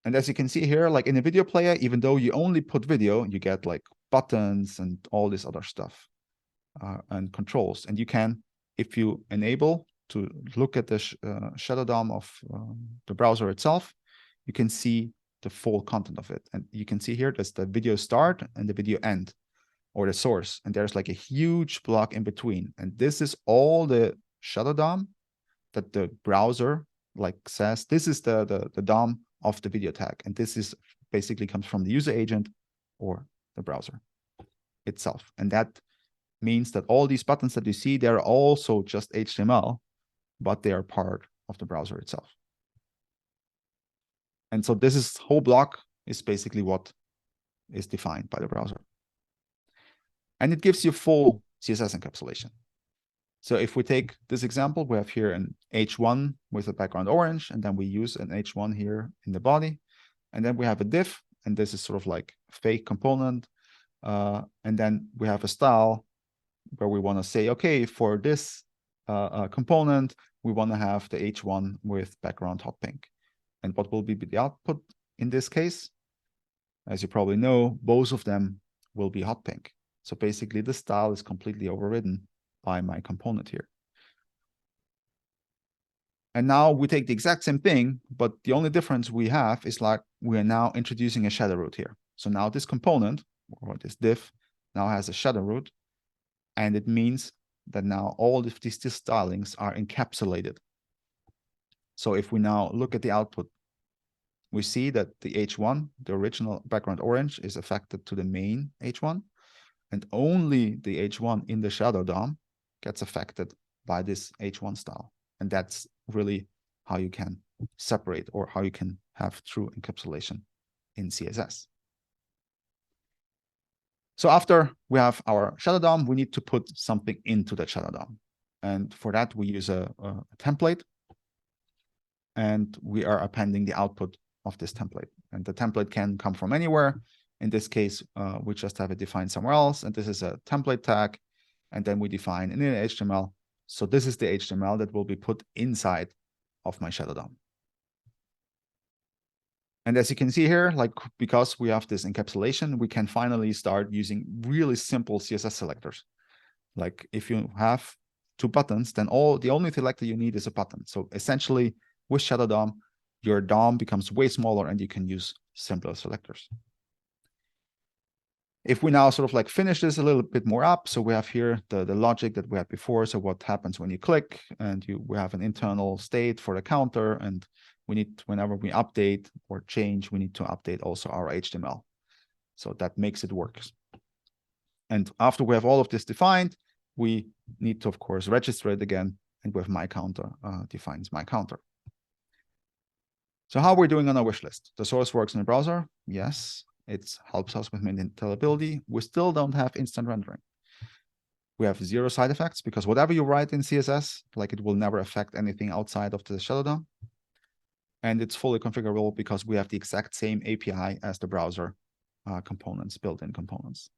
And as you can see here, like in a video player, even though you only put video, you get like buttons and all this other stuff and controls. And you can, if you enable to look at the shadow DOM of the browser itself, you can see the full content of it. And you can see here, there's the video start and the video end, or the source. And there's like a huge block in between. And this is all the shadow DOM that the browser like says, this is the DOM of the video tag. And this is basically comes from the user agent or the browser itself. And that means that all these buttons that you see, they're also just HTML, but they are part of the browser itself. And so this whole block is basically what is defined by the browser. And it gives you full CSS encapsulation. So if we take this example, we have here an H1 with a background orange, and then we use an H1 here in the body. And then we have a div, and this is sort of like a fake component. And then we have a style where we want to say, okay, for this component, we want to have the H1 with background hot pink. And what will be the output in this case? As you probably know, both of them will be hot pink. So basically, the style is completely overridden by my component here. And now we take the exact same thing, but the only difference we have is like we are now introducing a shadow root here. So now this component, or this div, now has a shadow root. And it means that now all of these stylings are encapsulated. So if we now look at the output, we see that the H1, the original background orange, is affected to the main H1, and only the H1 in the shadow DOM gets affected by this H1 style. And that's really how you can separate, or how you can have true encapsulation in CSS. So after we have our shadow DOM, we need to put something into the shadow DOM. And for that, we use a template. and we are appending the output of this template. And the template can come from anywhere. In this case, we just have it defined somewhere else, and this is a template tag, and then we define in HTML. So this is the HTML that will be put inside of my Shadow DOM. And as you can see here, like because we have this encapsulation, we can finally start using really simple CSS selectors. Like if you have 2 buttons, then the only selector you need is a button. So essentially with Shadow DOM, your DOM becomes way smaller and you can use simpler selectors. If we now sort of like finish this a little bit more up, so we have here the logic that we had before. So what happens when you click, and we have an internal state for the counter, and we need, whenever we update or change, we need to update also our HTML. So that makes it work. And after we have all of this defined, we need to, of course, register it again, and with my counter defines my counter. So how we're doing on our wish list? The source works in the browser. Yes, it helps us with maintainability. We still don't have instant rendering. We have 0 side effects because whatever you write in CSS, like it will never affect anything outside of the Shadow DOM. And it's fully configurable because we have the exact same API as the browser components, built-in components.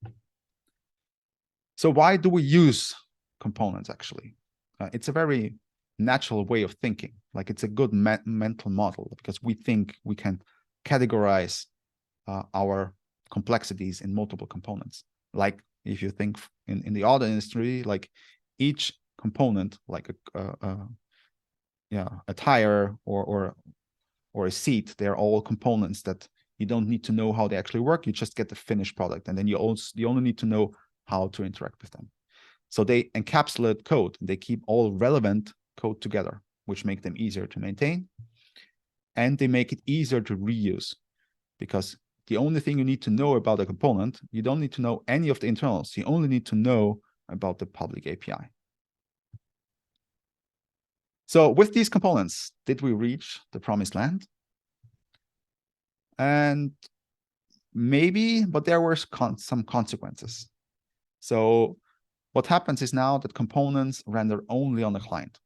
So why do we use components actually? It's a very natural way of thinking. Like it's a good mental model because we think we can categorize our complexities in multiple components. Like if you think in the auto industry, like each component, like a tire or a seat, they're all components that you don't need to know how they actually work. You just get the finished product, and then you only need to know how to interact with them. So they encapsulate code. They keep all relevant code together, which make them easier to maintain, and they make it easier to reuse, because the only thing you need to know about a component, you don't need to know any of the internals. You only need to know about the public API. So with these components, did we reach the promised land? And maybe, but there were some consequences. So what happens is now that components render only on the client.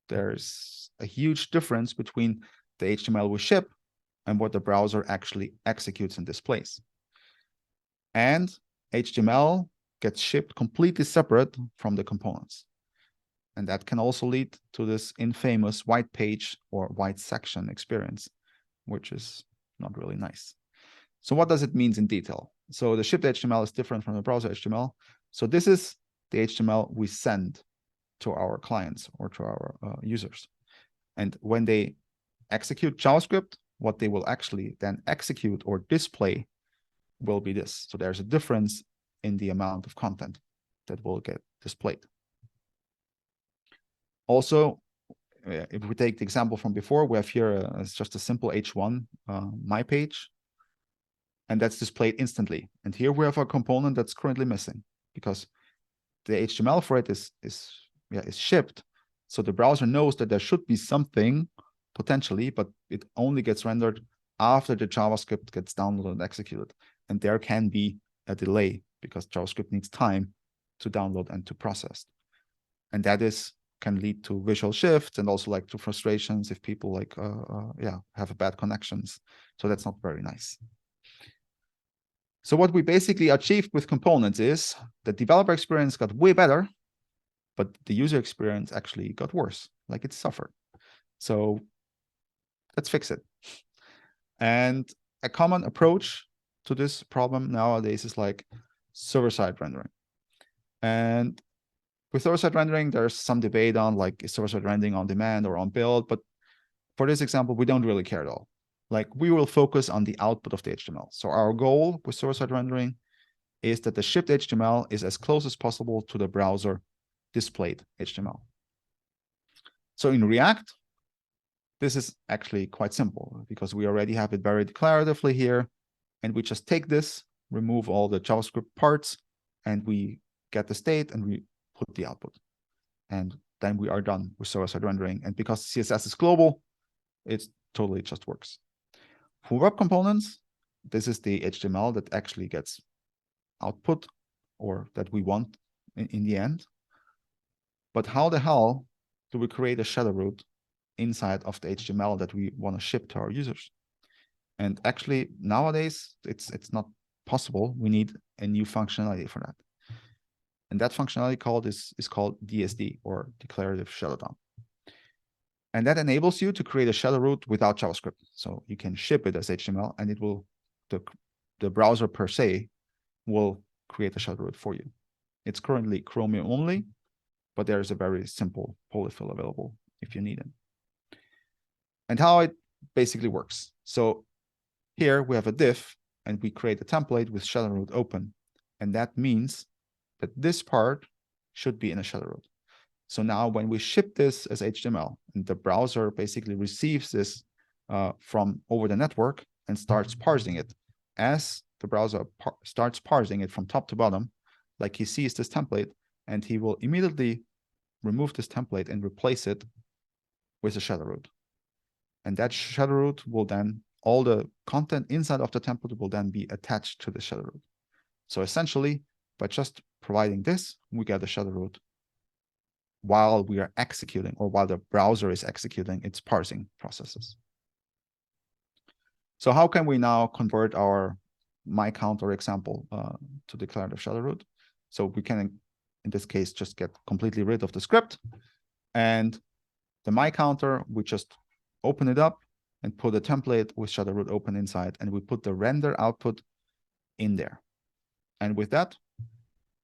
There's a huge difference between the HTML we ship and what the browser actually executes and displays. And HTML gets shipped completely separate from the components. And that can also lead to this infamous white page or white section experience, which is not really nice. So what does it mean in detail? So the shipped HTML is different from the browser HTML. So this is the HTML we send to our clients or to our users. And when they execute JavaScript, what they will actually then execute or display will be this. So there's a difference in the amount of content that will get displayed. Also, if we take the example from before, we have here it's just a simple H1 my page, and that's displayed instantly. And here we have a component that's currently missing because the HTML for it is shipped. So the browser knows that there should be something potentially, but it only gets rendered after the JavaScript gets downloaded and executed. And there can be a delay because JavaScript needs time to download and to process. And that can lead to visual shifts and also like to frustrations if people like have bad connections. So that's not very nice. So what we basically achieved with components is the developer experience got way better, but the user experience actually got worse, like it suffered. So let's fix it. And a common approach to this problem nowadays is like server-side rendering. And with server-side rendering, there's some debate on like is server-side rendering on demand or on build, but for this example, we don't really care at all. Like we will focus on the output of the HTML. So our goal with server-side rendering is that the shipped HTML is as close as possible to the browser displayed HTML. So in React, this is actually quite simple because we already have it very declaratively here. And we just take this, remove all the JavaScript parts, and we get the state and we put the output. And then we are done with server-side rendering. And because CSS is global, it totally just works. For web components, this is the HTML that actually gets output or that we want in the end. But how the hell do we create a shadow root inside of the HTML that we want to ship to our users. And actually, nowadays, it's not possible. We need a new functionality for that. And that functionality is called DSD, or Declarative Shadow DOM. And that enables you to create a shadow root without JavaScript. So you can ship it as HTML, and it will, the browser per se will create a shadow root for you. It's currently Chromium only, but there is a very simple polyfill available if you need it. And how it basically works. So here we have a div, and we create a template with shadow root open. And that means that this part should be in a shadow root. So now when we ship this as HTML, and the browser basically receives this from over the network and starts parsing it, as the browser starts parsing it from top to bottom, like he sees this template, and he will immediately remove this template and replace it with a shadow root. And that shadow root will then, all the content inside of the template will then be attached to the shadow root. So essentially, by just providing this, we get a shadow root while we are executing, or while the browser is executing its parsing processes. So how can we now convert our myCounter example to declarative shadow root? So we can, in this case, just get completely rid of the script, and the myCounter, we just open it up and put a template with shadow root open inside, and we put the render output in there. And with that,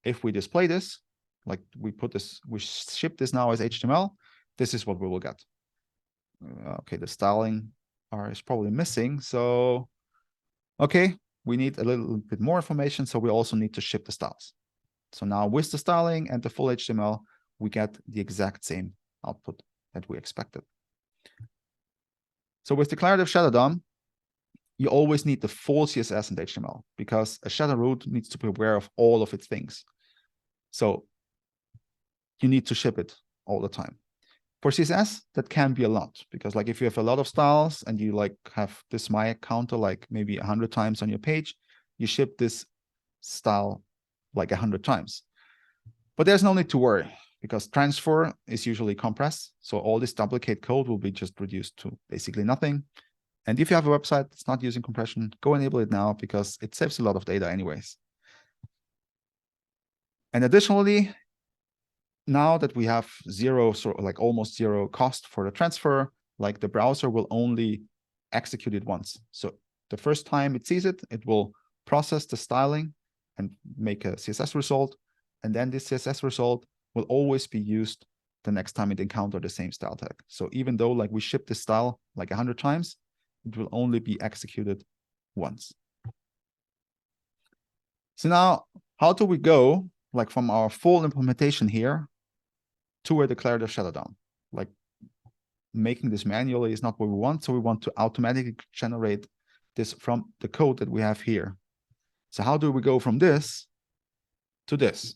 if we display this, like we ship this now as HTML, this is what we will get. Okay, the styling is probably missing. So, okay, we need a little bit more information. So we also need to ship the styles. So now with the styling and the full HTML, we get the exact same output that we expected. So with declarative shadow DOM, you always need the full CSS and HTML, because a shadow root needs to be aware of all of its things. So you need to ship it all the time. For CSS, that can be a lot, because like if you have a lot of styles and you like have this myCounter like maybe 100 times on your page, you ship this style like 100 times. But there's no need to worry, because transfer is usually compressed. So all this duplicate code will be just reduced to basically nothing. And if you have a website that's not using compression, go enable it now, because it saves a lot of data anyways. And additionally, now that we have zero, sort of like almost zero cost for the transfer, like the browser will only execute it once. So the first time it sees it, it will process the styling and make a CSS result. And then this CSS result will always be used the next time it encounters the same style tag. So even though like we ship this style like 100 times, it will only be executed once. So now, how do we go like from our full implementation here to a declarative shadow DOM? Like making this manually is not what we want. So we want to automatically generate this from the code that we have here. So how do we go from this to this?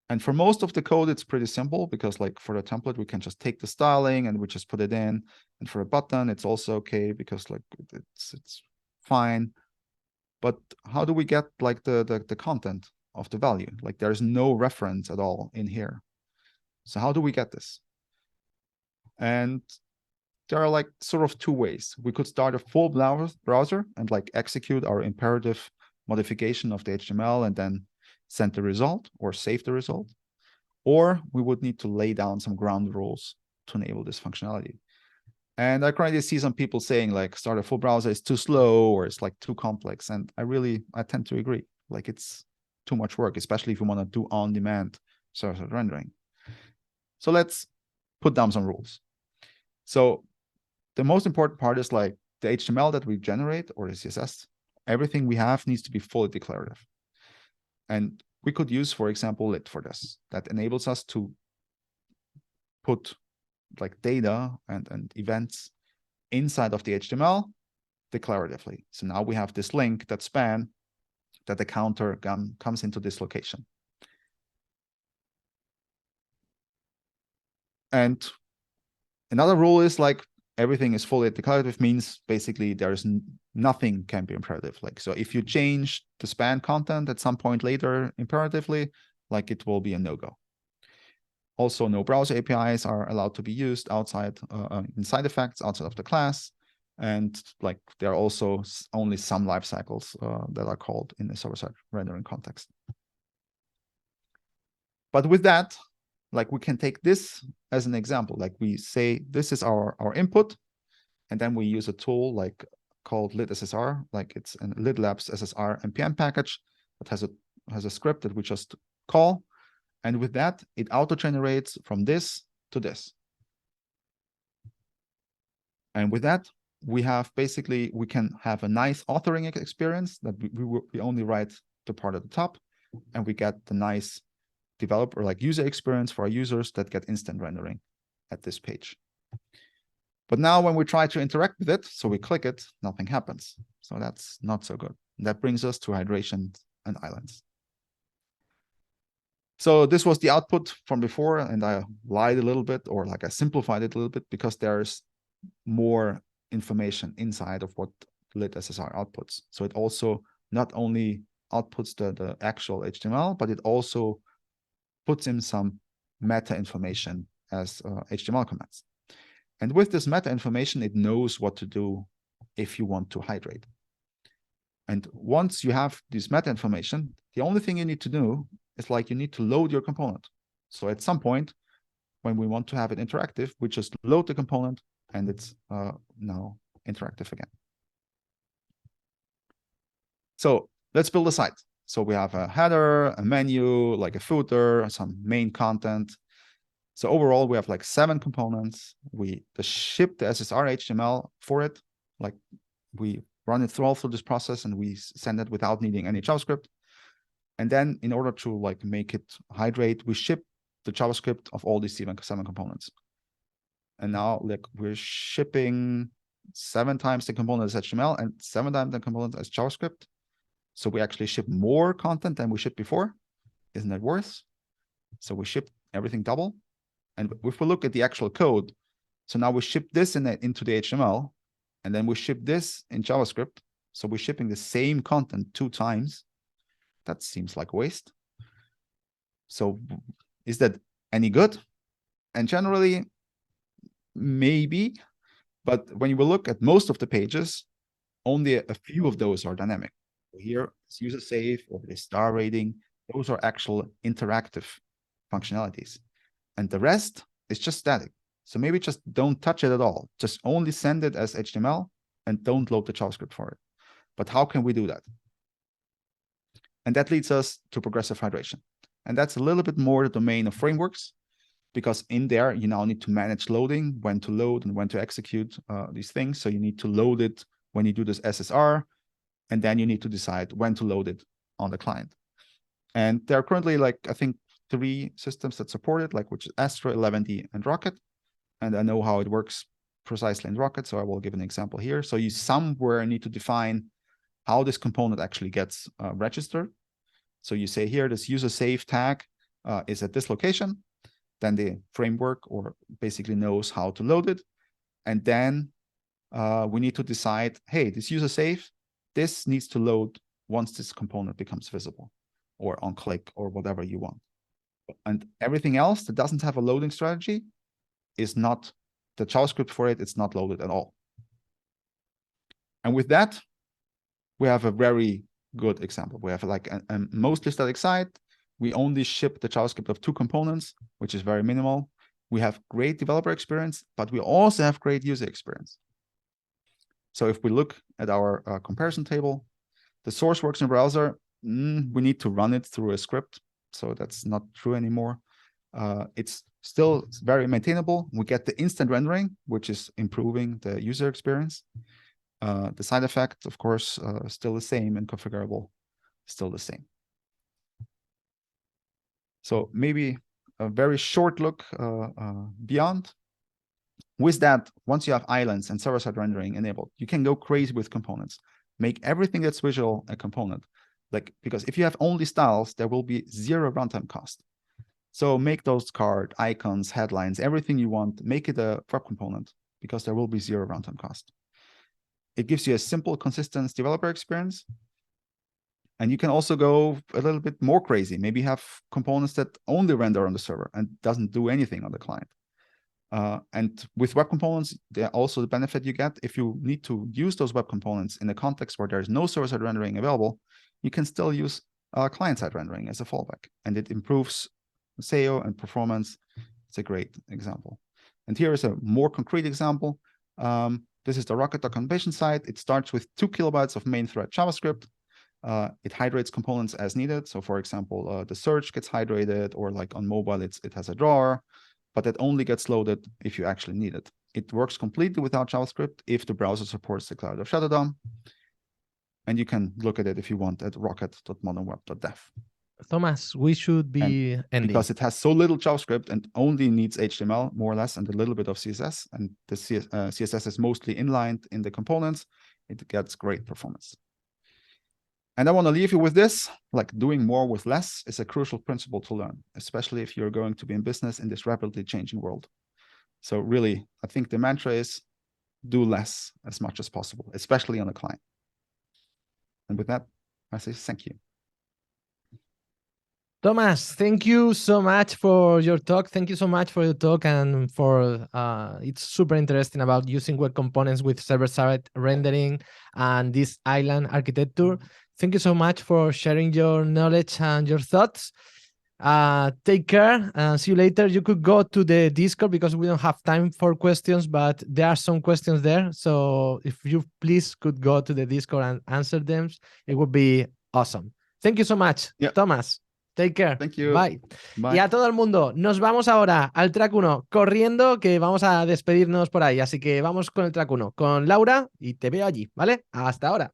And for most of the code, it's pretty simple, because like for the template, we can just take the styling and we just put it in. And for a button, it's also okay, because like it's fine. But how do we get like the content of the value? Like there's no reference at all in here. So how do we get this? And there are like sort of two ways. We could start a full browser and like execute our imperative modification of the HTML and then send the result or save the result. Or we would need to lay down some ground rules to enable this functionality. And I currently see some people saying like start a full browser is too slow, or it's like too complex. And I tend to agree. Like it's too much work, especially if you want to do on-demand server-side rendering. So let's put down some rules. So the most important part is like the HTML that we generate, or the CSS, everything we have needs to be fully declarative. And we could use, for example, lit for this. That enables us to put like data and events inside of the HTML declaratively. So now we have this link, that span, that the counter comes into this location. And another rule is like everything is fully declarative, means basically there's nothing can be imperative. Like, so if you change the span content at some point later imperatively, like it will be a no-go. Also, no browser APIs are allowed to be used outside in side effects outside of the class. And like there are also only some lifecycles that are called in the server-side rendering context. But with that, like we can take this as an example. Like we say, this is our input, and then we use a tool like called lidSSR, like it's a lidlabs SSR npm package that has a script that we just call. And with that, it auto-generates from this to this. And with that, we can have a nice authoring experience that we only write the part at the top, and we get the nice developer like user experience for our users that get instant rendering at this page. But now when we try to interact with it, so we click it, nothing happens. So that's not so good. And that brings us to hydration and islands. So this was the output from before, and I lied a little bit, or like I simplified it a little bit, because there's more information inside of what lidSSR outputs. So it also not only outputs the actual HTML, but it also puts in some meta information as HTML comments. And with this meta information, it knows what to do if you want to hydrate. And once you have this meta information, the only thing you need to do is like you need to load your component. So at some point, when we want to have it interactive, we just load the component and it's now interactive again. So let's build a site. So we have a header, a menu, like a footer, some main content. So overall, we have like 7 components. We ship the SSR HTML for it. Like we run it through this process and we send it without needing any JavaScript. And then in order to like make it hydrate, we ship the JavaScript of all these 7 components. And now like we're shipping 7 times the component as HTML and 7 times the component as JavaScript. So we actually ship more content than we shipped before. Isn't that worse? So we ship everything double. And if we look at the actual code, so now we ship this into the HTML, and then we ship this in JavaScript. So we're shipping the same content 2 times. That seems like waste. So is that any good? And generally, maybe. But when you look at most of the pages, only a few of those are dynamic. Here, it's user save or the star rating. Those are actual interactive functionalities. And the rest is just static. So maybe just don't touch it at all. Just only send it as HTML and don't load the JavaScript for it. But how can we do that? And that leads us to progressive hydration. And that's a little bit more the domain of frameworks, because in there, you now need to manage loading, when to load and when to execute these things. So you need to load it when you do this SSR, and then you need to decide when to load it on the client. And there are currently, like, I think 3 systems that support it, like which is Astra, 11D, and Rocket. And I know how it works precisely in Rocket, so I will give an example here. So you somewhere need to define how this component actually gets registered. So you say here, this user save tag is at this location. Then the framework or basically knows how to load it. And then we need to decide, hey, this user save, this needs to load once this component becomes visible or on click or whatever you want. And everything else that doesn't have a loading strategy is not the JavaScript for it. It's not loaded at all. And with that, we have a very good example. We have like a mostly static site. We only ship the JavaScript of 2 components, which is very minimal. We have great developer experience, but we also have great user experience. So if we look at our comparison table, the source works in browser. We need to run it through a script. So that's not true anymore. It's still very maintainable. We get the instant rendering, which is improving the user experience. The side effect, of course, still the same, and configurable, still the same. So maybe a very short look beyond. With that, once you have islands and server-side rendering enabled, you can go crazy with components. Make everything that's visual a component. Like, because if you have only styles, there will be 0 runtime cost. So make those card, icons, headlines, everything you want, make it a web component, because there will be 0 runtime cost. It gives you a simple, consistent developer experience. And you can also go a little bit more crazy. Maybe have components that only render on the server and doesn't do anything on the client. And with web components, also the benefit you get, if you need to use those web components in a context where there's no server-side rendering available, you can still use client-side rendering as a fallback. And it improves SEO and performance. It's a great example. And here is a more concrete example. This is the Rocket documentation site. It starts with 2 kilobytes of main thread JavaScript. It hydrates components as needed. So for example, the search gets hydrated, or like on mobile, it has a drawer, but it only gets loaded if you actually need it. It works completely without JavaScript if the browser supports the Cloud of Shadow DOM. And you can look at it if you want at rocket.modernweb.dev. Thomas, we should be ending. Because it has so little JavaScript and only needs HTML, more or less, and a little bit of CSS, and the CSS is mostly inlined in the components, it gets great performance. And I want to leave you with this, like doing more with less is a crucial principle to learn, especially if you're going to be in business in this rapidly changing world. So really, I think the mantra is do less as much as possible, especially on a client. And with that, I say thank you. Thomas, thank you so much for your talk. Thank you so much for your talk, and for it's super interesting about using web components with server-side rendering and this island architecture. Thank you so much for sharing your knowledge and your thoughts. Take care. See you later. You could go to the Discord because we don't have time for questions, but there are some questions there. So if you please could go to the Discord and answer them, it would be awesome. Thank you so much, Thomas. Take care. Thank you. Bye. Bye. Y a todo el mundo, nos vamos ahora al track 1 corriendo, que vamos a despedirnos por ahí. Así que vamos con el track 1, con Laura, y te veo allí, ¿vale? Hasta ahora.